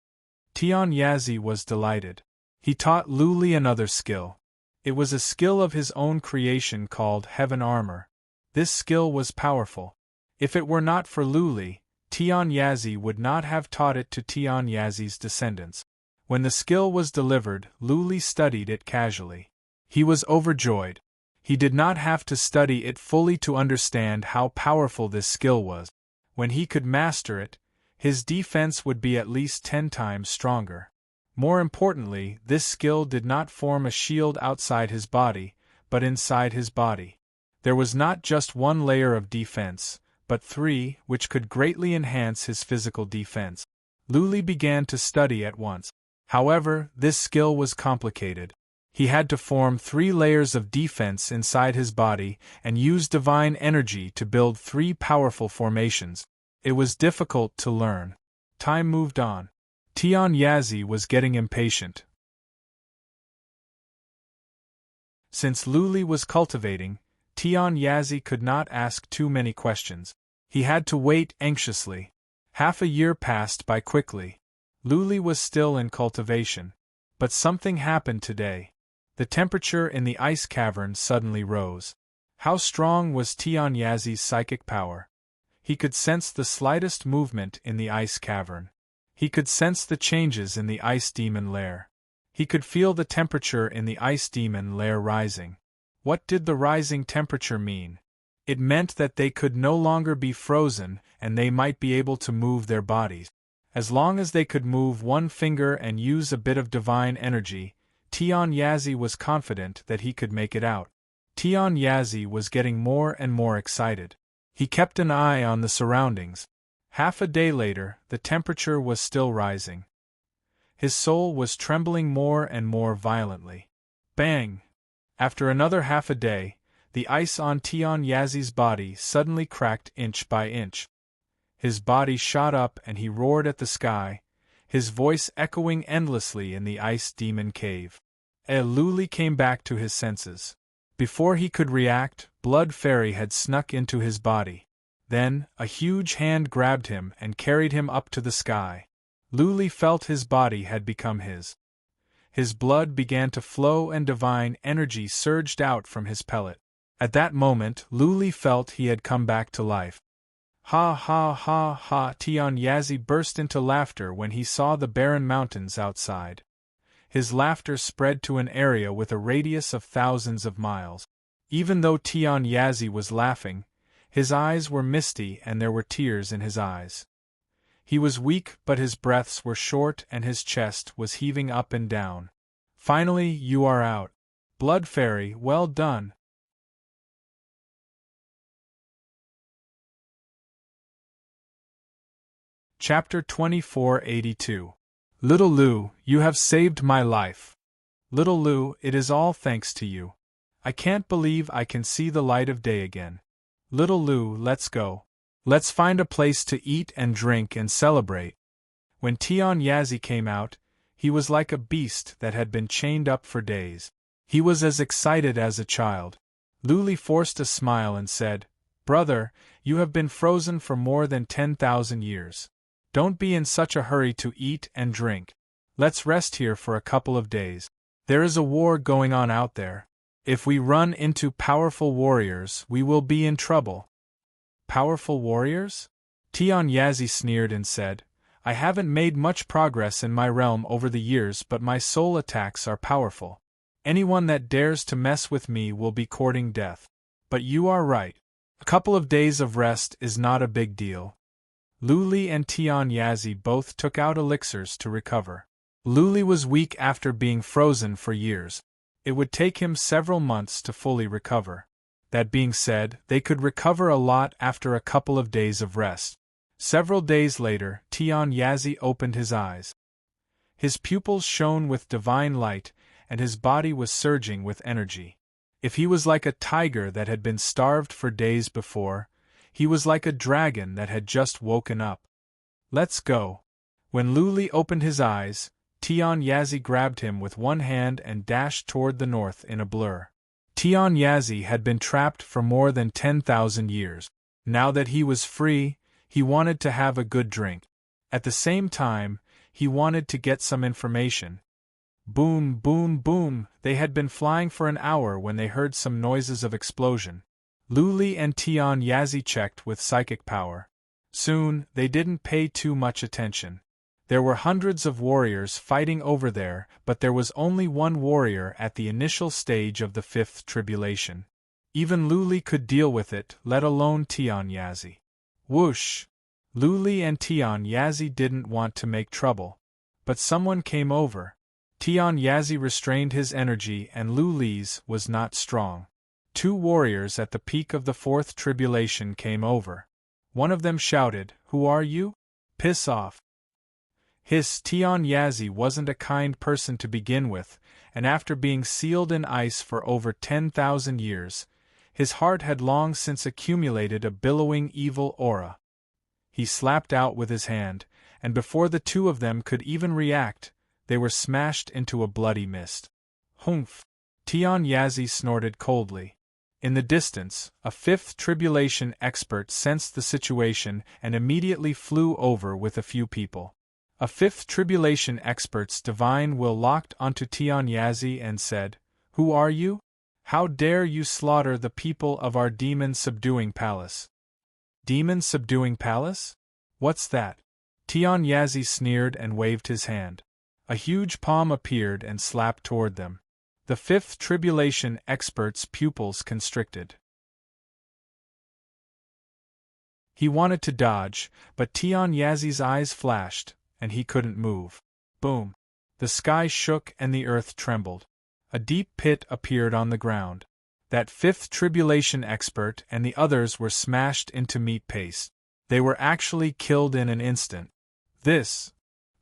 Tian Yazi was delighted. He taught Luli another skill. It was a skill of his own creation called Heaven Armor. This skill was powerful. If it were not for Luli, Tian Yazi would not have taught it to Tian Yazi's descendants. When the skill was delivered, Luli studied it casually. He was overjoyed. He did not have to study it fully to understand how powerful this skill was. When he could master it, his defense would be at least 10 times stronger. More importantly, this skill did not form a shield outside his body, but inside his body. There was not just one layer of defense, but 3, which could greatly enhance his physical defense. Luli began to study at once. However, this skill was complicated. He had to form 3 layers of defense inside his body and use divine energy to build 3 powerful formations. It was difficult to learn. Time moved on. Tian Yazi was getting impatient. Since Luli was cultivating, Tian Yazi could not ask too many questions. He had to wait anxiously. Half a year passed by quickly. Luli was still in cultivation. But something happened today. The temperature in the ice cavern suddenly rose. How strong was Tian Yazi's psychic power? He could sense the slightest movement in the ice cavern. He could sense the changes in the ice demon lair. He could feel the temperature in the ice demon lair rising. What did the rising temperature mean? It meant that they could no longer be frozen and they might be able to move their bodies. As long as they could move one finger and use a bit of divine energy, Tian Yazi was confident that he could make it out. Tian Yazi was getting more and more excited. He kept an eye on the surroundings. Half a day later, the temperature was still rising. His soul was trembling more and more violently. Bang! After another half a day, the ice on Tian Yazi's body suddenly cracked inch by inch. His body shot up and he roared at the sky, his voice echoing endlessly in the ice demon cave. Luli came back to his senses. Before he could react, Blood Fairy had snuck into his body. Then, a huge hand grabbed him and carried him up to the sky. Luli felt his body had become his. His blood began to flow and divine energy surged out from his pellet. At that moment, Luli felt he had come back to life. Ha ha ha ha! Tian Yazi burst into laughter when he saw the barren mountains outside. His laughter spread to an area with a radius of thousands of miles. Even though Tian Yazi was laughing, his eyes were misty and there were tears in his eyes. He was weak, but his breaths were short and his chest was heaving up and down. Finally, you are out. Blood Fairy, well done. Chapter 2482. Little Lu, you have saved my life. Little Lu, it is all thanks to you. I can't believe I can see the light of day again. Little Lu, let's go. Let's find a place to eat and drink and celebrate. When Tian Yazi came out, he was like a beast that had been chained up for days. He was as excited as a child. Luli forced a smile and said, Brother, you have been frozen for more than 10,000 years. Don't be in such a hurry to eat and drink. Let's rest here for a couple of days. There is a war going on out there. If we run into powerful warriors, we will be in trouble. Powerful warriors? Tian Yazi sneered and said, I haven't made much progress in my realm over the years, but my soul attacks are powerful. Anyone that dares to mess with me will be courting death. But you are right. A couple of days of rest is not a big deal. Luli and Tian Yazi both took out elixirs to recover. Luli was weak after being frozen for years. It would take him several months to fully recover. That being said, they could recover a lot after a couple of days of rest. Several days later, Tian Yazi opened his eyes. His pupils shone with divine light, and his body was surging with energy. If he was like a tiger that had been starved for days before, he was like a dragon that had just woken up. Let's go. When Luli opened his eyes, Tian Yazi grabbed him with one hand and dashed toward the north in a blur. Tian Yazi had been trapped for more than 10,000 years. Now that he was free, he wanted to have a good drink. At the same time, he wanted to get some information. Boom, boom, boom! They had been flying for an hour when they heard some noises of explosion. Luli and Tian Yazi checked with psychic power. Soon, they didn't pay too much attention. There were hundreds of warriors fighting over there, but there was only one warrior at the initial stage of the fifth tribulation. Even Luli could deal with it, let alone Tian Yazi. Whoosh! Luli and Tian Yazi didn't want to make trouble. But someone came over. Tian Yazi restrained his energy and Luli's was not strong. Two warriors at the peak of the fourth tribulation came over. One of them shouted, Who are you? Piss off. Hiss! Tian Yazi wasn't a kind person to begin with, and after being sealed in ice for over 10,000 years, his heart had long since accumulated a billowing evil aura. He slapped out with his hand, and before the two of them could even react, they were smashed into a bloody mist. Humph! Tian Yazi snorted coldly. In the distance, a fifth tribulation expert sensed the situation and immediately flew over with a few people. A fifth tribulation expert's divine will locked onto Tian Yazi and said, Who are you? How dare you slaughter the people of our demon-subduing palace? Demon-subduing palace? What's that? Tian Yazi sneered and waved his hand. A huge palm appeared and slapped toward them. The fifth tribulation expert's pupils constricted. He wanted to dodge, but Tian Yazi's eyes flashed, and he couldn't move. Boom! The sky shook and the earth trembled. A deep pit appeared on the ground. That fifth tribulation expert and the others were smashed into meat paste. They were actually killed in an instant.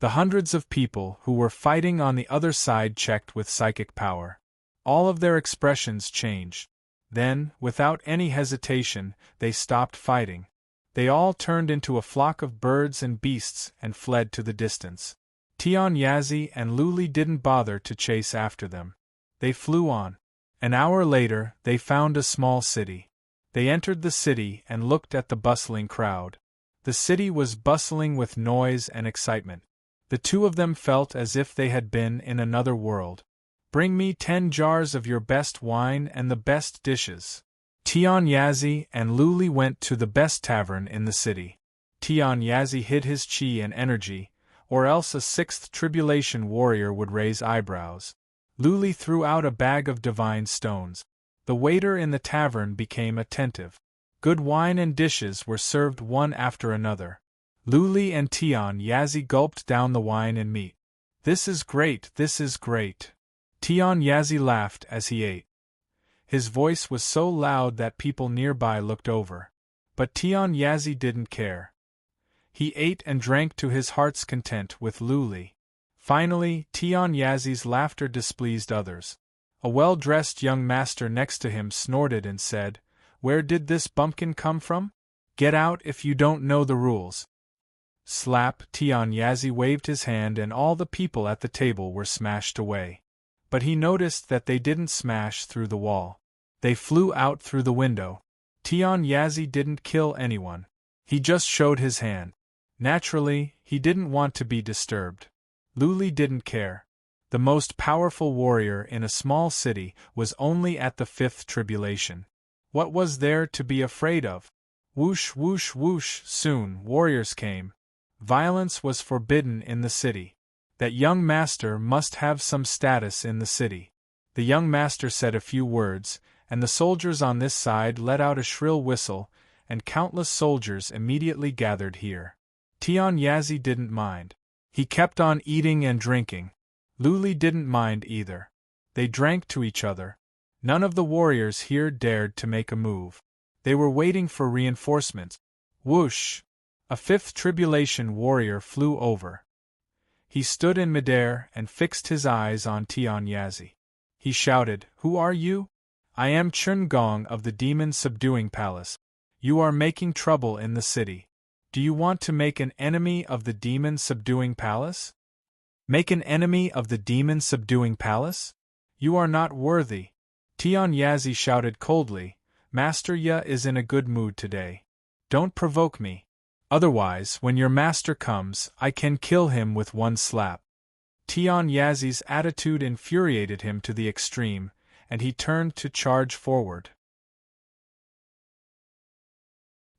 The hundreds of people who were fighting on the other side checked with psychic power. All of their expressions changed. Then, without any hesitation, they stopped fighting. They all turned into a flock of birds and beasts and fled to the distance. Tian Yazi and Luli didn't bother to chase after them. They flew on. An hour later, they found a small city. They entered the city and looked at the bustling crowd. The city was bustling with noise and excitement. The two of them felt as if they had been in another world. "Bring me 10 jars of your best wine and the best dishes." Tian Yazi and Luli went to the best tavern in the city. Tian Yazi hid his chi and energy, or else a 6th tribulation warrior would raise eyebrows. Luli threw out a bag of divine stones. The waiter in the tavern became attentive. Good wine and dishes were served one after another. Luli and Tian Yazi gulped down the wine and meat. "This is great, this is great." Tian Yazi laughed as he ate. His voice was so loud that people nearby looked over. But Tian Yazi didn't care. He ate and drank to his heart's content with Luli. Finally, Tian Yazi's laughter displeased others. A well-dressed young master next to him snorted and said, "Where did this bumpkin come from? Get out if you don't know the rules." Slap! Tian Yazi waved his hand and all the people at the table were smashed away. But he noticed that they didn't smash through the wall. They flew out through the window. Tian Yazi didn't kill anyone. He just showed his hand. Naturally, he didn't want to be disturbed. Luli didn't care. The most powerful warrior in a small city was only at the 5th tribulation. What was there to be afraid of? Whoosh, whoosh, whoosh! Soon warriors came. Violence was forbidden in the city. That young master must have some status in the city. The young master said a few words, and the soldiers on this side let out a shrill whistle, and countless soldiers immediately gathered here. Tian Yazi didn't mind. He kept on eating and drinking. Luli didn't mind either. They drank to each other. None of the warriors here dared to make a move. They were waiting for reinforcements. Whoosh! A 5th tribulation warrior flew over. He stood in midair and fixed his eyes on Tian Yazi. He shouted, "Who are you?" "I am Chun Gong of the Demon Subduing Palace. You are making trouble in the city. Do you want to make an enemy of the Demon Subduing Palace?" "Make an enemy of the Demon Subduing Palace? You are not worthy." Tian Yazi shouted coldly, "Master Ya is in a good mood today. Don't provoke me. Otherwise, when your master comes, I can kill him with one slap." Tian Yazi's attitude infuriated him to the extreme, and he turned to charge forward.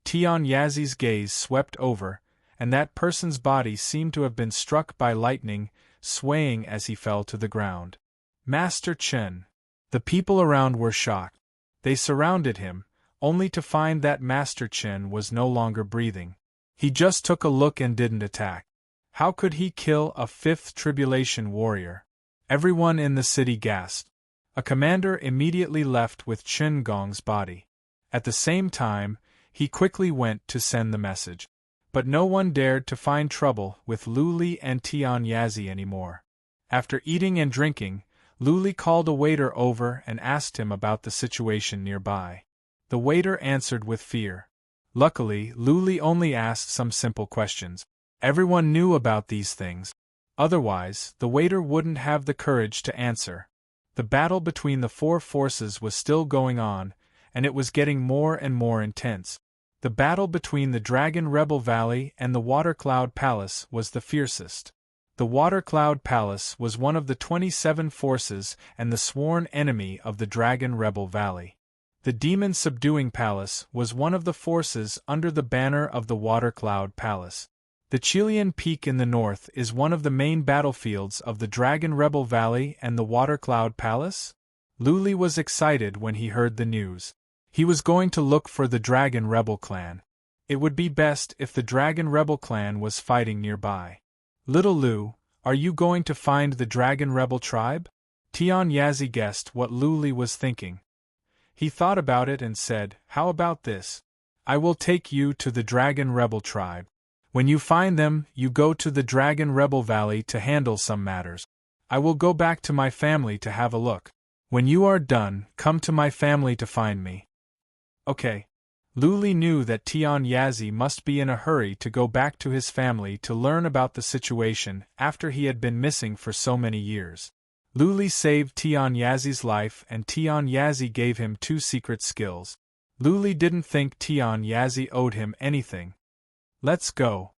Tian Yazi's gaze swept over, and that person's body seemed to have been struck by lightning, swaying as he fell to the ground. "Master Chen!" The people around were shocked. They surrounded him, only to find that Master Chen was no longer breathing. He just took a look and didn't attack. How could he kill a 5th tribulation warrior? Everyone in the city gasped. A commander immediately left with Chun Gong's body. At the same time, he quickly went to send the message. But no one dared to find trouble with Luli and Tian Yazi anymore. After eating and drinking, Luli called a waiter over and asked him about the situation nearby. The waiter answered with fear. Luckily, Luli only asked some simple questions. Everyone knew about these things. Otherwise, the waiter wouldn't have the courage to answer. The battle between the 4 forces was still going on, and it was getting more and more intense. The battle between the Dragon Rebel Valley and the Water Cloud Palace was the fiercest. The Water Cloud Palace was one of the 27 forces and the sworn enemy of the Dragon Rebel Valley. The Demon Subduing Palace was one of the forces under the banner of the Water Cloud Palace. The Chilean Peak in the north is one of the main battlefields of the Dragon Rebel Valley and the Water Cloud Palace. Luli was excited when he heard the news. He was going to look for the Dragon Rebel clan. It would be best if the Dragon Rebel clan was fighting nearby. "Little Lu, are you going to find the Dragon Rebel tribe?" Tian Yazi guessed what Luli was thinking. He thought about it and said, "How about this? I will take you to the Dragon Rebel tribe. When you find them, you go to the Dragon Rebel Valley to handle some matters. I will go back to my family to have a look. When you are done, come to my family to find me." "Okay." Luli knew that Tian Yazi must be in a hurry to go back to his family to learn about the situation after he had been missing for so many years. Luli saved Tian Yazi's life and Tian Yazi gave him 2 secret skills. Luli didn't think Tian Yazi owed him anything. Let's go.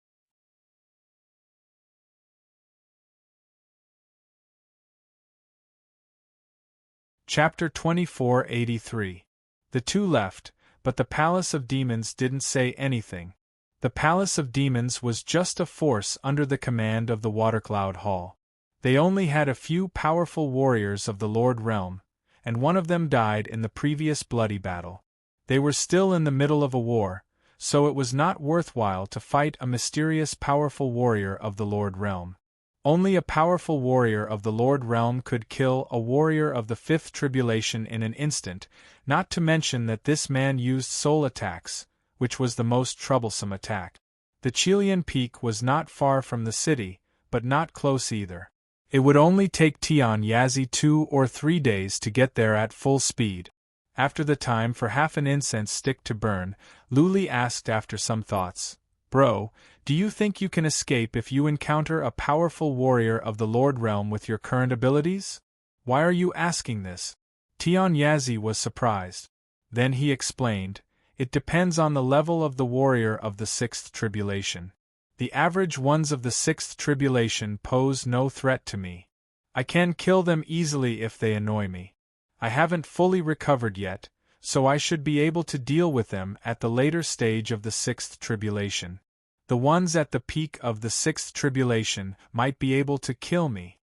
Chapter 2483. The two left, but the Palace of Demons didn't say anything. The Palace of Demons was just a force under the command of the Watercloud Hall. They only had a few powerful warriors of the Lord Realm, and one of them died in the previous bloody battle. They were still in the middle of a war, so it was not worthwhile to fight a mysterious powerful warrior of the Lord Realm. Only a powerful warrior of the Lord Realm could kill a warrior of the 5th Tribulation in an instant, not to mention that this man used soul attacks, which was the most troublesome attack. The Chilean Peak was not far from the city, but not close either. It would only take Tian Yazi 2 or 3 days to get there at full speed. After the time for half an incense stick to burn, Luli asked after some thoughts, "Bro, do you think you can escape if you encounter a powerful warrior of the Lord Realm with your current abilities? Why are you asking this?" Tian Yazi was surprised. Then he explained, "It depends on the level of the warrior of the 6th Tribulation. The average ones of the 6th Tribulation pose no threat to me. I can kill them easily if they annoy me. I haven't fully recovered yet, so I should be able to deal with them at the later stage of the 6th Tribulation. The ones at the peak of the 6th Tribulation might be able to kill me."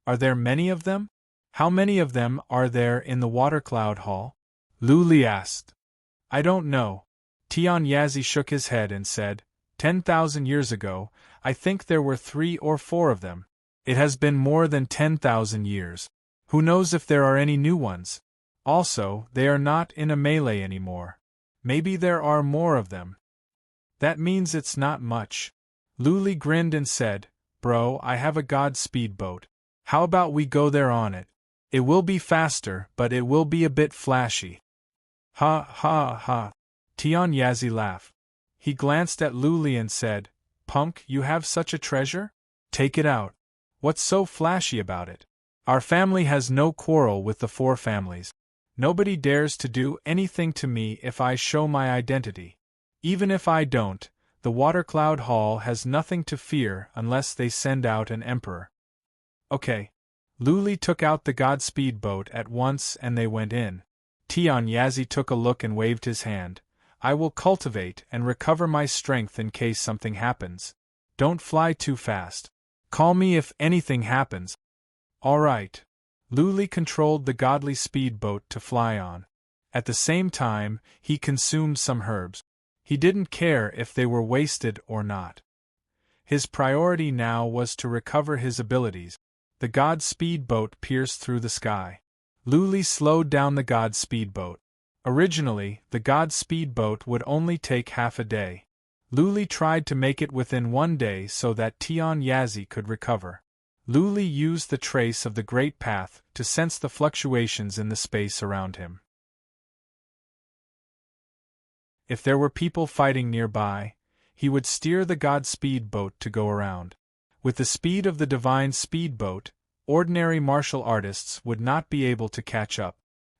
"Are there many of them? How many of them are there in the Watercloud Hall?" Luli asked. "I don't know." Tian Yazi shook his head and said, 10,000 years ago, I think there were 3 or 4 of them. It has been more than 10,000 years. Who knows if there are any new ones? Also, they are not in a melee anymore. Maybe there are more of them. That means it's not much." Luli grinned and said, "Bro, I have a god speedboat. How about we go there on it? It will be faster, but it will be a bit flashy." "Ha ha ha." Tian Yazi laughed. He glanced at Luli and said, "Punk, you have such a treasure? Take it out. What's so flashy about it? Our family has no quarrel with the 4 families. Nobody dares to do anything to me if I show my identity. Even if I don't, the Watercloud Hall has nothing to fear unless they send out an emperor." "Okay." Luli took out the god speedboat at once and they went in. Tian Yazi took a look and waved his hand. "I will cultivate and recover my strength in case something happens. Don't fly too fast. Call me if anything happens." "All right." Luli controlled the godly speedboat to fly on. At the same time, he consumed some herbs. He didn't care if they were wasted or not. His priority now was to recover his abilities. The god speedboat pierced through the sky. Luli slowed down the god speedboat. Originally, the god speedboat would only take half a day. Luli tried to make it within 1 day so that Tian Yazi could recover. Luli used the trace of the Great Path to sense the fluctuations in the space around him. If there were people fighting nearby, he would steer the god speedboat to go around. With the speed of the divine speedboat, ordinary martial artists would not be able to catch up.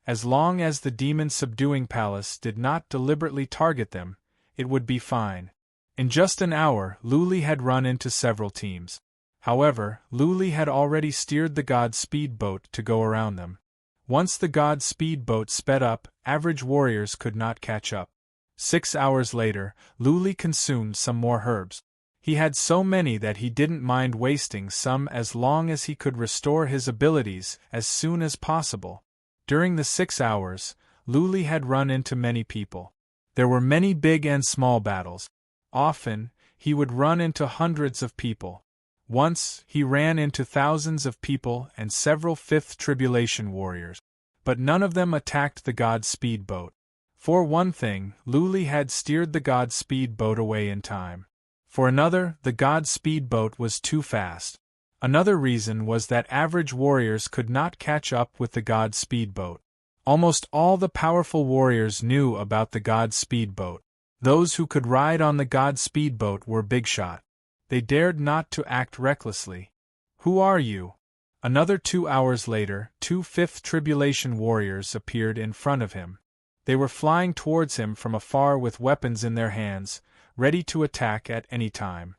As long as the demon-subduing palace did not deliberately target them, it would be fine. In just an hour, Luli had run into several teams. However, Luli had already steered the god speedboat to go around them. Once the god speedboat sped up, average warriors could not catch up. 6 hours later, Luli consumed some more herbs. He had so many that he didn't mind wasting some as long as he could restore his abilities as soon as possible. During the 6 hours, Luli had run into many people. There were many big and small battles. Often, he would run into hundreds of people. Once, he ran into thousands of people and several 5th Tribulation warriors. But none of them attacked the god speedboat. For one thing, Luli had steered the god speedboat away in time. For another, the god speedboat was too fast. Another reason was that average warriors could not catch up with the god speedboat. Almost all the powerful warriors knew about the god speedboat. Those who could ride on the god speedboat were big shot. They dared not to act recklessly. Who are you? Another 2 hours later, 2 fifth tribulation warriors appeared in front of him. They were flying towards him from afar with weapons in their hands, ready to attack at any time.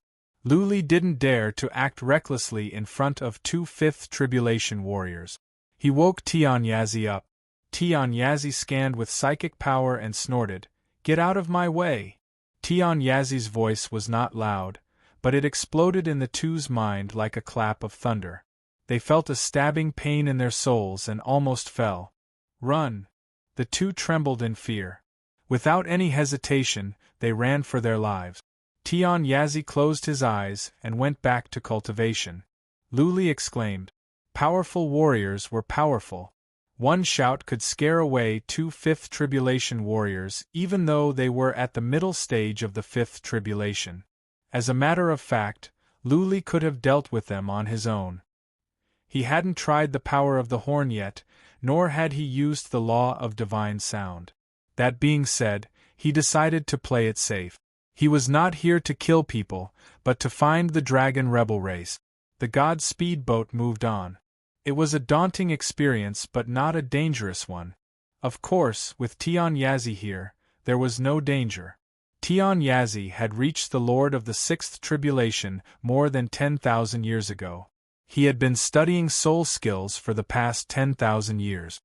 Luli didn't dare to act recklessly in front of 2 fifth tribulation warriors. He woke Tianyazi up. Tianyazi scanned with psychic power and snorted, "Get out of my way!" Tianyazi's voice was not loud, but it exploded in the two's mind like a clap of thunder. They felt a stabbing pain in their souls and almost fell. "Run!" The two trembled in fear. Without any hesitation, they ran for their lives. Tianyazi closed his eyes and went back to cultivation. Luli exclaimed. Powerful warriors were powerful. One shout could scare away 2 fifth tribulation warriors, even though they were at the middle stage of the 5th tribulation. As a matter of fact, Luli could have dealt with them on his own. He hadn't tried the power of the horn yet, nor had he used the law of divine sound. That being said, he decided to play it safe. He was not here to kill people, but to find the dragon rebel race. The god speedboat moved on. It was a daunting experience but not a dangerous one. Of course, with Tianyazi here, there was no danger. Tianyazi had reached the Lord of the 6th Tribulation more than 10,000 years ago. He had been studying soul skills for the past 10,000 years.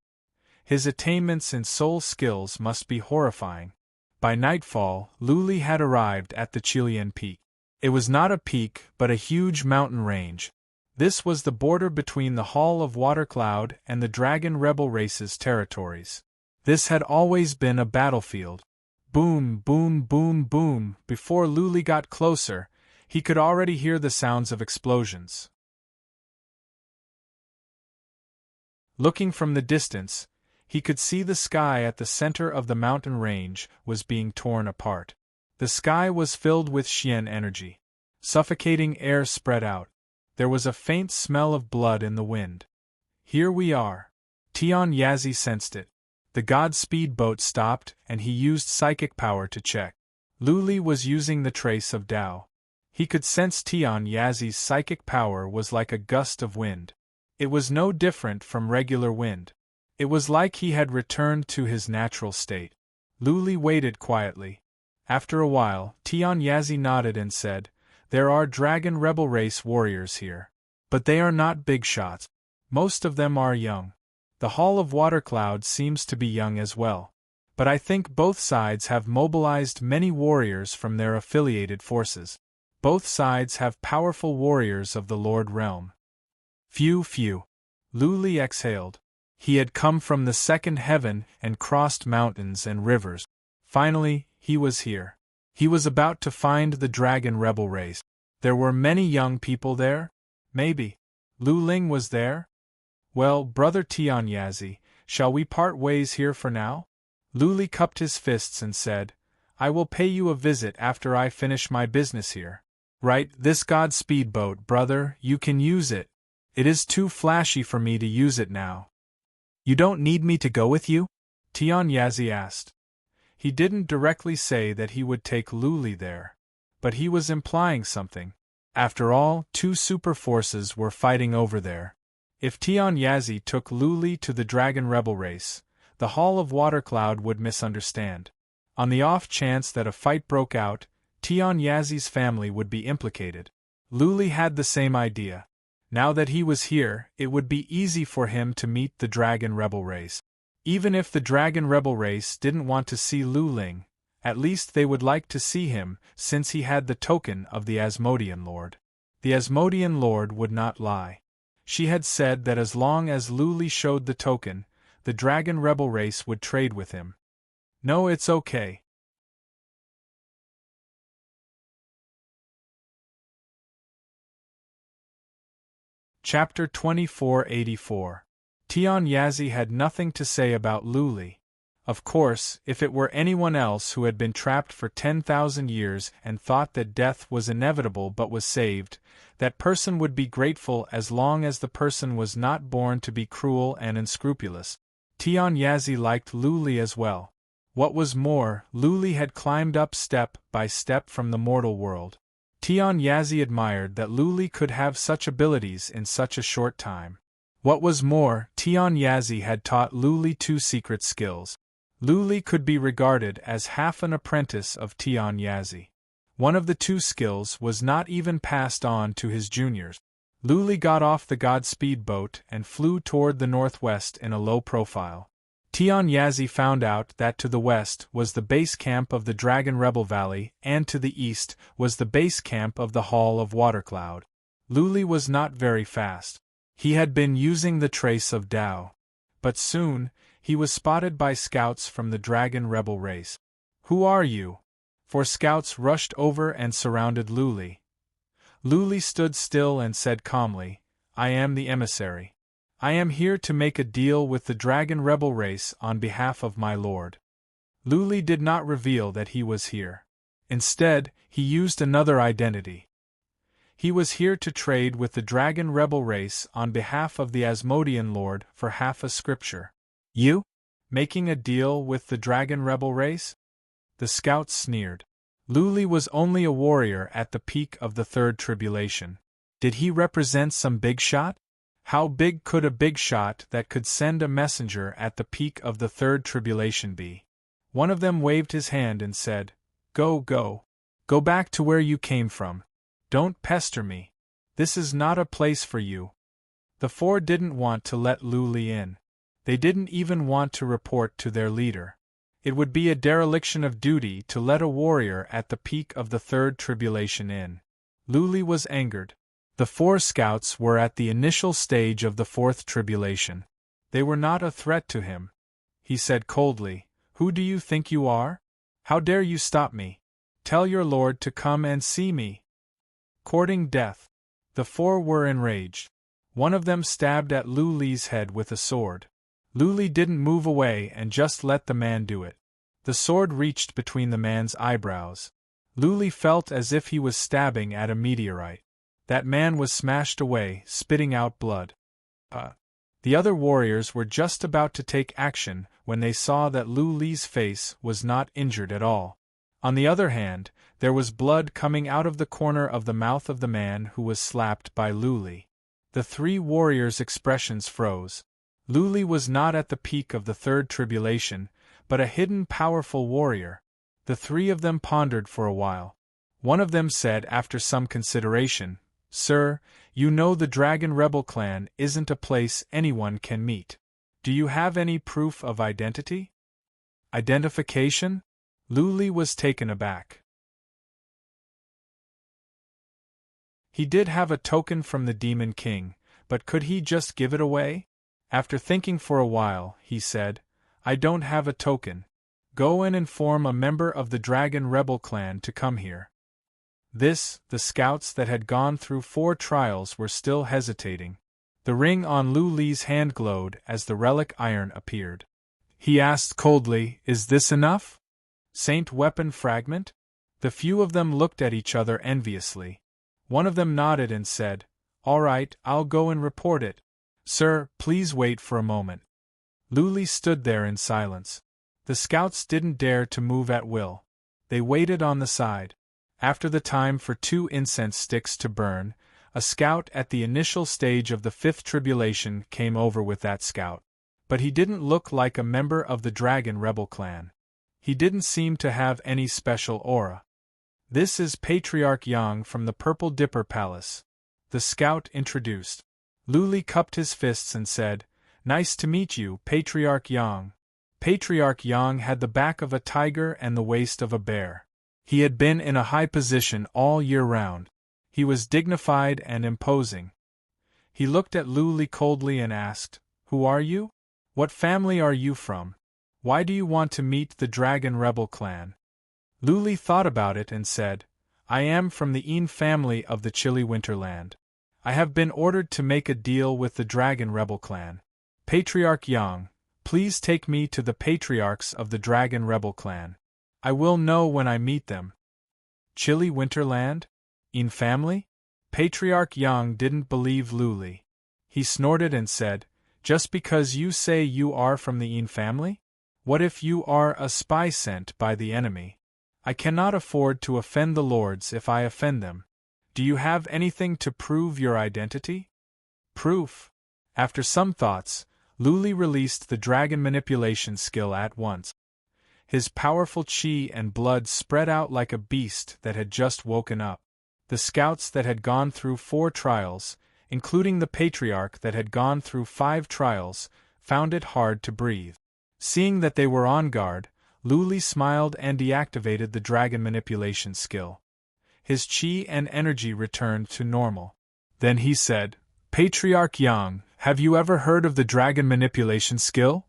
His attainments in soul skills must be horrifying. By nightfall, Luli had arrived at the Chilean Peak. It was not a peak but a huge mountain range. This was the border between the Hall of Watercloud and the Dragon Rebel Race's territories. This had always been a battlefield. Boom, boom, boom, boom. Before Luli got closer, he could already hear the sounds of explosions. Looking from the distance, he could see the sky at the center of the mountain range was being torn apart. The sky was filled with Xian energy. Suffocating air spread out. There was a faint smell of blood in the wind. Here we are. Tianyazi sensed it. The god speedboat stopped and he used psychic power to check. Luli was using the trace of Tao. He could sense Tianyazi's psychic power was like a gust of wind. It was no different from regular wind. It was like he had returned to his natural state. Luli waited quietly. After a while, Tianyazi nodded and said, "There are Dragon Rebel Race warriors here. But they are not big shots. Most of them are young. The Hall of Watercloud seems to be young as well. But I think both sides have mobilized many warriors from their affiliated forces. Both sides have powerful warriors of the Lord Realm." Phew. Luli exhaled. He had come from the second heaven and crossed mountains and rivers. Finally, he was here. He was about to find the Dragon Rebel Race. There were many young people there? Maybe. Lu Ling was there? Well, Brother Tianyazi, shall we part ways here for now? Luli cupped his fists and said, "I will pay you a visit after I finish my business here." "Right, this god speedboat, brother, you can use it. It is too flashy for me to use it now." "You don't need me to go with you?" Tianyazi asked. He didn't directly say that he would take Luli there. But he was implying something. After all, 2 super forces were fighting over there. If Tianyazi took Luli to the Dragon Rebel Race, the Hall of Watercloud would misunderstand. On the off chance that a fight broke out, Tianyazi's family would be implicated. Luli had the same idea. Now that he was here, it would be easy for him to meet the Dragon Rebel Race. Even if the Dragon Rebel Race didn't want to see Lu Ling, at least they would like to see him since he had the token of the Asmodean Lord. The Asmodean Lord would not lie. She had said that as long as Luli showed the token, the Dragon Rebel Race would trade with him. "No, it's okay." Chapter 2484. Tianyazi had nothing to say about Luli. Of course, if it were anyone else who had been trapped for 10,000 years and thought that death was inevitable but was saved, that person would be grateful as long as the person was not born to be cruel and unscrupulous. Tian Yazi liked Luli as well. What was more, Luli had climbed up step by step from the mortal world. Tian Yazi admired that Luli could have such abilities in such a short time. What was more, Tian Yazi had taught Luli 2 secret skills. Luli could be regarded as half an apprentice of Tian Yazi. One of the 2 skills was not even passed on to his juniors. Luli got off the Godspeed boat and flew toward the northwest in a low profile. Tian Yazi found out that to the west was the base camp of the Dragon Rebel Valley and to the east was the base camp of the Hall of Watercloud. Luli was not very fast. He had been using the trace of Tao. But soon, he was spotted by scouts from the Dragon Rebel race. "Who are you?" 4 scouts rushed over and surrounded Luli. Luli stood still and said calmly, "I am the emissary. I am here to make a deal with the Dragon Rebel race on behalf of my lord." Luli did not reveal that he was here. Instead, he used another identity. He was here to trade with the Dragon Rebel race on behalf of the Asmodean Lord for half a scripture. "You? Making a deal with the Dragon Rebel race?" The scouts sneered. Luli was only a warrior at the peak of the Third Tribulation. Did he represent some big shot? How big could a big shot that could send a messenger at the peak of the Third Tribulation be? One of them waved his hand and said, Go. Go back to where you came from. Don't pester me. This is not a place for you." The 4 didn't want to let Luli in. They didn't even want to report to their leader. It would be a dereliction of duty to let a warrior at the peak of the Third Tribulation in. Luli was angered. The 4 scouts were at the initial stage of the Fourth Tribulation. They were not a threat to him. He said coldly, "Who do you think you are? How dare you stop me? Tell your lord to come and see me." Courting death. The 4 were enraged. One of them stabbed at Luli's head with a sword. Luli didn't move away and just let the man do it. The sword reached between the man's eyebrows. Luli felt as if he was stabbing at a meteorite. That man was smashed away, spitting out blood. The other warriors were just about to take action when they saw that Luli's face was not injured at all. On the other hand, there was blood coming out of the corner of the mouth of the man who was slapped by Luli. The 3 warriors' expressions froze. Luli was not at the peak of the Third Tribulation, but a hidden powerful warrior. The 3 of them pondered for a while. One of them said after some consideration, "Sir, you know the Dragon Rebel clan isn't a place anyone can meet. Do you have any proof of identity?" "Identification?" Luli was taken aback. He did have a token from the Demon King, but could he just give it away? After thinking for a while, he said, "I don't have a token. Go and inform a member of the Dragon Rebel clan to come here." The scouts that had gone through 4 trials were still hesitating. The ring on Luli's hand glowed as the relic iron appeared. He asked coldly, "Is this enough? Saint weapon fragment?" The few of them looked at each other enviously. One of them nodded and said, "All right, I'll go and report it. Sir, please wait for a moment." Luli stood there in silence. The scouts didn't dare to move at will. They waited on the side. After the time for 2 incense sticks to burn, a scout at the initial stage of the Fifth Tribulation came over with that scout. But he didn't look like a member of the Dragon Rebel clan. He didn't seem to have any special aura. "This is Patriarch Yang from the Purple Dipper Palace," the scout introduced. Luli cupped his fists and said, "Nice to meet you, Patriarch Yang." Patriarch Yang had the back of a tiger and the waist of a bear. He had been in a high position all year round. He was dignified and imposing. He looked at Luli coldly and asked, "Who are you? What family are you from? Why do you want to meet the Dragon Rebel clan?" Luli thought about it and said, "I am from the Een family of the Chilly Winterland. I have been ordered to make a deal with the Dragon Rebel clan. Patriarch Yang, please take me to the patriarchs of the Dragon Rebel clan. I will know when I meet them." Chilly Winterland? Een family? Patriarch Yang didn't believe Luli. He snorted and said, Just because you say you are from the Yin family? What if you are a spy sent by the enemy? I cannot afford to offend the lords if I offend them. Do you have anything to prove your identity? Proof. After some thoughts, Luli released the dragon manipulation skill at once. His powerful chi and blood spread out like a beast that had just woken up. The scouts that had gone through 4 trials, including the patriarch that had gone through 5 trials, found it hard to breathe. Seeing that they were on guard, Luli smiled and deactivated the dragon manipulation skill. His chi and energy returned to normal. Then he said, Patriarch Yang, have you ever heard of the dragon manipulation skill?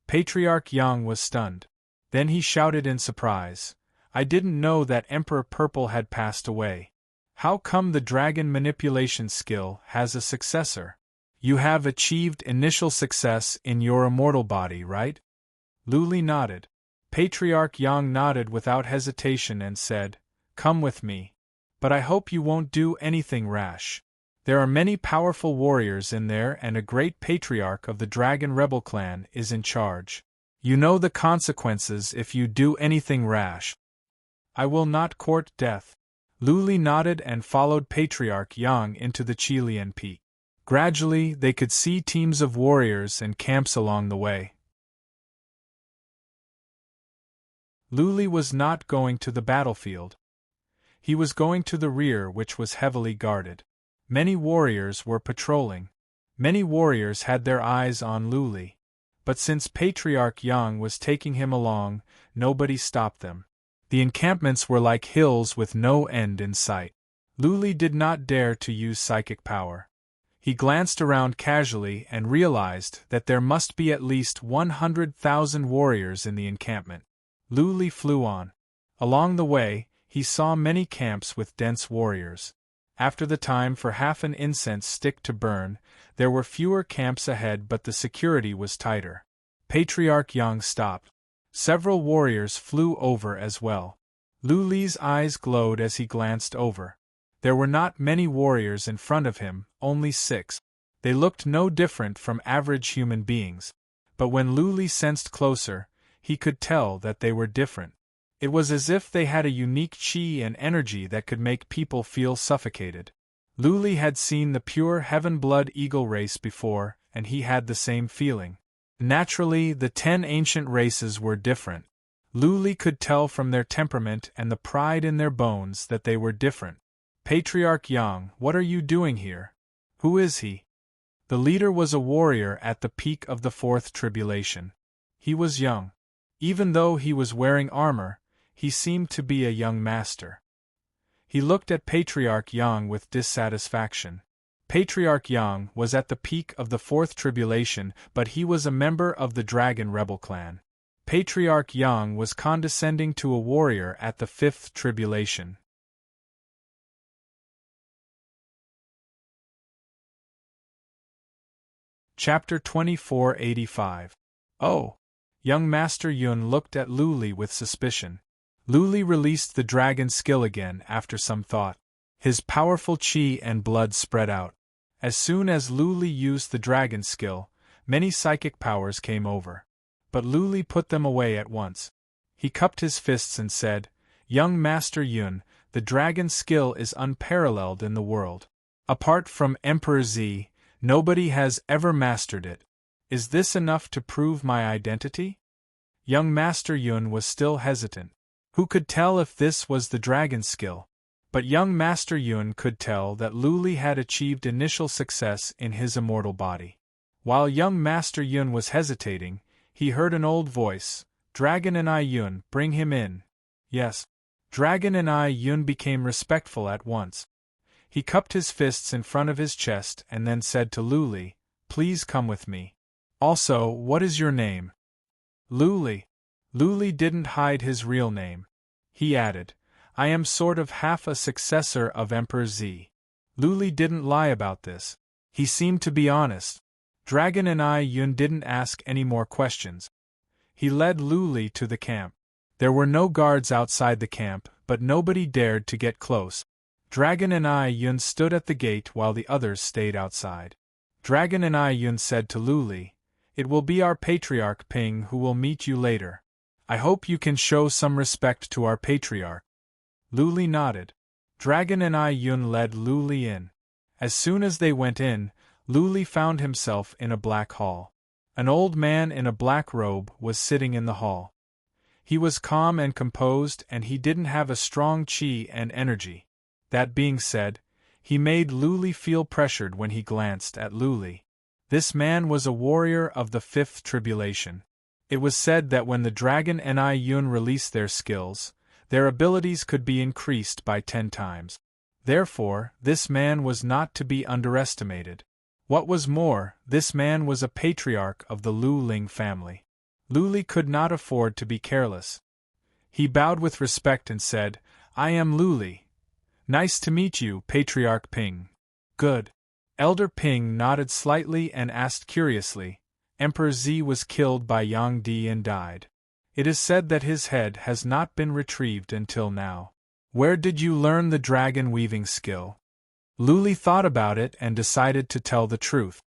Patriarch Yang was stunned. Then he shouted in surprise, I didn't know that Emperor Purple had passed away. How come the dragon manipulation skill has a successor? You have achieved initial success in your immortal body, right? Luli nodded. Patriarch Yang nodded without hesitation and said, Come with me. But I hope you won't do anything rash. There are many powerful warriors in there and a great patriarch of the Dragon Rebel clan is in charge. You know the consequences if you do anything rash. I will not court death. Luli nodded and followed Patriarch Yang into the Chilean Peak. Gradually, they could see teams of warriors and camps along the way. Luli was not going to the battlefield. He was going to the rear, which was heavily guarded. Many warriors were patrolling. Many warriors had their eyes on Luli. But since Patriarch Yang was taking him along, nobody stopped them. The encampments were like hills with no end in sight. Luli did not dare to use psychic power. He glanced around casually and realized that there must be at least 100,000 warriors in the encampment. Luli flew on. Along the way, he saw many camps with dense warriors. After the time for half an incense stick to burn, there were fewer camps ahead, but the security was tighter. Patriarch Yang stopped. Several warriors flew over as well. Luli's eyes glowed as he glanced over. There were not many warriors in front of him, only 6. They looked no different from average human beings. But when Luli sensed closer, he could tell that they were different. It was as if they had a unique chi and energy that could make people feel suffocated. Luli had seen the pure heaven-blood eagle race before, and he had the same feeling. Naturally, the 10 ancient races were different. Luli could tell from their temperament and the pride in their bones that they were different. Patriarch Yang, what are you doing here? Who is he? The leader was a warrior at the peak of the 4th tribulation. He was young. Even though he was wearing armor, he seemed to be a young master. He looked at Patriarch Yang with dissatisfaction. Patriarch Yang was at the peak of the 4th tribulation, but he was a member of the Dragon Rebel clan. Patriarch Yang was condescending to a warrior at the 5th tribulation. Chapter 2485. Oh! Young Master Yun looked at Luli with suspicion. Luli released the dragon skill again after some thought. His powerful chi and blood spread out. As soon as Luli used the dragon skill, many psychic powers came over. But Luli put them away at once. He cupped his fists and said, Young Master Yun, the dragon skill is unparalleled in the world. Apart from Emperor Z, nobody has ever mastered it. Is this enough to prove my identity? Young Master Yun was still hesitant. Who could tell if this was the dragon skill? But young Master Yun could tell that Luli had achieved initial success in his immortal body. While young Master Yun was hesitating, he heard an old voice, Dragon and I Yun, bring him in. Yes. Dragon and I Yun became respectful at once. He cupped his fists in front of his chest and then said to Luli, Please come with me. Also, what is your name? Luli. Luli didn't hide his real name. He added, I am sort of half a successor of Emperor Z. Luli didn't lie about this. He seemed to be honest. Dragon and I Yun didn't ask any more questions. He led Luli to the camp. There were no guards outside the camp, but nobody dared to get close. Dragon and I Yun stood at the gate while the others stayed outside. Dragon and Yun said to Luli, "It will be our patriarch Ping who will meet you later. I hope you can show some respect to our patriarch." Luli nodded. Dragon and Yun led Luli in. As soon as they went in, Luli found himself in a black hall. An old man in a black robe was sitting in the hall. He was calm and composed, and he didn't have a strong chi and energy. That being said, he made Luli feel pressured when he glanced at Luli. This man was a warrior of the fifth tribulation. It was said that when the Dragon and Yun released their skills, their abilities could be increased by 10 times. Therefore, this man was not to be underestimated. What was more, this man was a patriarch of the Lu Ling family. Luli could not afford to be careless. He bowed with respect and said, "I am Luli. Nice to meet you, Patriarch Ping." "Good." Elder Ping nodded slightly and asked curiously, "Emperor Z was killed by Yang Di and died. It is said that his head has not been retrieved until now. Where did you learn the dragon weaving skill?" Luli thought about it and decided to tell the truth.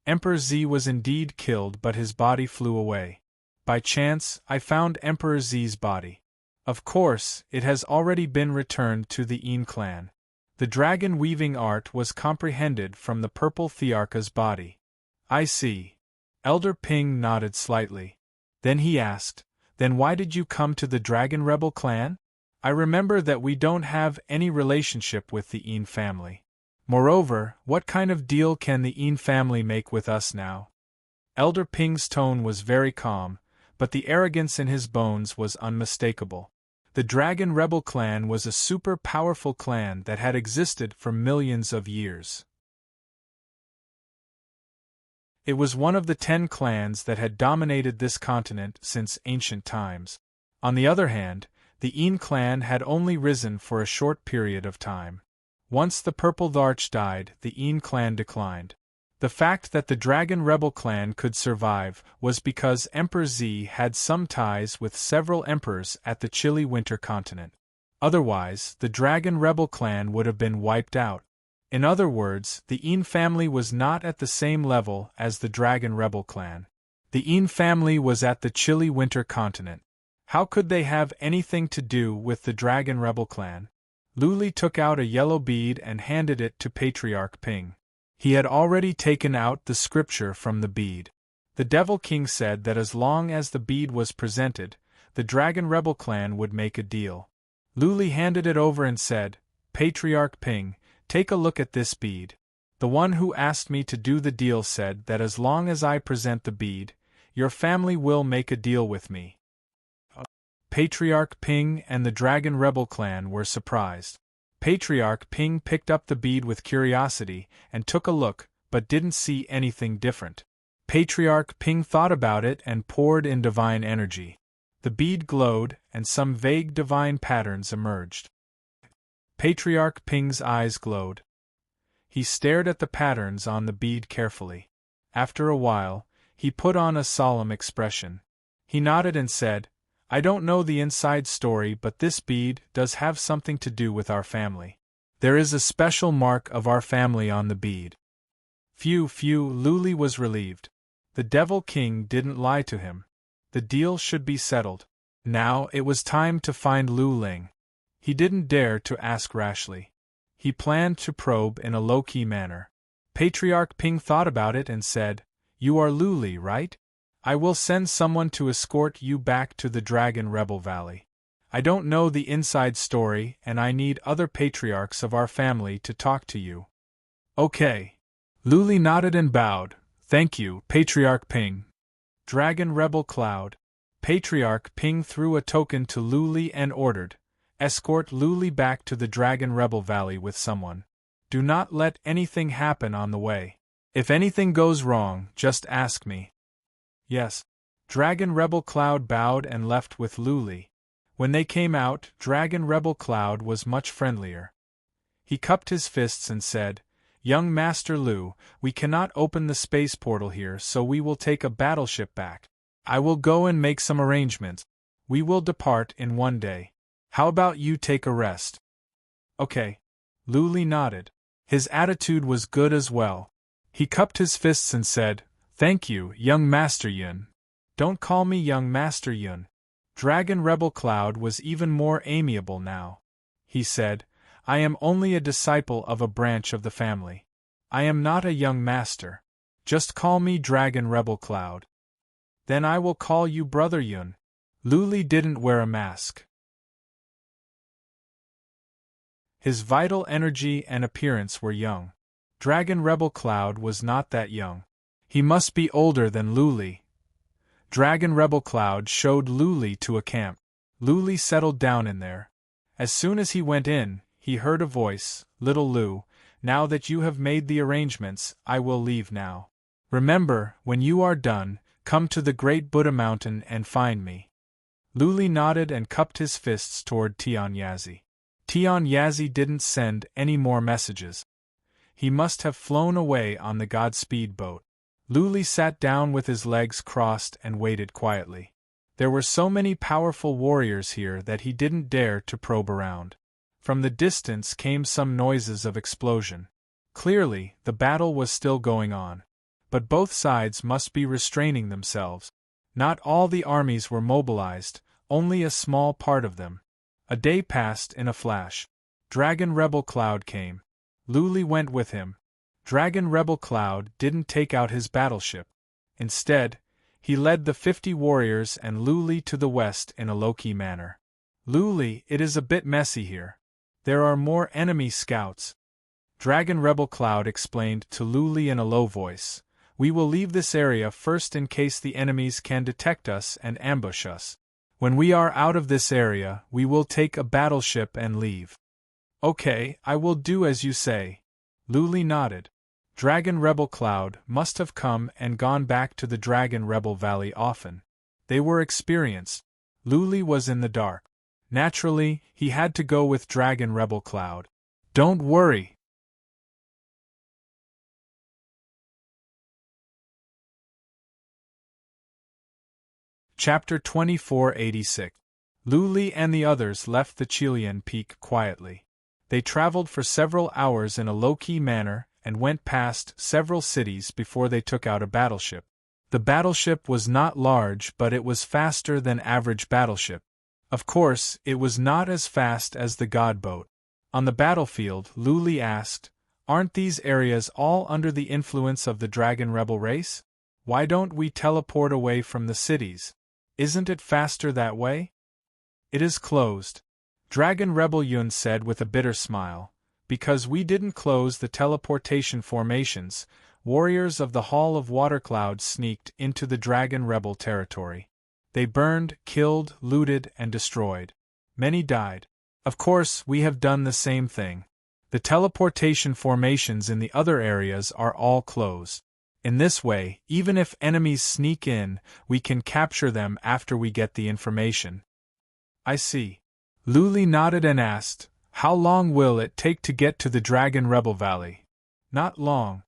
Emperor Z was indeed killed, but his body flew away. By chance, I found Emperor Z's body. Of course, it has already been returned to the Yin clan. The dragon weaving art was comprehended from the purple Thearka's body. "I see." Elder Ping nodded slightly. Then he asked, "Then why did you come to the Dragon Rebel clan? I remember that we don't have any relationship with the Yin family. Moreover, what kind of deal can the Yin family make with us now?" Elder Ping's tone was very calm, but the arrogance in his bones was unmistakable. The Dragon Rebel clan was a super powerful clan that had existed for millions of years. It was one of the 10 clans that had dominated this continent since ancient times. On the other hand, the Yin clan had only risen for a short period of time. Once the Purple Larch died, the Yin clan declined. The fact that the Dragon Rebel clan could survive was because Emperor Z had some ties with several emperors at the chilly winter continent. Otherwise, the Dragon Rebel clan would have been wiped out. In other words, the Yin family was not at the same level as the Dragon Rebel clan. The Yin family was at the chilly winter continent. How could they have anything to do with the Dragon Rebel clan? Luli took out a yellow bead and handed it to Patriarch Ping. He had already taken out the scripture from the bead. The Devil King said that as long as the bead was presented, the Dragon Rebel clan would make a deal. Luli handed it over and said, "Patriarch Ping, take a look at this bead. The one who asked me to do the deal said that as long as I present the bead, your family will make a deal with me." Patriarch Ping and the Dragon Rebel clan were surprised. Patriarch Ping picked up the bead with curiosity and took a look, but didn't see anything different. Patriarch Ping thought about it and poured in divine energy. The bead glowed, and some vague divine patterns emerged. Patriarch Ping's eyes glowed. He stared at the patterns on the bead carefully. After a while, he put on a solemn expression. He nodded and said, "I don't know the inside story, but this bead does have something to do with our family. There is a special mark of our family on the bead." Phew, Luli was relieved. The Devil King didn't lie to him. The deal should be settled. Now it was time to find Lu Ling. He didn't dare to ask rashly. He planned to probe in a low-key manner. Patriarch Ping thought about it and said, "You are Luli, right? I will send someone to escort you back to the Dragon Rebel Valley. I don't know the inside story, and I need other patriarchs of our family to talk to you." "Okay." Luli nodded and bowed. "Thank you, Patriarch Ping." Dragon Rebel Cloud. Patriarch Ping threw a token to Luli and ordered, "Escort Luli back to the Dragon Rebel Valley with someone. Do not let anything happen on the way. If anything goes wrong, just ask me." "Yes." Dragon Rebel Cloud bowed and left with Luli. When they came out, Dragon Rebel Cloud was much friendlier. He cupped his fists and said, "Young Master Lu, we cannot open the space portal here, so we will take a battleship back. I will go and make some arrangements. We will depart in one day. How about you take a rest?" "Okay." Luli nodded. His attitude was good as well. He cupped his fists and said, "Thank you, young Master Yun." "Don't call me young Master Yun." Dragon Rebel Cloud was even more amiable now. He said, "I am only a disciple of a branch of the family. I am not a young master. Just call me Dragon Rebel Cloud." "Then I will call you Brother Yun." Luli didn't wear a mask. His vital energy and appearance were young. Dragon Rebel Cloud was not that young. He must be older than Luli. Dragon Rebel Cloud showed Luli to a camp. Luli settled down in there. As soon as he went in, he heard a voice, "Little Lu, now that you have made the arrangements, I will leave now. Remember, when you are done, come to the Great Buddha Mountain and find me." Luli nodded and cupped his fists toward Tian Yazi. Tian Yazi didn't send any more messages. He must have flown away on the Godspeed boat. Luli sat down with his legs crossed and waited quietly. There were so many powerful warriors here that he didn't dare to probe around. From the distance came some noises of explosion. Clearly, the battle was still going on. But both sides must be restraining themselves. Not all the armies were mobilized, only a small part of them. A day passed in a flash. Dragon Rebel Cloud came. Luli went with him. Dragon Rebel Cloud didn't take out his battleship. Instead, he led the 50 warriors and Luli to the west in a low-key manner. "Luli, it is a bit messy here. There are more enemy scouts." Dragon Rebel Cloud explained to Luli in a low voice, "We will leave this area first in case the enemies can detect us and ambush us. When we are out of this area, we will take a battleship and leave." "Okay, I will do as you say." Luli nodded. Dragon Rebel Cloud must have come and gone back to the Dragon Rebel Valley often. They were experienced. Luli was in the dark. Naturally, he had to go with Dragon Rebel Cloud. "Don't worry." Chapter 2486. Luli and the others left the Chilean Peak quietly. They traveled for several hours in a low-key manner and went past several cities before they took out a battleship. The battleship was not large, but it was faster than average battleship. Of course, it was not as fast as the God boat. On the battlefield, Luli asked, "Aren't these areas all under the influence of the Dragon Rebel race? Why don't we teleport away from the cities? Isn't it faster that way?" "It is closed," Dragon Rebel Yun said with a bitter smile. "Because we didn't close the teleportation formations, warriors of the Hall of Watercloud sneaked into the Dragon Rebel territory. They burned, killed, looted, and destroyed. Many died. Of course, we have done the same thing. The teleportation formations in the other areas are all closed. In this way, even if enemies sneak in, we can capture them after we get the information." "I see." Luli nodded and asked, "How long will it take to get to the Dragon Rebel Valley?" "Not long,"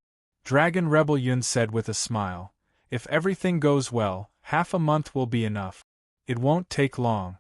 Dragon Rebel Yun said with a smile. "If everything goes well, half a month will be enough. It won't take long."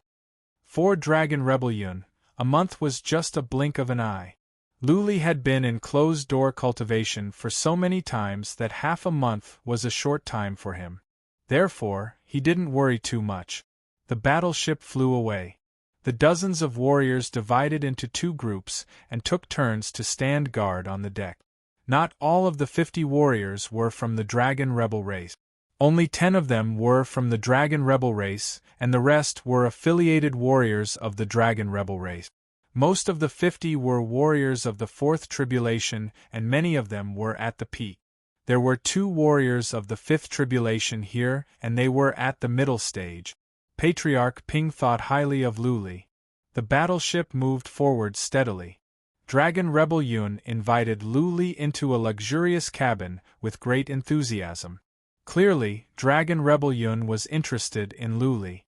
For Dragon Rebel Yun, a month was just a blink of an eye. Luli had been in closed-door cultivation for so many times that half a month was a short time for him. Therefore, he didn't worry too much. The battleship flew away. The dozens of warriors divided into two groups and took turns to stand guard on the deck. Not all of the 50 warriors were from the Dragon Rebel race. Only 10 of them were from the Dragon Rebel race, and the rest were affiliated warriors of the Dragon Rebel race. Most of the 50 were warriors of the Fourth Tribulation, and many of them were at the peak. There were 2 warriors of the Fifth Tribulation here, and they were at the middle stage. Patriarch Ping thought highly of Luli. The battleship moved forward steadily. Dragon Rebel Yun invited Luli into a luxurious cabin with great enthusiasm. Clearly, Dragon Rebel Yun was interested in Luli.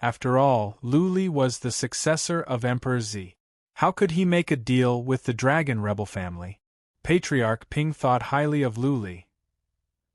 After all, Luli was the successor of Emperor Z. How could he make a deal with the Dragon Rebel family? Patriarch Ping thought highly of Luli.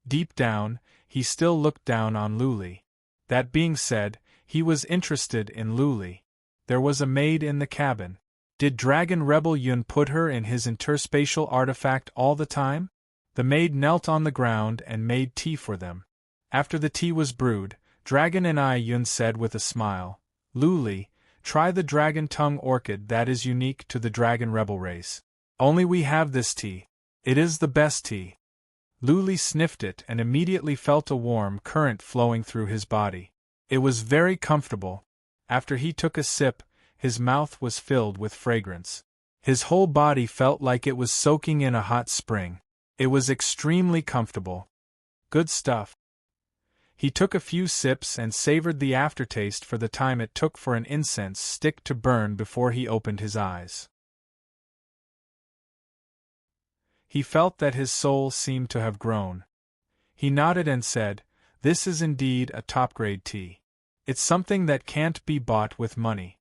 Deep down, he still looked down on Luli. That being said, he was interested in Luli. There was a maid in the cabin. Did Dragon Rebel Yun put her in his interspatial artifact all the time? The maid knelt on the ground and made tea for them. After the tea was brewed, Dragon and Yun said with a smile, "Lu Li, try the dragon tongue orchid that is unique to the dragon rebel race. Only we have this tea. It is the best tea." Lu Li sniffed it and immediately felt a warm current flowing through his body. It was very comfortable. After he took a sip, his mouth was filled with fragrance. His whole body felt like it was soaking in a hot spring. It was extremely comfortable. Good stuff. He took a few sips and savored the aftertaste for the time it took for an incense stick to burn before he opened his eyes. He felt that his soul seemed to have grown. He nodded and said, "This is indeed a top-grade tea. It's something that can't be bought with money."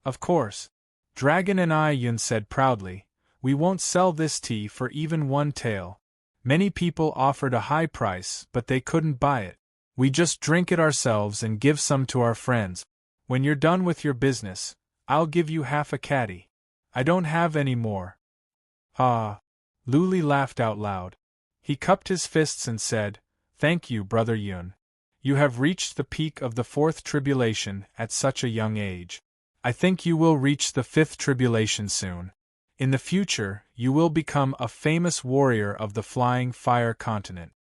"Of course," Dragon and Yun said proudly, "we won't sell this tea for even one tael. Many people offered a high price, but they couldn't buy it. We just drink it ourselves and give some to our friends. When you're done with your business, I'll give you half a caddy. I don't have any more." "Ah!" Lu Li laughed out loud. He cupped his fists and said, "Thank you, Brother Yun. You have reached the peak of the fourth tribulation at such a young age. I think you will reach the fifth tribulation soon. In the future, you will become a famous warrior of the flying fire continent."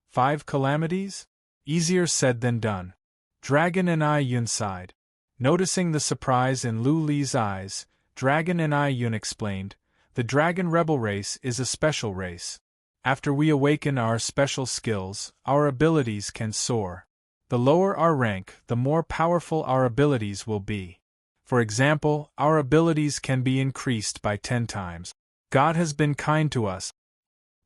5 calamities? Easier said than done. Dragon and Yun sighed. Noticing the surprise in Lu Li's eyes, Dragon and Yun explained, "The dragon rebel race is a special race. After we awaken our special skills, our abilities can soar. The lower our rank, the more powerful our abilities will be. For example, our abilities can be increased by 10 times. God has been kind to us.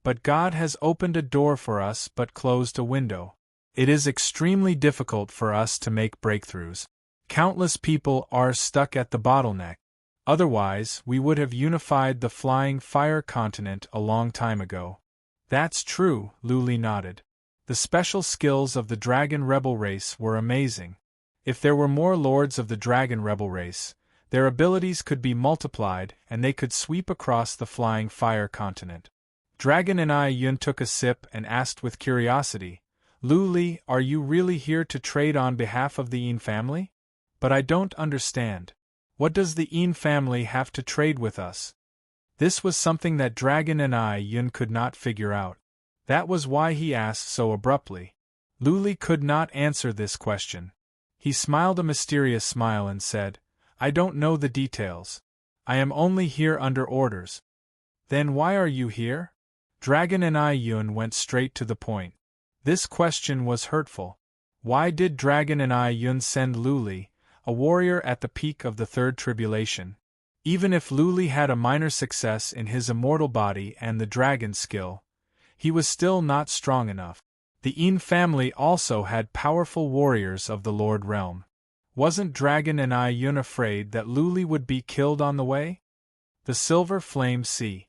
But God has opened a door for us but closed a window. It is extremely difficult for us to make breakthroughs. Countless people are stuck at the bottleneck. Otherwise, we would have unified the flying fire continent a long time ago." "That's true," Lu Li nodded. "The special skills of the dragon rebel race were amazing. If there were more lords of the dragon rebel race, their abilities could be multiplied and they could sweep across the flying fire continent." Dragon and Yun took a sip and asked with curiosity, "Lu Li, are you really here to trade on behalf of the Yin family? But I don't understand. What does the Yin family have to trade with us?" This was something that Dragon and Yun could not figure out. That was why he asked so abruptly. Lu Li could not answer this question. He smiled a mysterious smile and said, "I don't know the details. I am only here under orders." "Then why are you here?" Dragon and Yun went straight to the point. This question was hurtful. Why did Dragon and Yun send Lu Li, a warrior at the peak of the third tribulation? Even if Lu Li had a minor success in his immortal body and the dragon skill, he was still not strong enough. The Yin family also had powerful warriors of the Lord Realm. Wasn't Dragon and Yun afraid that Lu Li would be killed on the way? The Silver Flame Sea.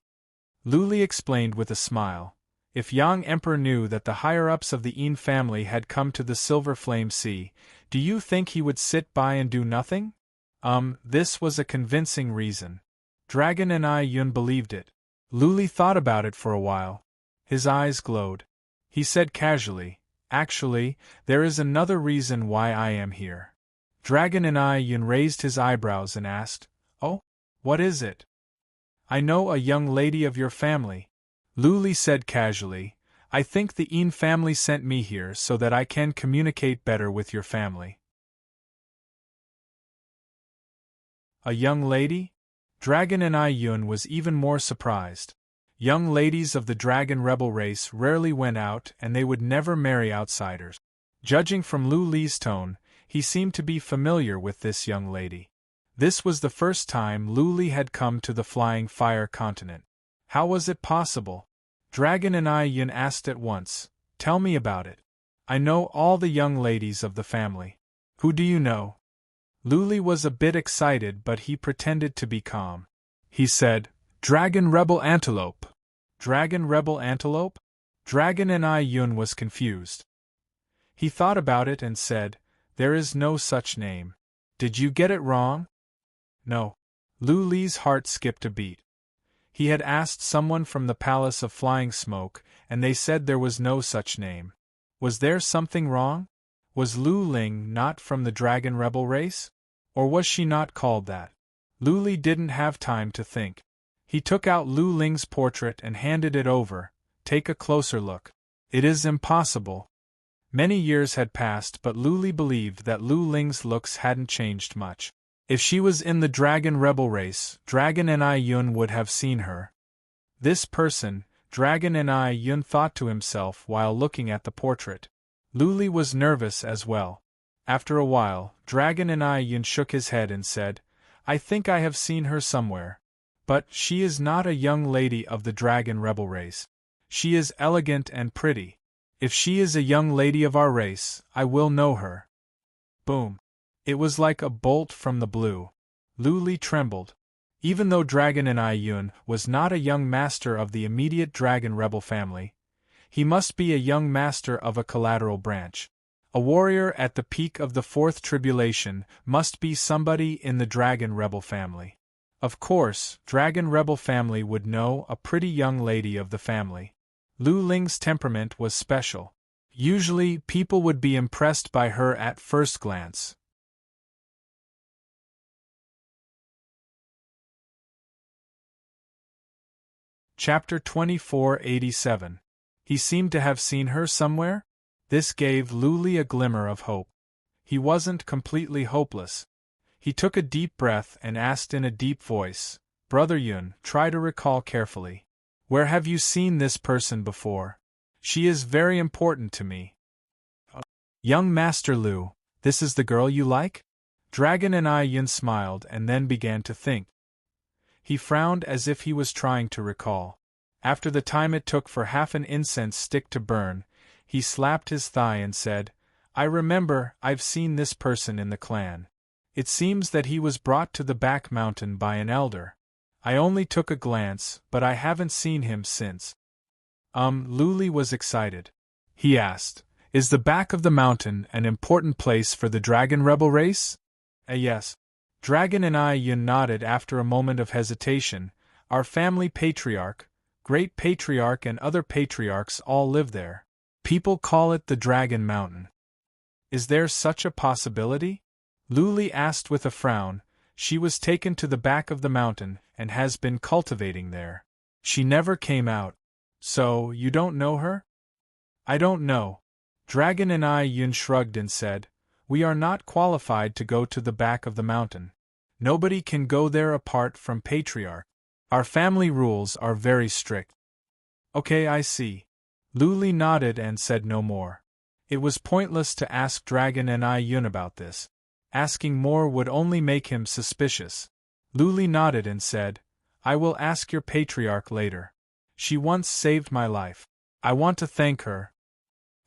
Lu Li explained with a smile. If Yang Emperor knew that the higher-ups of the Yin family had come to the Silver Flame Sea, do you think he would sit by and do nothing? This was a convincing reason. Dragon and Yun believed it. Lu Li thought about it for a while. His eyes glowed. He said casually, "Actually, there is another reason why I am here." Dragon and Yun raised his eyebrows and asked, "Oh? What is it?" "I know a young lady of your family," Lu Li said casually. "I think the Yin family sent me here so that I can communicate better with your family." A young lady? Dragon and Yun was even more surprised. Young ladies of the dragon rebel race rarely went out and they would never marry outsiders. Judging from Lu Li's tone, he seemed to be familiar with this young lady. This was the first time Lu Li had come to the flying fire continent. How was it possible? Dragon and Yun asked at once, "Tell me about it. I know all the young ladies of the family." "Who do you know?" Lu Li was a bit excited but he pretended to be calm. He said, "Dragon Rebel Antelope." "Dragon Rebel Antelope?" Dragon and Yun was confused. He thought about it and said, "There is no such name. Did you get it wrong?" "No." Lu Li's heart skipped a beat. He had asked someone from the Palace of Flying Smoke, and they said there was no such name. Was there something wrong? Was Lu Ling not from the Dragon Rebel race? Or was she not called that? Lu Li didn't have time to think. He took out Lu Ling's portrait and handed it over. Take a closer look. It is impossible. Many years had passed, but Lu Li believed that Lu Ling's looks hadn't changed much. If she was in the Dragon Rebel race, Dragon and I Yun would have seen her. This person, Dragon and I Yun thought to himself while looking at the portrait. Lu Li was nervous as well. After a while, Dragon and I Yun shook his head and said, I think I have seen her somewhere. But she is not a young lady of the Dragon Rebel race. She is elegant and pretty. If she is a young lady of our race, I will know her. Boom. It was like a bolt from the blue. Lu Li trembled. Even though Dragon and I Yun was not a young master of the immediate Dragon Rebel family, he must be a young master of a collateral branch. A warrior at the peak of the fourth tribulation must be somebody in the Dragon Rebel family. Of course, Dragon Rebel family would know a pretty young lady of the family. Lu Ling's temperament was special. Usually, people would be impressed by her at first glance. Chapter 2487. He seemed to have seen her somewhere? This gave Lu Li a glimmer of hope. He wasn't completely hopeless. He took a deep breath and asked in a deep voice, Brother Yun, try to recall carefully. Where have you seen this person before? She is very important to me. Young Master Lu, this is the girl you like? Dragon and I Yun smiled and then began to think. He frowned as if he was trying to recall. After the time it took for half an incense stick to burn, he slapped his thigh and said, I remember, I've seen this person in the clan. It seems that he was brought to the back mountain by an elder. I only took a glance, but I haven't seen him since. Lu Li was excited. He asked, Is the back of the mountain an important place for the Dragon Rebel race? Yes. Dragon and I Yun nodded after a moment of hesitation. Our family patriarch, great patriarch and other patriarchs all live there. People call it the Dragon Mountain. Is there such a possibility? Lu Li asked with a frown. She was taken to the back of the mountain and has been cultivating there. She never came out. So, you don't know her? I don't know. Dragon and I Yun shrugged and said, We are not qualified to go to the back of the mountain. Nobody can go there apart from patriarch. Our family rules are very strict. Okay, I see. Lu Li nodded and said no more. It was pointless to ask Dragon and I Yun about this. Asking more would only make him suspicious. Lu Li nodded and said, I will ask your patriarch later. She once saved my life. I want to thank her.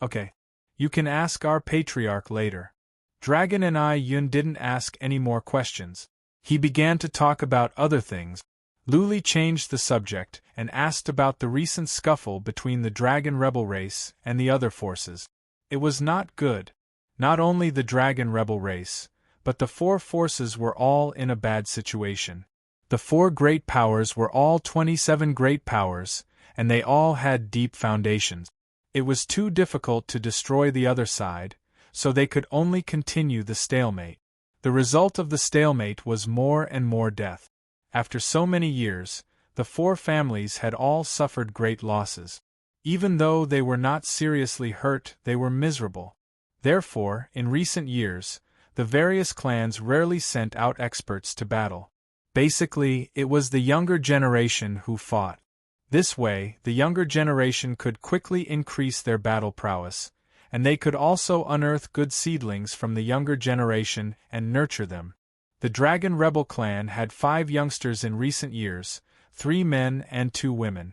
Okay. You can ask our patriarch later. Dragon and I Yun didn't ask any more questions. He began to talk about other things. Lu Li changed the subject and asked about the recent scuffle between the Dragon Rebel race and the other forces. It was not good. Not only the Dragon Rebel race, but the four forces were all in a bad situation. The four great powers were all 27 great powers, and they all had deep foundations. It was too difficult to destroy the other side, so they could only continue the stalemate. The result of the stalemate was more and more death. After so many years, the four families had all suffered great losses. Even though they were not seriously hurt, they were miserable. Therefore, in recent years, the various clans rarely sent out experts to battle. Basically, it was the younger generation who fought. This way, the younger generation could quickly increase their battle prowess, and they could also unearth good seedlings from the younger generation and nurture them. The Dragon Rebel clan had 5 youngsters in recent years, 3 men and 2 women.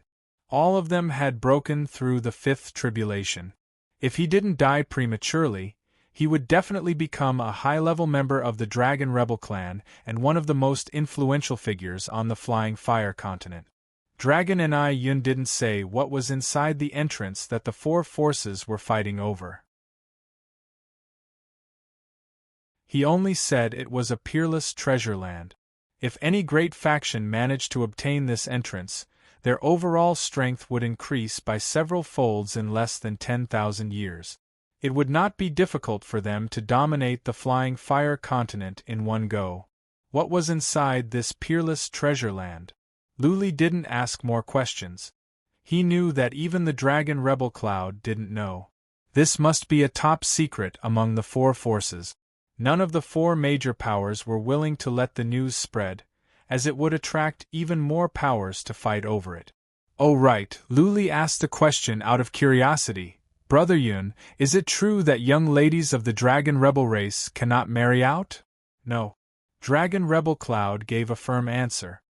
All of them had broken through the 5th tribulation. If he didn't die prematurely, he would definitely become a high-level member of the Dragon Rebel clan and one of the most influential figures on the Flying Fire continent. Dragon and I Yun didn't say what was inside the entrance that the four forces were fighting over. He only said it was a peerless treasure land. If any great faction managed to obtain this entrance, their overall strength would increase by several folds in less than 10,000 years. It would not be difficult for them to dominate the flying fire continent in one go. What was inside this peerless treasure land? Luli didn't ask more questions. He knew that even the dragon rebel cloud didn't know. This must be a top secret among the four forces. None of the four major powers were willing to let the news spread, as it would attract even more powers to fight over it. Oh right, Luli asked the question out of curiosity. Brother Yun, is it true that young ladies of the Dragon Rebel race cannot marry out? No. Dragon Rebel Cloud gave a firm answer.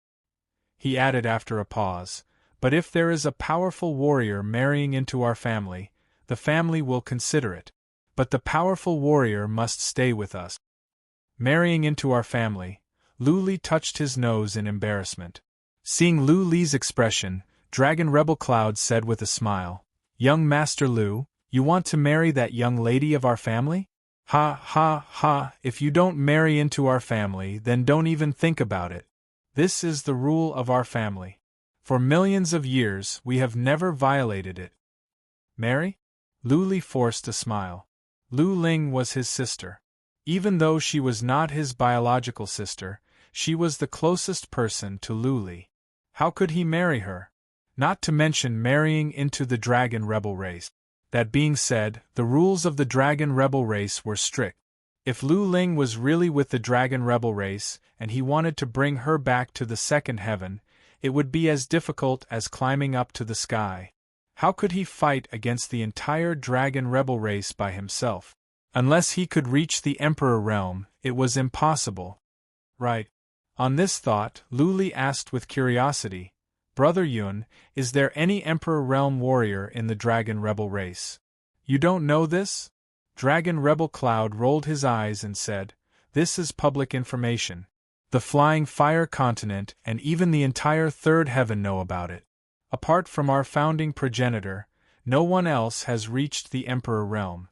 He added after a pause, but if there is a powerful warrior marrying into our family, the family will consider it. But the powerful warrior must stay with us. Marrying into our family, Lu Li touched his nose in embarrassment. Seeing Lu Li's expression, Dragon Rebel Cloud said with a smile, "Young Master Lu, you want to marry that young lady of our family? Ha ha ha, if you don't marry into our family, then don't even think about it. This is the rule of our family. For millions of years we have never violated it." Marry? Lu Li forced a smile. Lu Ling was his sister. Even though she was not his biological sister, she was the closest person to Lu Li. How could he marry her? Not to mention marrying into the Dragon Rebel race. That being said, the rules of the Dragon Rebel race were strict. If Lu Ling was really with the Dragon Rebel race, and he wanted to bring her back to the second heaven, it would be as difficult as climbing up to the sky. How could he fight against the entire Dragon Rebel race by himself? Unless he could reach the Emperor realm, it was impossible. Right. On this thought, Lu Li asked with curiosity, "Brother Yun, is there any Emperor realm warrior in the Dragon Rebel race?" "You don't know this?" Dragon Rebel Cloud rolled his eyes and said, "This is public information. The Flying Fire Continent and even the entire Third Heaven know about it. Apart from our founding progenitor, no one else has reached the Emperor realm.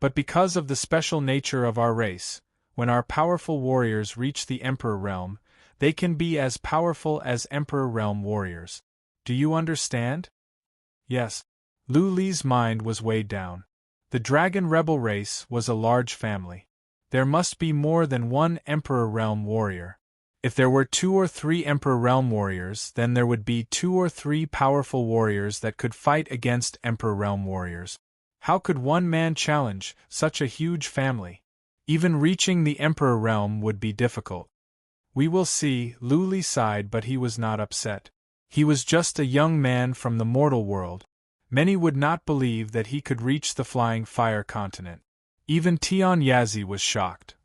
But because of the special nature of our race, when our powerful warriors reach the Emperor realm, they can be as powerful as Emperor realm warriors. Do you understand?" Yes. Lu Li's mind was weighed down. The Dragon Rebel race was a large family. There must be more than one Emperor realm warrior. If there were 2 or 3 Emperor realm warriors, then there would be 2 or 3 powerful warriors that could fight against Emperor realm warriors. How could one man challenge such a huge family? Even reaching the Emperor realm would be difficult. "We will see," Lu Li sighed, but he was not upset. He was just a young man from the mortal world. Many would not believe that he could reach the Flying Fire Continent. Even Tian Yazi was shocked.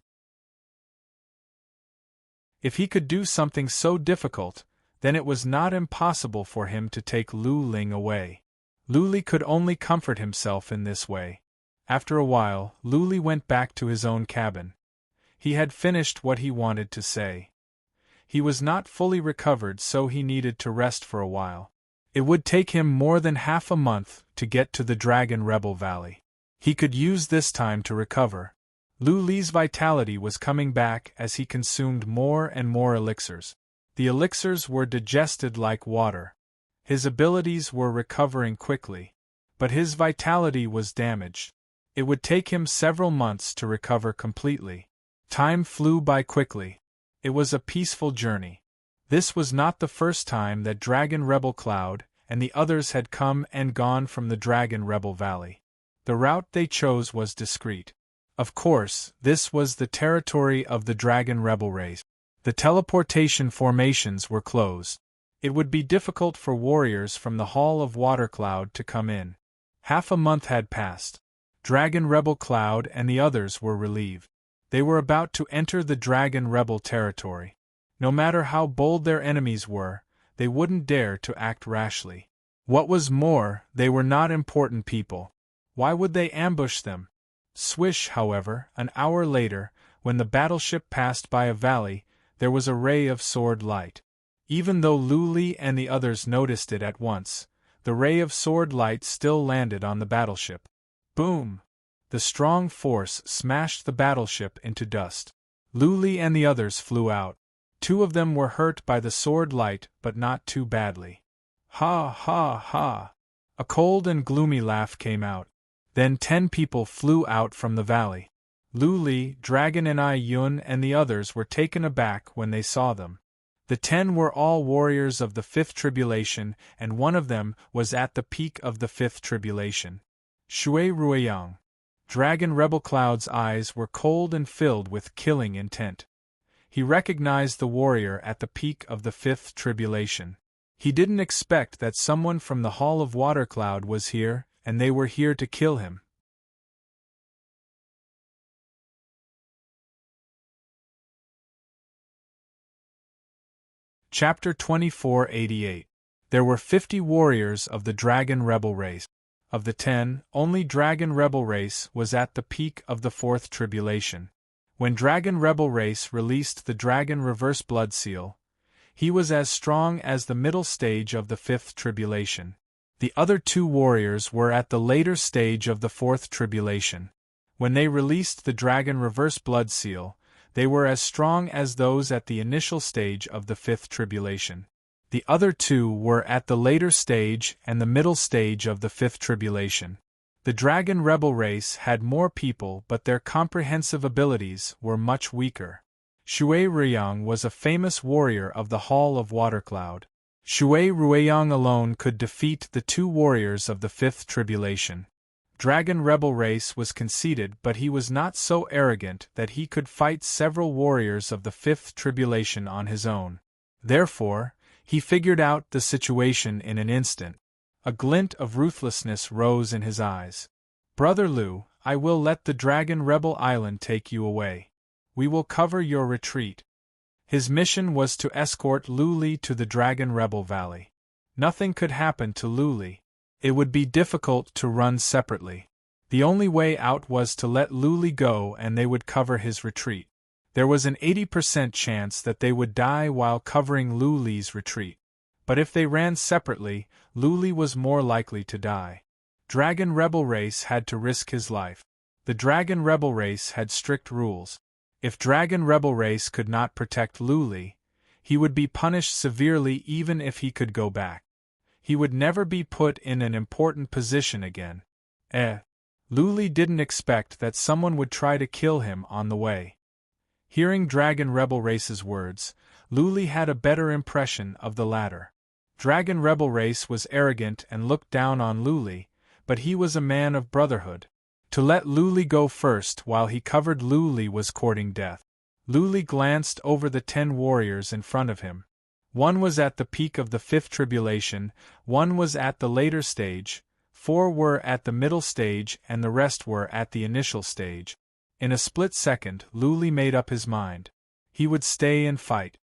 If he could do something so difficult, then it was not impossible for him to take Lu Ling away. Lu Li could only comfort himself in this way. After a while, Lu Li went back to his own cabin. He had finished what he wanted to say. He was not fully recovered, so he needed to rest for a while. It would take him more than half a month to get to the Dragon Rebel Valley. He could use this time to recover. Lu Li's vitality was coming back as he consumed more and more elixirs. The elixirs were digested like water. His abilities were recovering quickly. But his vitality was damaged. It would take him several months to recover completely. Time flew by quickly. It was a peaceful journey. This was not the first time that Dragon Rebel Cloud and the others had come and gone from the Dragon Rebel Valley. The route they chose was discreet. Of course, this was the territory of the Dragon Rebel race. The teleportation formations were closed. It would be difficult for warriors from the Hall of Water Cloud to come in. Half a month had passed. Dragon Rebel Cloud and the others were relieved. They were about to enter the Dragon Rebel territory. No matter how bold their enemies were, they wouldn't dare to act rashly. What was more, they were not important people. Why would they ambush them? Swish, however, an hour later, when the battleship passed by a valley, there was a ray of sword light. Even though Lu Li and the others noticed it at once, the ray of sword light still landed on the battleship. Boom! The strong force smashed the battleship into dust. Lu Li and the others flew out. 2 of them were hurt by the sword light, but not too badly. Ha ha ha! A cold and gloomy laugh came out. Then 10 people flew out from the valley. Lu Li, Dragon and Yun and the others were taken aback when they saw them. The 10 were all warriors of the 5th tribulation, and one of them was at the peak of the 5th tribulation. Shui Ruiyang. Dragon Rebel Cloud's eyes were cold and filled with killing intent. He recognized the warrior at the peak of the 5th tribulation. He didn't expect that someone from the Hall of Water Cloud was here, and they were here to kill him. Chapter 2488. There were 50 warriors of the Dragon Rebel race. Of the 10, only Dragon Rebel race was at the peak of the 4th tribulation. When Dragon Rebel race released the Dragon Reverse Blood Seal, he was as strong as the middle stage of the 5th tribulation. The other 2 warriors were at the later stage of the 4th tribulation. When they released the Dragon Reverse Blood Seal, they were as strong as those at the initial stage of the 5th tribulation. The other 2 were at the later stage and the middle stage of the 5th tribulation. The Dragon Rebel race had more people, but their comprehensive abilities were much weaker. Shui Ruiyang was a famous warrior of the Hall of Water Cloud. Shui Ruiyang alone could defeat the 2 warriors of the 5th tribulation. Dragon Rebel race was conceited, but he was not so arrogant that he could fight several warriors of the 5th tribulation on his own. Therefore, he figured out the situation in an instant. A glint of ruthlessness rose in his eyes. Brother Lu, I will let the Dragon Rebel Island take you away. We will cover your retreat. His mission was to escort Lu Li to the Dragon Rebel Valley. Nothing could happen to Lu Li. It would be difficult to run separately. The only way out was to let Lu Li go and they would cover his retreat. There was an 80% chance that they would die while covering Lu Li's retreat. But if they ran separately, Lu Li was more likely to die. Dragon Rebel race had to risk his life. The Dragon Rebel race had strict rules. If Dragon Rebel race could not protect Lu Li, he would be punished severely even if he could go back. He would never be put in an important position again. Lu Li didn't expect that someone would try to kill him on the way. Hearing Dragon Rebel race's words, Lu Li had a better impression of the latter. Dragon Rebel race was arrogant and looked down on Lu Li, but he was a man of brotherhood. To let Lu Li go first while he covered Lu Li was courting death. Lu Li glanced over the 10 warriors in front of him. One was at the peak of the 5th tribulation, one was at the later stage, 4 were at the middle stage and the rest were at the initial stage. In a split second, Lu Li made up his mind. He would stay and fight.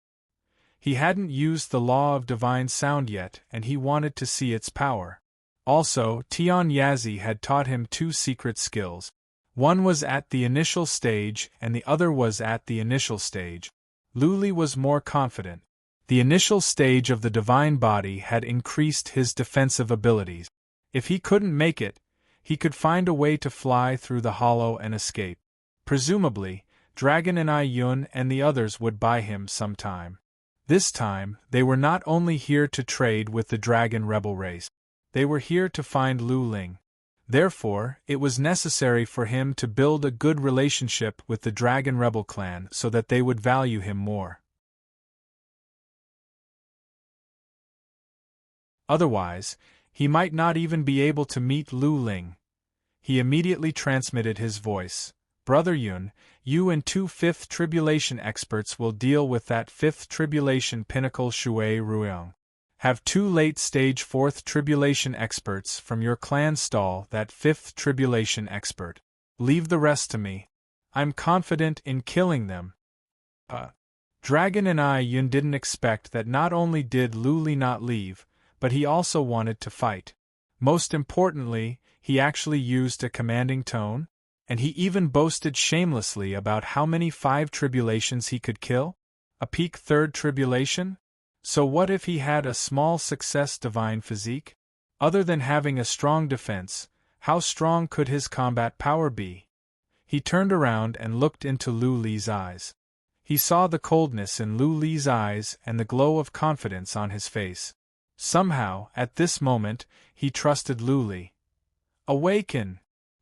He hadn't used the law of divine sound yet, and he wanted to see its power. Also, Tian Yazi had taught him 2 secret skills. One was at the initial stage and the other was at the initial stage. Lu Li was more confident. The initial stage of the divine body had increased his defensive abilities. If he couldn't make it, he could find a way to fly through the hollow and escape. Presumably, Dragon and Yun and the others would buy him some time. This time, they were not only here to trade with the Dragon Rebel race. They were here to find Lu Ling. Therefore, it was necessary for him to build a good relationship with the Dragon Rebel clan so that they would value him more. Otherwise, he might not even be able to meet Lu Ling. He immediately transmitted his voice. Brother Yun, you and 2 5th tribulation experts will deal with that 5th tribulation pinnacle Shui Ruiyang. Have 2 late-stage 4th tribulation experts from your clan stall that 5th tribulation expert. Leave the rest to me. I'm confident in killing them. Dragon and Yun didn't expect that not only did Lu Li not leave, but he also wanted to fight. Most importantly, he actually used a commanding tone. And he even boasted shamelessly about how many 5 tribulations he could kill? A peak 3rd tribulation? So what if he had a small success divine physique? Other than having a strong defense, how strong could his combat power be? He turned around and looked into Lu Li's eyes. He saw the coldness in Lu Li's eyes and the glow of confidence on his face. Somehow, at this moment, he trusted Lu Li. "Awaken!"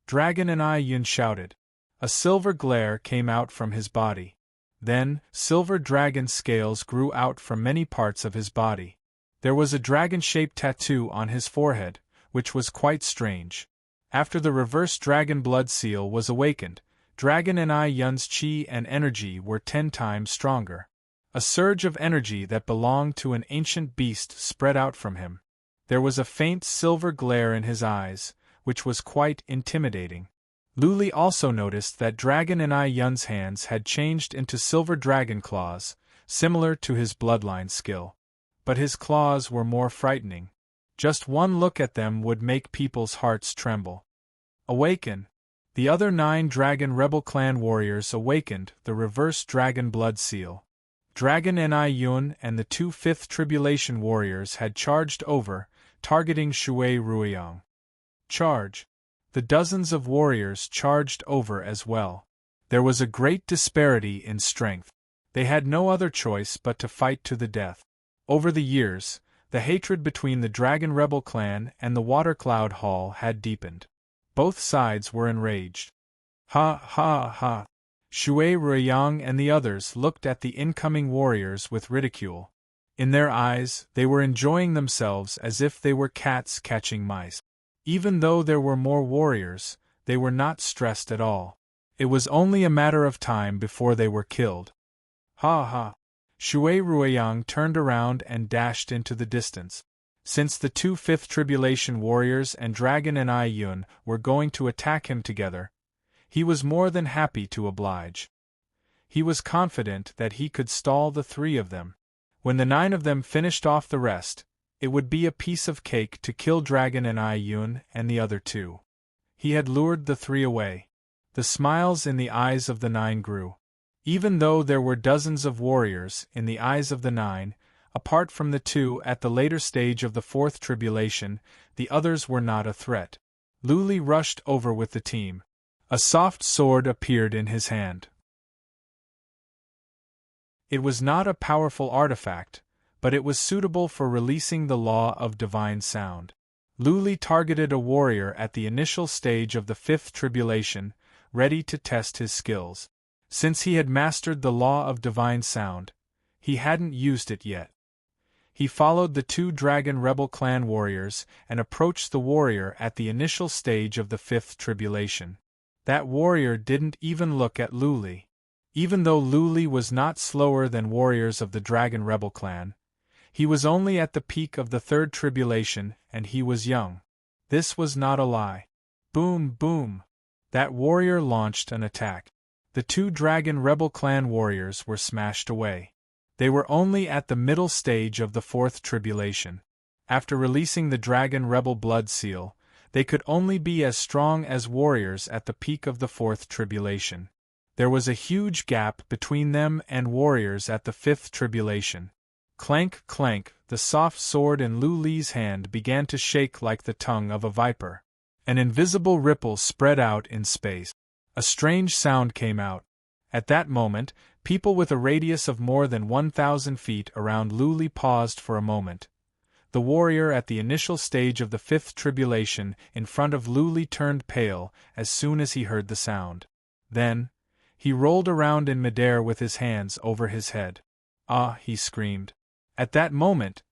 Dragon and Yun shouted. A silver glare came out from his body. Then, silver dragon scales grew out from many parts of his body. There was a dragon-shaped tattoo on his forehead, which was quite strange. After the reverse dragon blood seal was awakened, Dragon and Yun's chi and energy were 10 times stronger. A surge of energy that belonged to an ancient beast spread out from him. There was a faint silver glare in his eyes, which was quite intimidating. Lu Li also noticed that Dragon and Yun's hands had changed into silver dragon claws, similar to his bloodline skill. But his claws were more frightening. Just one look at them would make people's hearts tremble. Awaken! The other 9 Dragon Rebel Clan warriors awakened the reverse dragon blood seal. Dragon and Yun and the 2 Fifth Tribulation warriors had charged over, targeting Shui Ruiyang. Charge! The dozens of warriors charged over as well. There was a great disparity in strength. They had no other choice but to fight to the death. Over the years, the hatred between the Dragon Rebel Clan and the Watercloud Hall had deepened. Both sides were enraged. Ha ha ha! Shui Ruiyang and the others looked at the incoming warriors with ridicule. In their eyes, they were enjoying themselves as if they were cats catching mice. Even though there were more warriors, they were not stressed at all. It was only a matter of time before they were killed. Ha ha! Shui Ruiyang turned around and dashed into the distance. Since the 2 Fifth Tribulation warriors and Dragon and Yun were going to attack him together, he was more than happy to oblige. He was confident that he could stall the 3 of them. When the 9 of them finished off the rest, it would be a piece of cake to kill Dragon and Yun and the other 2. He had lured the 3 away. The smiles in the eyes of the 9 grew. Even though there were dozens of warriors in the eyes of the 9, apart from the 2 at the later stage of the 4th Tribulation, the others were not a threat. Lu Li rushed over with the team. A soft sword appeared in his hand. It was not a powerful artifact, but it was suitable for releasing the law of divine sound. Lu Li targeted a warrior at the initial stage of the 5th Tribulation, ready to test his skills. Since he had mastered the law of divine sound, he hadn't used it yet. He followed the 2 Dragon Rebel Clan warriors and approached the warrior at the initial stage of the 5th Tribulation. That warrior didn't even look at Lu Li. Even though Lu Li was not slower than warriors of the Dragon Rebel Clan, he was only at the peak of the 3rd Tribulation and he was young. This was not a lie. Boom, boom! That warrior launched an attack. The 2 Dragon Rebel Clan warriors were smashed away. They were only at the middle stage of the 4th Tribulation. After releasing the Dragon Rebel Blood Seal, they could only be as strong as warriors at the peak of the 4th Tribulation. There was a huge gap between them and warriors at the 5th Tribulation. Clank, clank, the soft sword in Lu Li's hand began to shake like the tongue of a viper. An invisible ripple spread out in space. A strange sound came out. At that moment, people with a radius of more than 1,000 feet around Lu Li paused for a moment. The warrior at the initial stage of the 5th Tribulation in front of Lu Li turned pale as soon as he heard the sound. Then, he rolled around in midair with his hands over his head. Ah, he screamed. At that moment,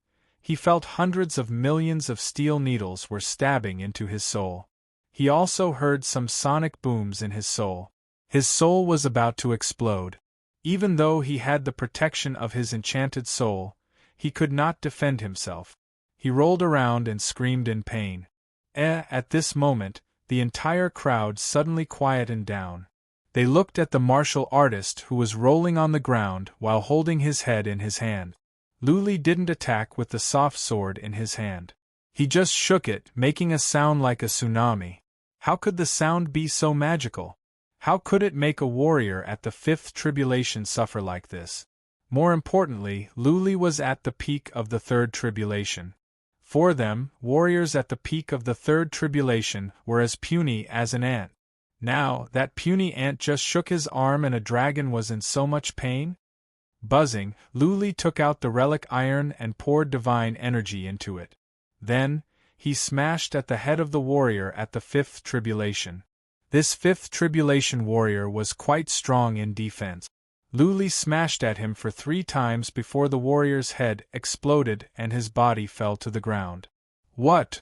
he felt hundreds of millions of steel needles were stabbing into his soul. He also heard some sonic booms in his soul. His soul was about to explode. Even though he had the protection of his enchanted soul, he could not defend himself. He rolled around and screamed in pain. At this moment, the entire crowd suddenly quietened down. They looked at the martial artist who was rolling on the ground while holding his head in his hand. Lu Li didn't attack with the soft sword in his hand. He just shook it, making a sound like a tsunami. How could the sound be so magical? How could it make a warrior at the 5th Tribulation suffer like this? More importantly, Lu Li was at the peak of the 3rd Tribulation. For them, warriors at the peak of the 3rd Tribulation were as puny as an ant. Now, that puny ant just shook his arm and a dragon was in so much pain? Buzzing, Lu Li took out the relic iron and poured divine energy into it. Then, he smashed at the head of the warrior at the fifth tribulation. This fifth tribulation warrior was quite strong in defense. Lu Li smashed at him for 3 times before the warrior's head exploded and his body fell to the ground. What?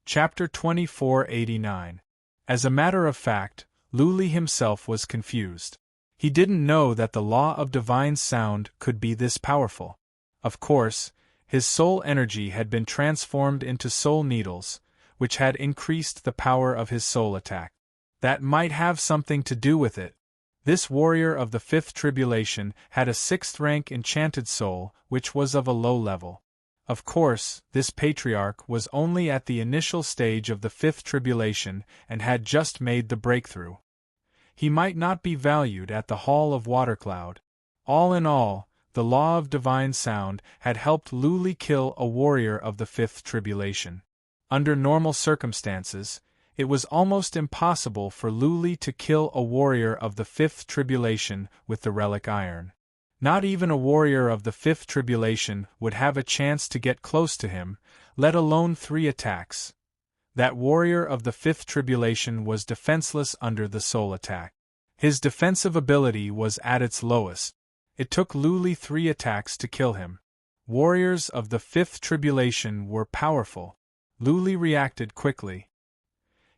Chapter 2489. As a matter of fact, Lu Li himself was confused. He didn't know that the law of divine sound could be this powerful. Of course, his soul energy had been transformed into soul needles, which had increased the power of his soul attack. That might have something to do with it. This warrior of the fifth tribulation had a 6th rank enchanted soul, which was of a low level. Of course, this patriarch was only at the initial stage of the fifth tribulation and had just made the breakthrough. He might not be valued at the Hall of Watercloud. All in all, the law of divine sound had helped Lu Li kill a warrior of the fifth tribulation. Under normal circumstances, it was almost impossible for Lu Li to kill a warrior of the fifth tribulation with the relic iron. Not even a warrior of the fifth tribulation would have a chance to get close to him, let alone 3 attacks. That warrior of the fifth tribulation was defenseless under the soul attack. His defensive ability was at its lowest. It took Lu Li 3 attacks to kill him. Warriors of the fifth tribulation were powerful. Lu Li reacted quickly.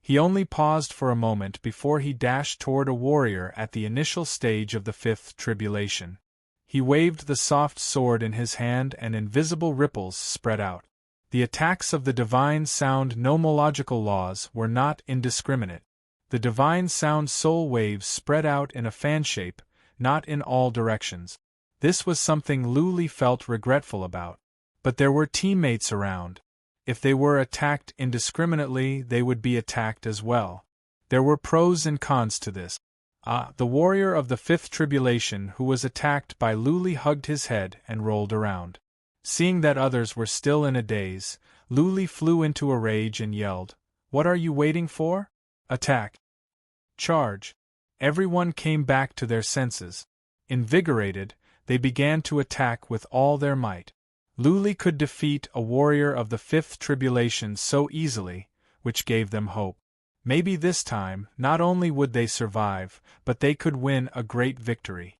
He only paused for a moment before he dashed toward a warrior at the initial stage of the fifth tribulation. He waved the soft sword in his hand and invisible ripples spread out. The attacks of the divine sound nomological laws were not indiscriminate. The divine sound soul waves spread out in a fan shape, not in all directions. This was something Lu Li felt regretful about. But there were teammates around. If they were attacked indiscriminately, they would be attacked as well. There were pros and cons to this. The warrior of the fifth tribulation who was attacked by Lu Li hugged his head and rolled around. Seeing that others were still in a daze, Lu Li flew into a rage and yelled, "What are you waiting for? Attack! Charge!" Everyone came back to their senses. Invigorated, they began to attack with all their might. Lu Li could defeat a warrior of the fifth tribulation so easily, which gave them hope. Maybe this time, not only would they survive, but they could win a great victory.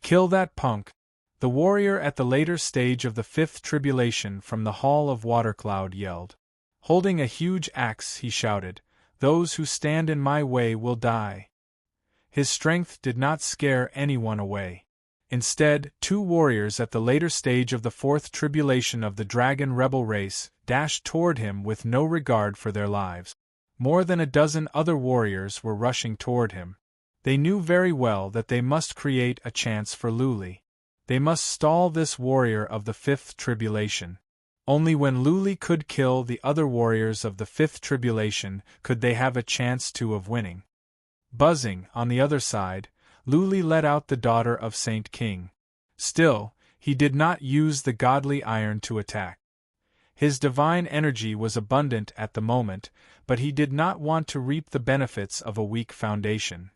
"Kill that punk!" The warrior at the later stage of the fifth tribulation from the Hall of Watercloud yelled. Holding a huge axe, he shouted, "Those who stand in my way will die." His strength did not scare anyone away. Instead, 2 warriors at the later stage of the fourth tribulation of the dragon rebel race dashed toward him with no regard for their lives. More than a dozen other warriors were rushing toward him. They knew very well that they must create a chance for Lu Li. They must stall this warrior of the fifth tribulation. Only when Lu Li could kill the other warriors of the fifth tribulation could they have a chance of winning. Buzzing, on the other side, Lu Li let out the daughter of Saint King. Still, he did not use the godly iron to attack. His divine energy was abundant at the moment, but he did not want to reap the benefits of a weak foundation.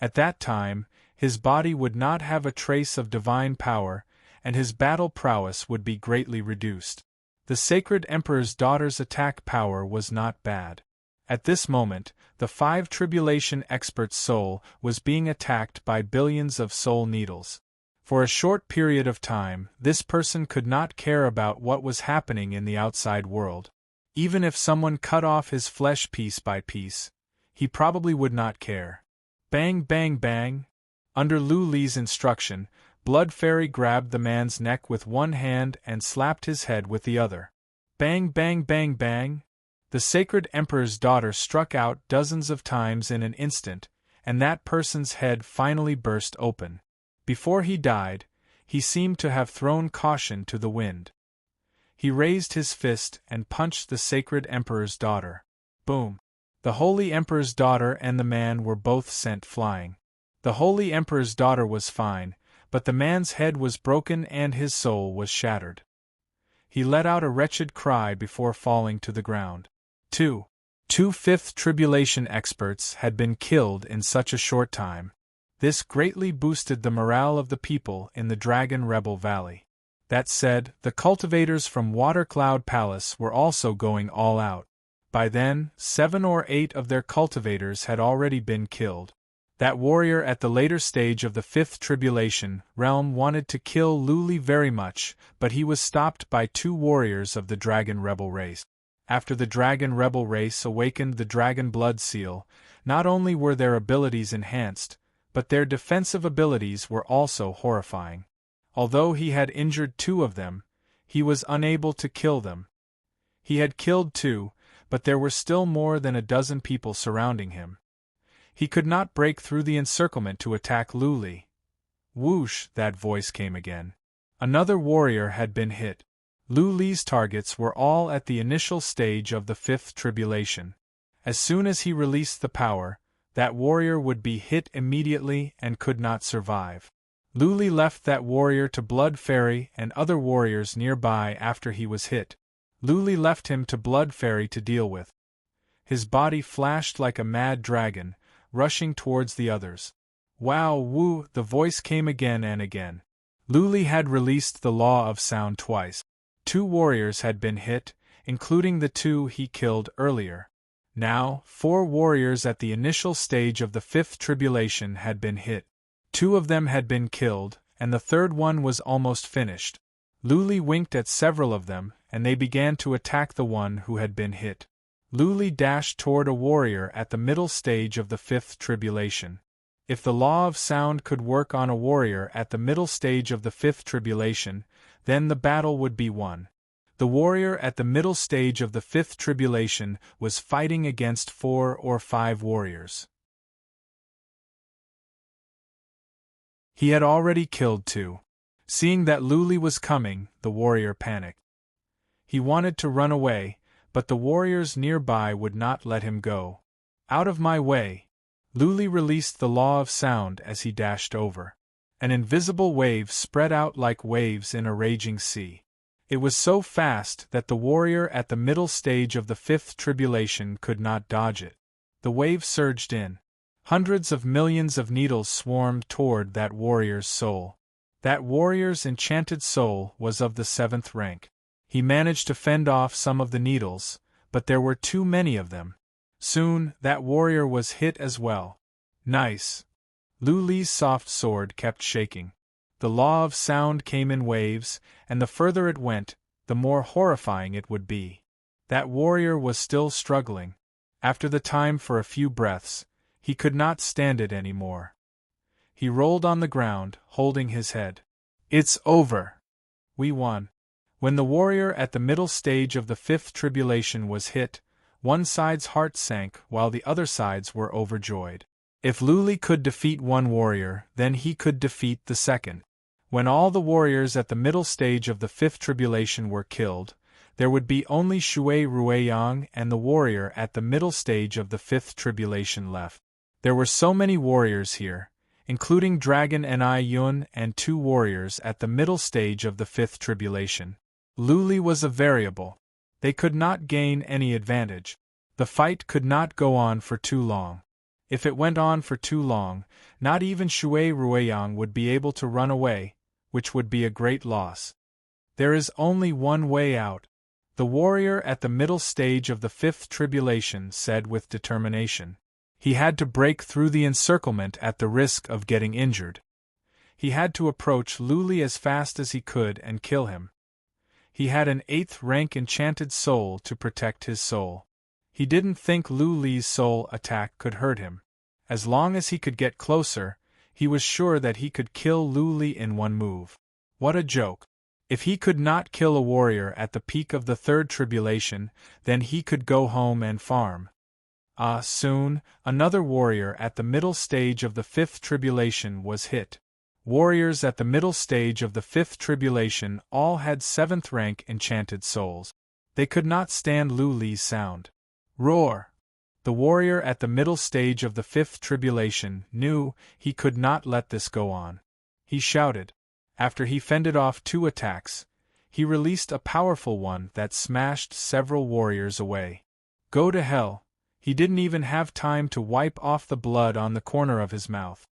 At that time, his body would not have a trace of divine power, and his battle prowess would be greatly reduced. The sacred emperor's daughter's attack power was not bad. At this moment, the 5 tribulation expert's soul was being attacked by billions of soul needles. For a short period of time, this person could not care about what was happening in the outside world. Even if someone cut off his flesh piece by piece, he probably would not care. Bang bang bang! Under Lu Li's instruction, Blood Fairy grabbed the man's neck with one hand and slapped his head with the other. Bang bang bang bang! The sacred emperor's daughter struck out dozens of times in an instant, and that person's head finally burst open. Before he died, he seemed to have thrown caution to the wind. He raised his fist and punched the sacred emperor's daughter. Boom! The holy emperor's daughter and the man were both sent flying. The holy emperor's daughter was fine, but the man's head was broken and his soul was shattered. He let out a wretched cry before falling to the ground. Two Fifth Tribulation experts had been killed in such a short time. This greatly boosted the morale of the people in the Dragon Rebel Valley. That said, the cultivators from Watercloud Palace were also going all out. By then, 7 or 8 of their cultivators had already been killed. That warrior at the later stage of the Fifth Tribulation realm wanted to kill Luli very much, but he was stopped by 2 warriors of the Dragon Rebel race. After the Dragon Rebel race awakened the Dragon Blood Seal, not only were their abilities enhanced, but their defensive abilities were also horrifying. Although he had injured 2 of them, he was unable to kill them. He had killed 2, but there were still more than a dozen people surrounding him. He could not break through the encirclement to attack Luli. Whoosh, that voice came again. Another warrior had been hit. Luli's targets were all at the initial stage of the Fifth Tribulation. As soon as he released the power, that warrior would be hit immediately and could not survive. Luli left that warrior to Blood Fairy and other warriors nearby after he was hit. Luli left him to Blood Fairy to deal with. His body flashed like a mad dragon, rushing towards the others. Wow, woo, the voice came again and again. Luli had released the Law of Sound twice. 2 warriors had been hit, including the 2 he killed earlier. Now, 4 warriors at the initial stage of the Fifth Tribulation had been hit. 2 of them had been killed, and the third one was almost finished. Luli winked at several of them, and they began to attack the one who had been hit. Luli dashed toward a warrior at the middle stage of the Fifth Tribulation. If the Law of Sound could work on a warrior at the middle stage of the Fifth Tribulation, then the battle would be won. The warrior at the middle stage of the Fifth Tribulation was fighting against 4 or 5 warriors. He had already killed 2. Seeing that Luli was coming, the warrior panicked. He wanted to run away, but the warriors nearby would not let him go. Out of my way! Luli released the Law of Sound as he dashed over. An invisible wave spread out like waves in a raging sea. It was so fast that the warrior at the middle stage of the Fifth Tribulation could not dodge it. The wave surged in. Hundreds of millions of needles swarmed toward that warrior's soul. That warrior's enchanted soul was of the 7th rank. He managed to fend off some of the needles, but there were too many of them. Soon, that warrior was hit as well. Nice! Luli's soft sword kept shaking. The Law of Sound came in waves, and the further it went, the more horrifying it would be. That warrior was still struggling. After the time for a few breaths, he could not stand it any more. He rolled on the ground, holding his head. It's over! We won. When the warrior at the middle stage of the Fifth Tribulation was hit, one side's heart sank while the other sides were overjoyed. If Luli could defeat one warrior, then he could defeat the second. When all the warriors at the middle stage of the Fifth Tribulation were killed, there would be only Shui Ruiyang and the warrior at the middle stage of the Fifth Tribulation left. There were so many warriors here, including Dragon Ni Yun and 2 warriors at the middle stage of the Fifth Tribulation. Luli was a variable. They could not gain any advantage. The fight could not go on for too long. If it went on for too long, not even Shui Ruiyang would be able to run away, which would be a great loss. There is only one way out. The warrior at the middle stage of the Fifth Tribulation said with determination. He had to break through the encirclement at the risk of getting injured. He had to approach Luli as fast as he could and kill him. He had an 8th rank enchanted soul to protect his soul. He didn't think Luli's soul attack could hurt him. As long as he could get closer, he was sure that he could kill Luli in one move. What a joke! If he could not kill a warrior at the peak of the Third Tribulation, then he could go home and farm. Soon, another warrior at the middle stage of the Fifth Tribulation was hit. Warriors at the middle stage of the Fifth Tribulation all had 7th rank enchanted souls. They could not stand Luli's sound. Roar! The warrior at the middle stage of the Fifth Tribulation knew he could not let this go on. He shouted. After he fended off 2 attacks, He released a powerful one that smashed several warriors away. Go to hell, he didn't even have time to wipe off the blood on the corner of his mouth.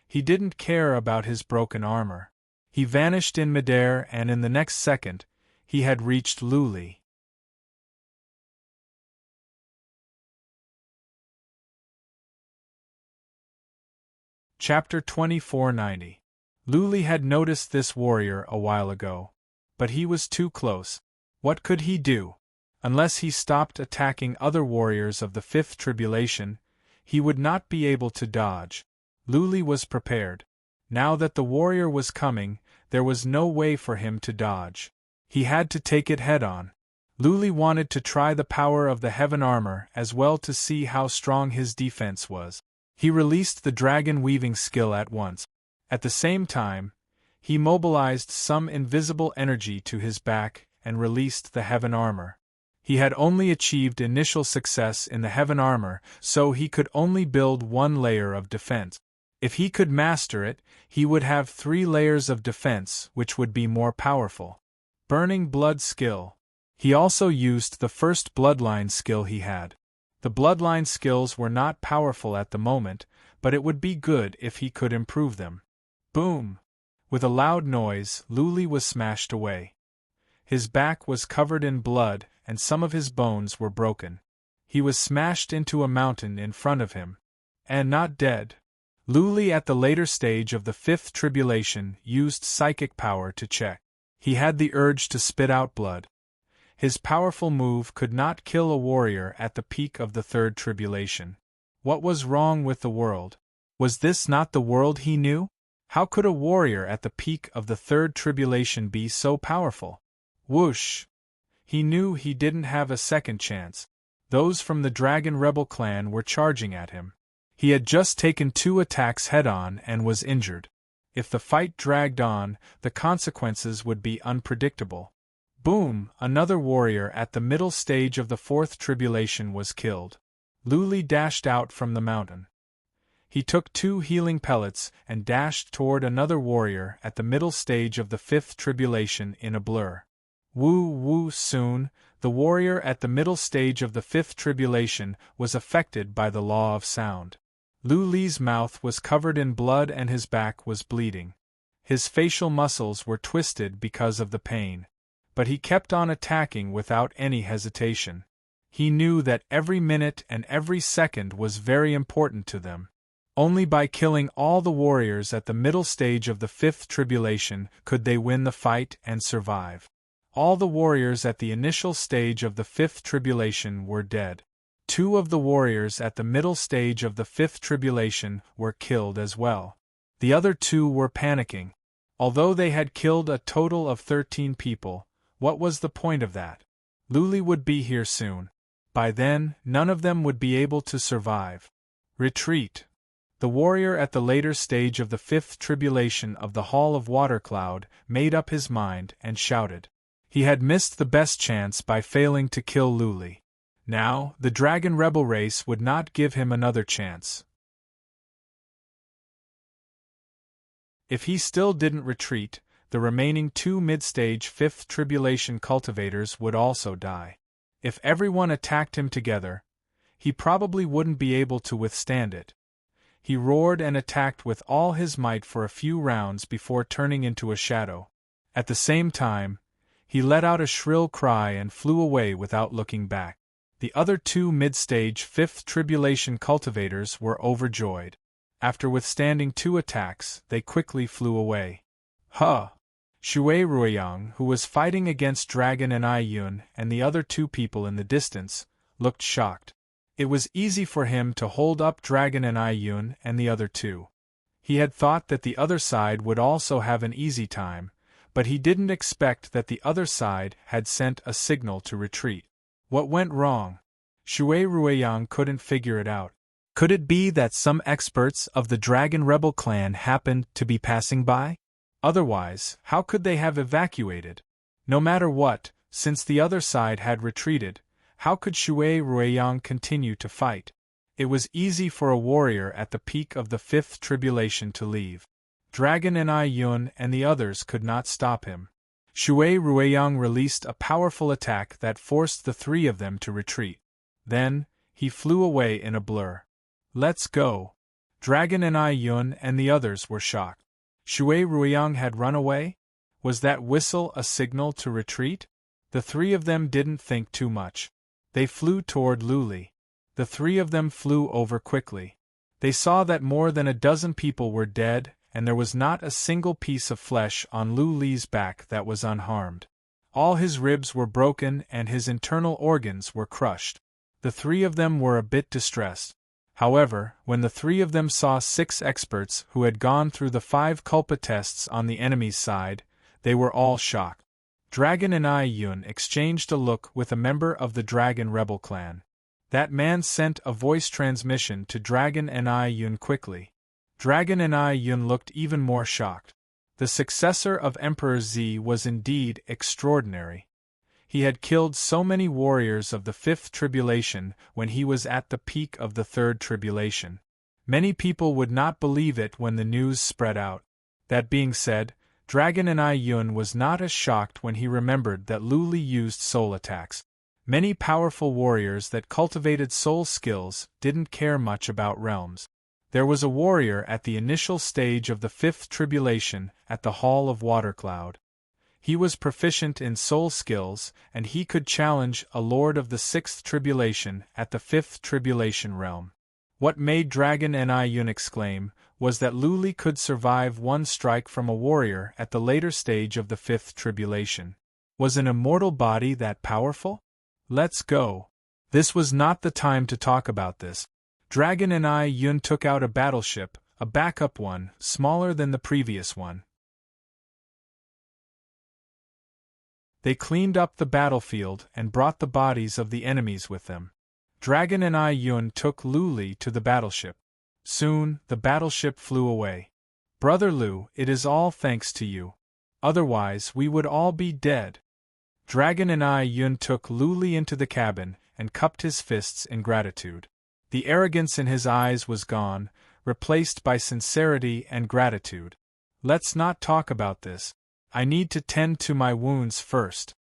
He didn't care about his broken armor. He vanished in midair, and in the next second, he had reached Luli. Chapter 2490. Luli had noticed this warrior a while ago. But he was too close. What could he do? Unless he stopped attacking other warriors of the Fifth Tribulation, he would not be able to dodge. Luli was prepared. Now that the warrior was coming, there was no way for him to dodge. He had to take it head-on. Luli wanted to try the power of the heaven armor as well to see how strong his defense was. He released the dragon weaving skill at once. At the same time, he mobilized some invisible energy to his back and released the heaven armor. He had only achieved initial success in the heaven armor, so he could only build one layer of defense. If he could master it, he would have 3 layers of defense, which would be more powerful. Burning blood skill. He also used the first bloodline skill he had. The bloodline skills were not powerful at the moment, but it would be good if he could improve them. Boom! With a loud noise, Luli was smashed away. His back was covered in blood, and some of his bones were broken. He was smashed into a mountain in front of him. And not dead. Luli at the later stage of the Fifth Tribulation used psychic power to check. He had the urge to spit out blood. His powerful move could not kill a warrior at the peak of the Third Tribulation. What was wrong with the world? Was this not the world he knew? How could a warrior at the peak of the Third Tribulation be so powerful? Whoosh! He knew he didn't have a second chance. Those from the Dragon Rebel clan were charging at him. He had just taken 2 attacks head-on and was injured. If the fight dragged on, the consequences would be unpredictable. Boom! Another warrior at the middle stage of the Fourth Tribulation was killed. Luli dashed out from the mountain. He took 2 healing pellets and dashed toward another warrior at the middle stage of the Fifth Tribulation in a blur. Woo! Soon, the warrior at the middle stage of the Fifth Tribulation was affected by the law of sound. Luli's mouth was covered in blood and his back was bleeding. His facial muscles were twisted because of the pain. But he kept on attacking without any hesitation. He knew that every minute and every second was very important to them. Only by killing all the warriors at the middle stage of the Fifth Tribulation could they win the fight and survive. All the warriors at the initial stage of the Fifth Tribulation were dead. 2 of the warriors at the middle stage of the Fifth Tribulation were killed as well. The other 2 were panicking. Although they had killed a total of 13 people, what was the point of that? Luli would be here soon. By then, none of them would be able to survive. Retreat. The warrior at the later stage of the Fifth Tribulation of the Hall of Watercloud made up his mind and shouted. He had missed the best chance by failing to kill Luli. Now, the Dragon Rebel race would not give him another chance. If he still didn't retreat, the remaining 2 mid-stage Fifth Tribulation cultivators would also die. If everyone attacked him together, he probably wouldn't be able to withstand it. He roared and attacked with all his might for a few rounds before turning into a shadow. At the same time, he let out a shrill cry and flew away without looking back. The other 2 mid-stage Fifth Tribulation cultivators were overjoyed. After withstanding 2 attacks, they quickly flew away. Huh! Shui Ruiyang, who was fighting against Dragon and Ai Yun and the other 2 people in the distance, looked shocked. It was easy for him to hold up Dragon and Ai Yun and the other 2. He had thought that the other side would also have an easy time, but he didn't expect that the other side had sent a signal to retreat. What went wrong? Shui Ruiyang couldn't figure it out. Could it be that some experts of the Dragon Rebel clan happened to be passing by? Otherwise, how could they have evacuated? No matter what, since the other side had retreated, how could Shui Ruiyang continue to fight? It was easy for a warrior at the peak of the Fifth Tribulation to leave. Dragon and Ai Yun and the others could not stop him. Shui Ruiyang released a powerful attack that forced the three of them to retreat. Then, he flew away in a blur. Let's go. Dragon and Yun and the others were shocked. Shui Ruiyang had run away? Was that whistle a signal to retreat? The three of them didn't think too much. They flew toward Luli. The three of them flew over quickly. They saw that more than a dozen people were dead, and there was not a single piece of flesh on Lu Li's back that was unharmed. All his ribs were broken and his internal organs were crushed. The three of them were a bit distressed. However, when the three of them saw 6 experts who had gone through the 5 culpa tests on the enemy's side, they were all shocked. Dragon and Yun exchanged a look with a member of the Dragon Rebel clan. That man sent a voice transmission to Dragon and Yun quickly. Dragon and Yun looked even more shocked. The successor of Emperor Z was indeed extraordinary. He had killed so many warriors of the 5th tribulation when he was at the peak of the 3rd tribulation. Many people would not believe it when the news spread out. That being said, Dragon and Yun was not as shocked when he remembered that Lu Li used soul attacks. Many powerful warriors that cultivated soul skills didn't care much about realms. There was a warrior at the initial stage of the 5th tribulation at the Hall of Watercloud. He was proficient in soul skills, and he could challenge a lord of the 6th tribulation at the 5th tribulation realm. What made Dragon and Yun exclaim was that Lu Li could survive one strike from a warrior at the later stage of the 5th tribulation. Was an immortal body that powerful? Let's go. This was not the time to talk about this. Dragon and Yun took out a battleship, a backup one, smaller than the previous one. They cleaned up the battlefield and brought the bodies of the enemies with them. Dragon and Yun took Lu Li to the battleship. Soon, the battleship flew away. Brother Lu, it is all thanks to you. Otherwise, we would all be dead. Dragon and Yun took Lu Li into the cabin and cupped his fists in gratitude. The arrogance in his eyes was gone, replaced by sincerity and gratitude. Let's not talk about this. I need to tend to my wounds first.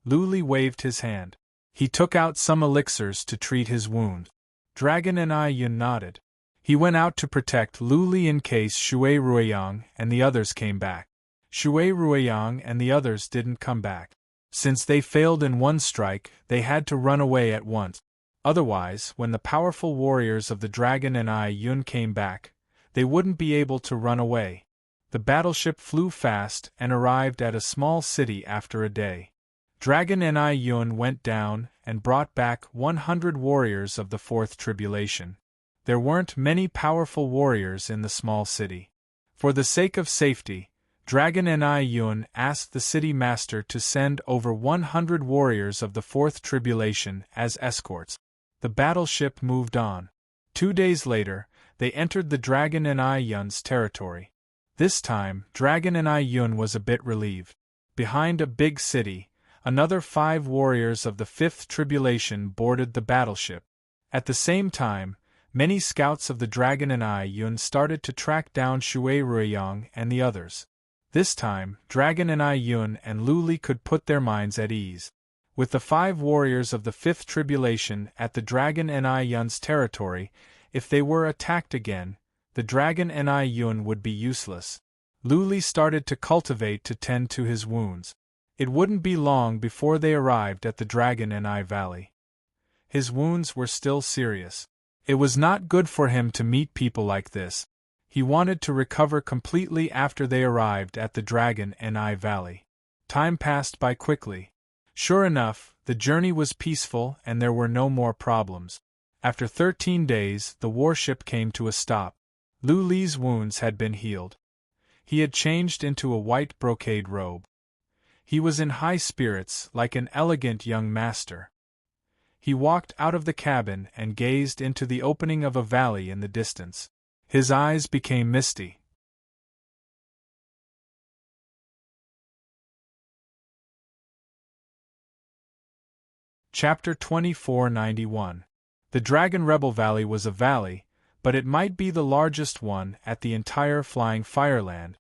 Lu Li waved his hand. He took out some elixirs to treat his wound. Dragon and Yun nodded. He went out to protect Lu Li in case Shui Ruiyang and the others came back. Shui Ruiyang and the others didn't come back. Since they failed in one strike, they had to run away at once. Otherwise, when the powerful warriors of the Dragon and Yun came back, they wouldn't be able to run away. The battleship flew fast and arrived at a small city after a day. Dragon and Yun went down and brought back 100 warriors of the 4th tribulation. There weren't many powerful warriors in the small city. For the sake of safety, Dragon and Yun asked the city master to send over 100 warriors of the 4th tribulation as escorts. The battleship moved on. 2 days later, they entered the Dragon and Yun's territory. This time, Dragon and Yun was a bit relieved. Behind a big city, another 5 warriors of the 5th tribulation boarded the battleship. At the same time, many scouts of the Dragon and Yun started to track down Shui Ruiyang and the others. This time, Dragon and Yun and Lu Li could put their minds at ease. With the 5 warriors of the 5th tribulation at the Dragon and Yun's territory, if they were attacked again, the Dragon and Yun would be useless. Lu Li started to cultivate to tend to his wounds. It wouldn't be long before they arrived at the Dragon and Valley. His wounds were still serious. It was not good for him to meet people like this. He wanted to recover completely after they arrived at the Dragon and Valley. Time passed by quickly. Sure enough, the journey was peaceful and there were no more problems. After 13 days, the warship came to a stop. Lu Li's wounds had been healed. He had changed into a white brocade robe. He was in high spirits, like an elegant young master. He walked out of the cabin and gazed into the opening of a valley in the distance. His eyes became misty. Chapter 2491. The Dragon Rebel Valley was a valley, but it might be the largest one at the entire Flying Fireland.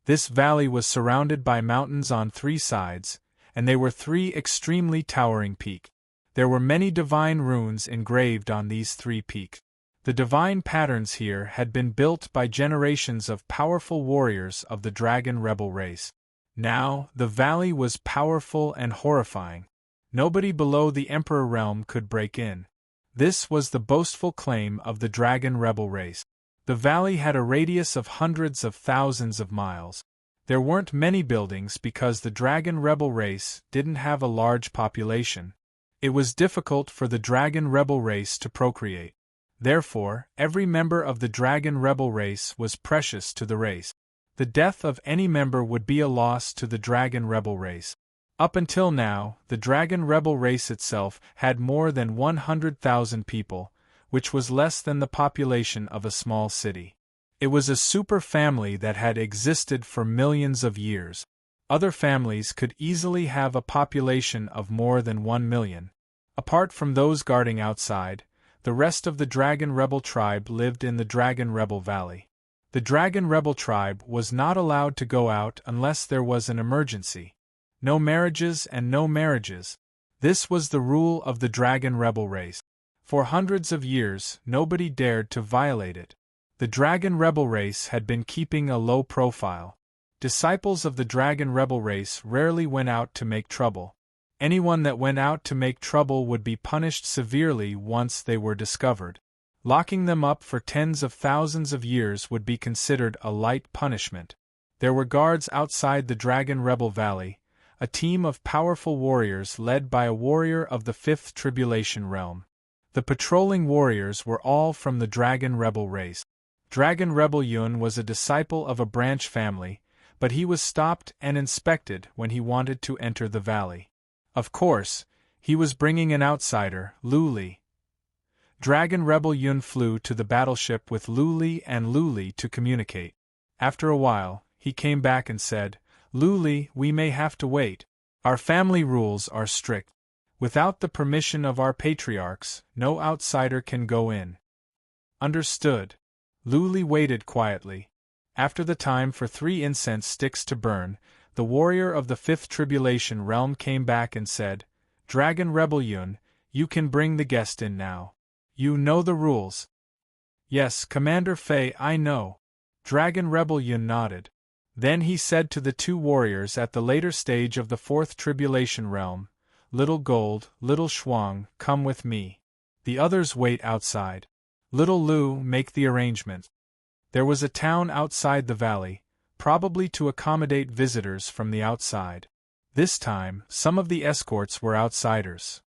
This valley was surrounded by mountains on 3 sides, and they were 3 extremely towering peaks. There were many divine runes engraved on these 3 peaks. The divine patterns here had been built by generations of powerful warriors of the dragon rebel race. Now, the valley was powerful and horrifying. Nobody below the Emperor realm could break in. This was the boastful claim of the dragon rebel race. The valley had a radius of hundreds of thousands of miles. There weren't many buildings because the dragon rebel race didn't have a large population. It was difficult for the dragon rebel race to procreate. Therefore, every member of the dragon rebel race was precious to the race. The death of any member would be a loss to the dragon rebel race. Up until now, the dragon rebel race itself had more than 100,000 people, which was less than the population of a small city. It was a super family that had existed for millions of years. Other families could easily have a population of more than 1 million. Apart from those guarding outside, the rest of the Dragon Rebel tribe lived in the Dragon Rebel Valley. The Dragon Rebel tribe was not allowed to go out unless there was an emergency. No marriages and no marriages. This was the rule of the Dragon Rebel race. For hundreds of years, nobody dared to violate it. The Dragon Rebel race had been keeping a low profile. Disciples of the Dragon Rebel race rarely went out to make trouble. Anyone that went out to make trouble would be punished severely once they were discovered. Locking them up for tens of thousands of years would be considered a light punishment. There were guards outside the Dragon Rebel Valley, a team of powerful warriors led by a warrior of the 5th Tribulation Realm. The patrolling warriors were all from the Dragon Rebel race. Dragon Rebel Yun was a disciple of a branch family, but he was stopped and inspected when he wanted to enter the valley. Of course, he was bringing an outsider, Lu Li. Dragon Rebel Yun flew to the battleship with Lu Li and Lu Li to communicate. After a while, he came back and said, "Lu Li, we may have to wait. Our family rules are strict. Without the permission of our patriarchs, no outsider can go in." Understood. Lu Li waited quietly. After the time for 3 incense sticks to burn, the warrior of the 5th Tribulation Realm came back and said, "Dragon Rebel Yun, you can bring the guest in now. You know the rules." "Yes, Commander Fei, I know." Dragon Rebel Yun nodded. Then he said to the 2 warriors at the later stage of the 4th Tribulation Realm, "Little Gold, Little Shuang, come with me. The others wait outside. Little Lu, make the arrangements." There was a town outside the valley, probably to accommodate visitors from the outside. This time, some of the escorts were outsiders.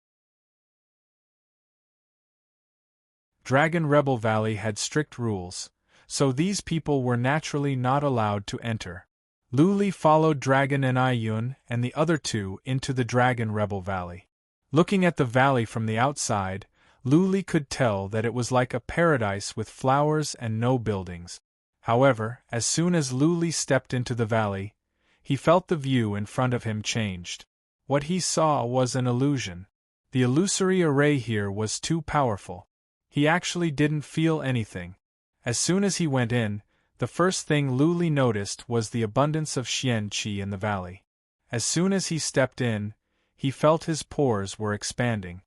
Dragon Rebel Valley had strict rules, so these people were naturally not allowed to enter. Lu Li followed Dragon and Yun and the other 2 into the Dragon Rebel Valley. Looking at the valley from the outside, Lu Li could tell that it was like a paradise with flowers and no buildings. However, as soon as Lu Li stepped into the valley, he felt the view in front of him changed. What he saw was an illusion. The illusory array here was too powerful. He actually didn't feel anything. As soon as he went in, the first thing Lu Li noticed was the abundance of Xian Qi in the valley. As soon as he stepped in, he felt his pores were expanding.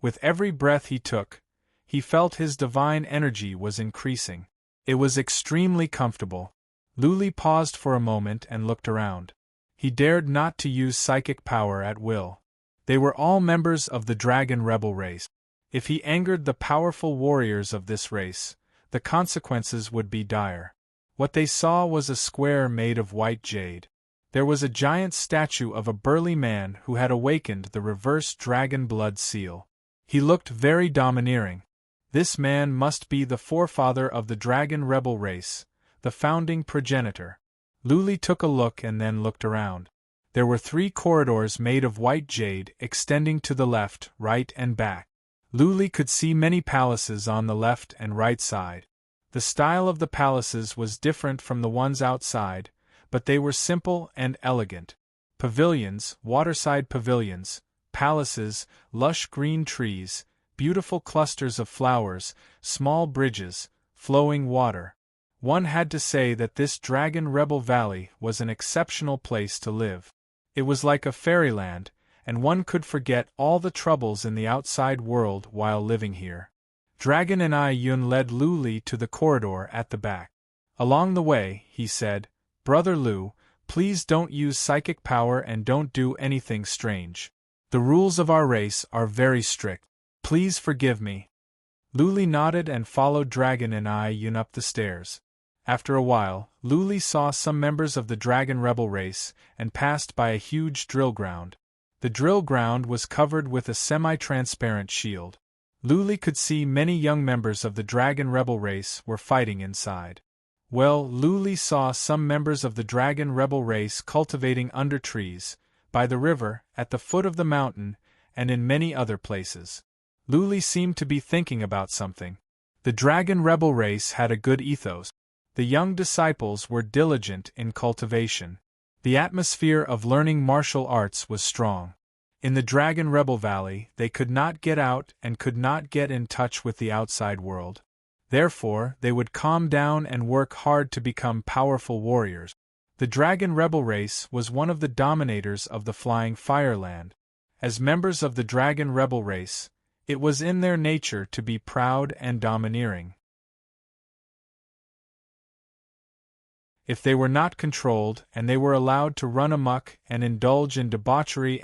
With every breath he took, he felt his divine energy was increasing. It was extremely comfortable. Lu Li paused for a moment and looked around. He dared not to use psychic power at will. They were all members of the Dragon Rebel race. If he angered the powerful warriors of this race, the consequences would be dire. What they saw was a square made of white jade. There was a giant statue of a burly man who had awakened the reverse dragon blood seal. He looked very domineering. This man must be the forefather of the Dragon Rebel race, the founding progenitor. Lu Li took a look and then looked around. There were 3 corridors made of white jade extending to the left, right and back. Lu Li could see many palaces on the left and right side. The style of the palaces was different from the ones outside, but they were simple and elegant. Pavilions, waterside pavilions, palaces, lush green trees, beautiful clusters of flowers, small bridges, flowing water. One had to say that this Dragon Rebel Valley was an exceptional place to live. It was like a fairyland, and one could forget all the troubles in the outside world while living here. Dragon and Yun led Lu Li to the corridor at the back. Along the way, he said, "Brother Lu, please don't use psychic power and don't do anything strange. The rules of our race are very strict. Please forgive me." Lu Li nodded and followed Dragon and Yun up the stairs. After a while, Lu Li saw some members of the Dragon Rebel race and passed by a huge drill ground. The drill ground was covered with a semi-transparent shield. Lu Li could see many young members of the Dragon Rebel race were fighting inside. Well, Lu Li saw some members of the Dragon Rebel race cultivating under trees, by the river, at the foot of the mountain, and in many other places. Lu Li seemed to be thinking about something. The Dragon Rebel race had a good ethos. The young disciples were diligent in cultivation. The atmosphere of learning martial arts was strong. In the Dragon Rebel Valley, they could not get out and could not get in touch with the outside world. Therefore, they would calm down and work hard to become powerful warriors. The Dragon Rebel race was one of the dominators of the Flying Fireland. As members of the Dragon Rebel race, it was in their nature to be proud and domineering. If they were not controlled and they were allowed to run amok and indulge in debauchery,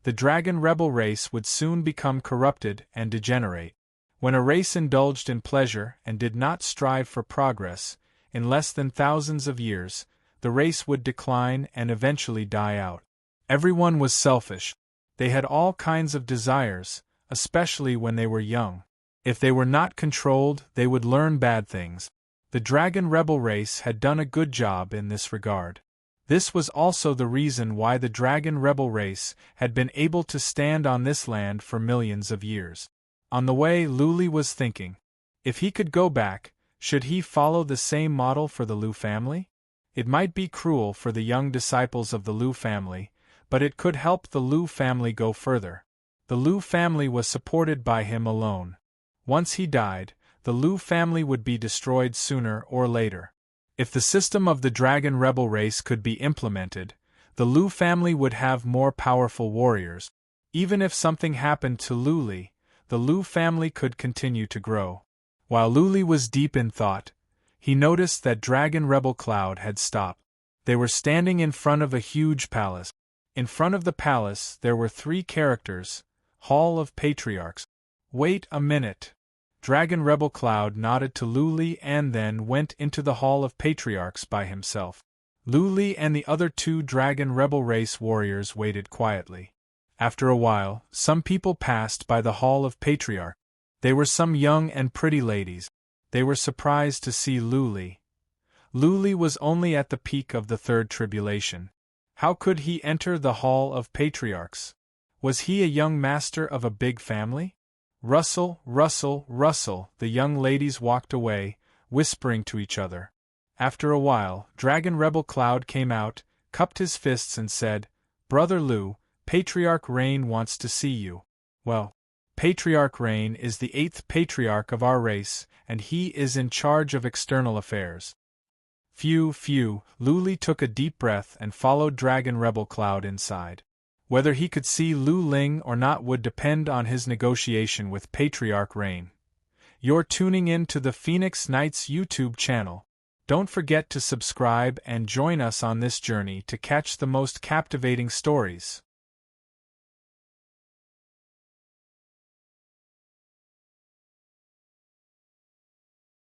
the Dragon Rebel race would soon become corrupted and degenerate. When a race indulged in pleasure and did not strive for progress, in less than thousands of years, the race would decline and eventually die out. Everyone was selfish. They had all kinds of desires, especially when they were young. If they were not controlled, they would learn bad things. The Dragon Rebel race had done a good job in this regard. This was also the reason why the Dragon Rebel race had been able to stand on this land for millions of years. On the way, Lu Li was thinking, if he could go back, should he follow the same model for the Lu family? It might be cruel for the young disciples of the Lu family, but it could help the Lu family go further. The Lu family was supported by him alone. Once he died, the Lu family would be destroyed sooner or later. If the system of the Dragon Rebel race could be implemented, the Lu family would have more powerful warriors. Even if something happened to Lu Li, the Lu family could continue to grow. While Lu Li was deep in thought, he noticed that Dragon Rebel Cloud had stopped. They were standing in front of a huge palace. In front of the palace there were 3 characters, Hall of Patriarchs. Wait a minute. Dragon Rebel Cloud nodded to Lu Li and then went into the Hall of Patriarchs by himself. Lu Li and the other 2 Dragon Rebel race warriors waited quietly. After a while, some people passed by the Hall of Patriarchs. They were some young and pretty ladies. They were surprised to see Lu Li. Lu Li was only at the peak of the 3rd tribulation. How could he enter the Hall of Patriarchs? Was he a young master of a big family? Rustle, rustle, rustle, the young ladies walked away, whispering to each other. After a while, Dragon Rebel Cloud came out, cupped his fists and said, "Brother Lu, Patriarch Rain wants to see you." Well, Patriarch Rain is the 8th patriarch of our race, and he is in charge of external affairs. Phew, Lu Li took a deep breath and followed Dragon Rebel Cloud inside. Whether he could see Lu Ling or not would depend on his negotiation with Patriarch Rain. You're tuning in to the Phoenix Knights YouTube channel. Don't forget to subscribe and join us on this journey to catch the most captivating stories.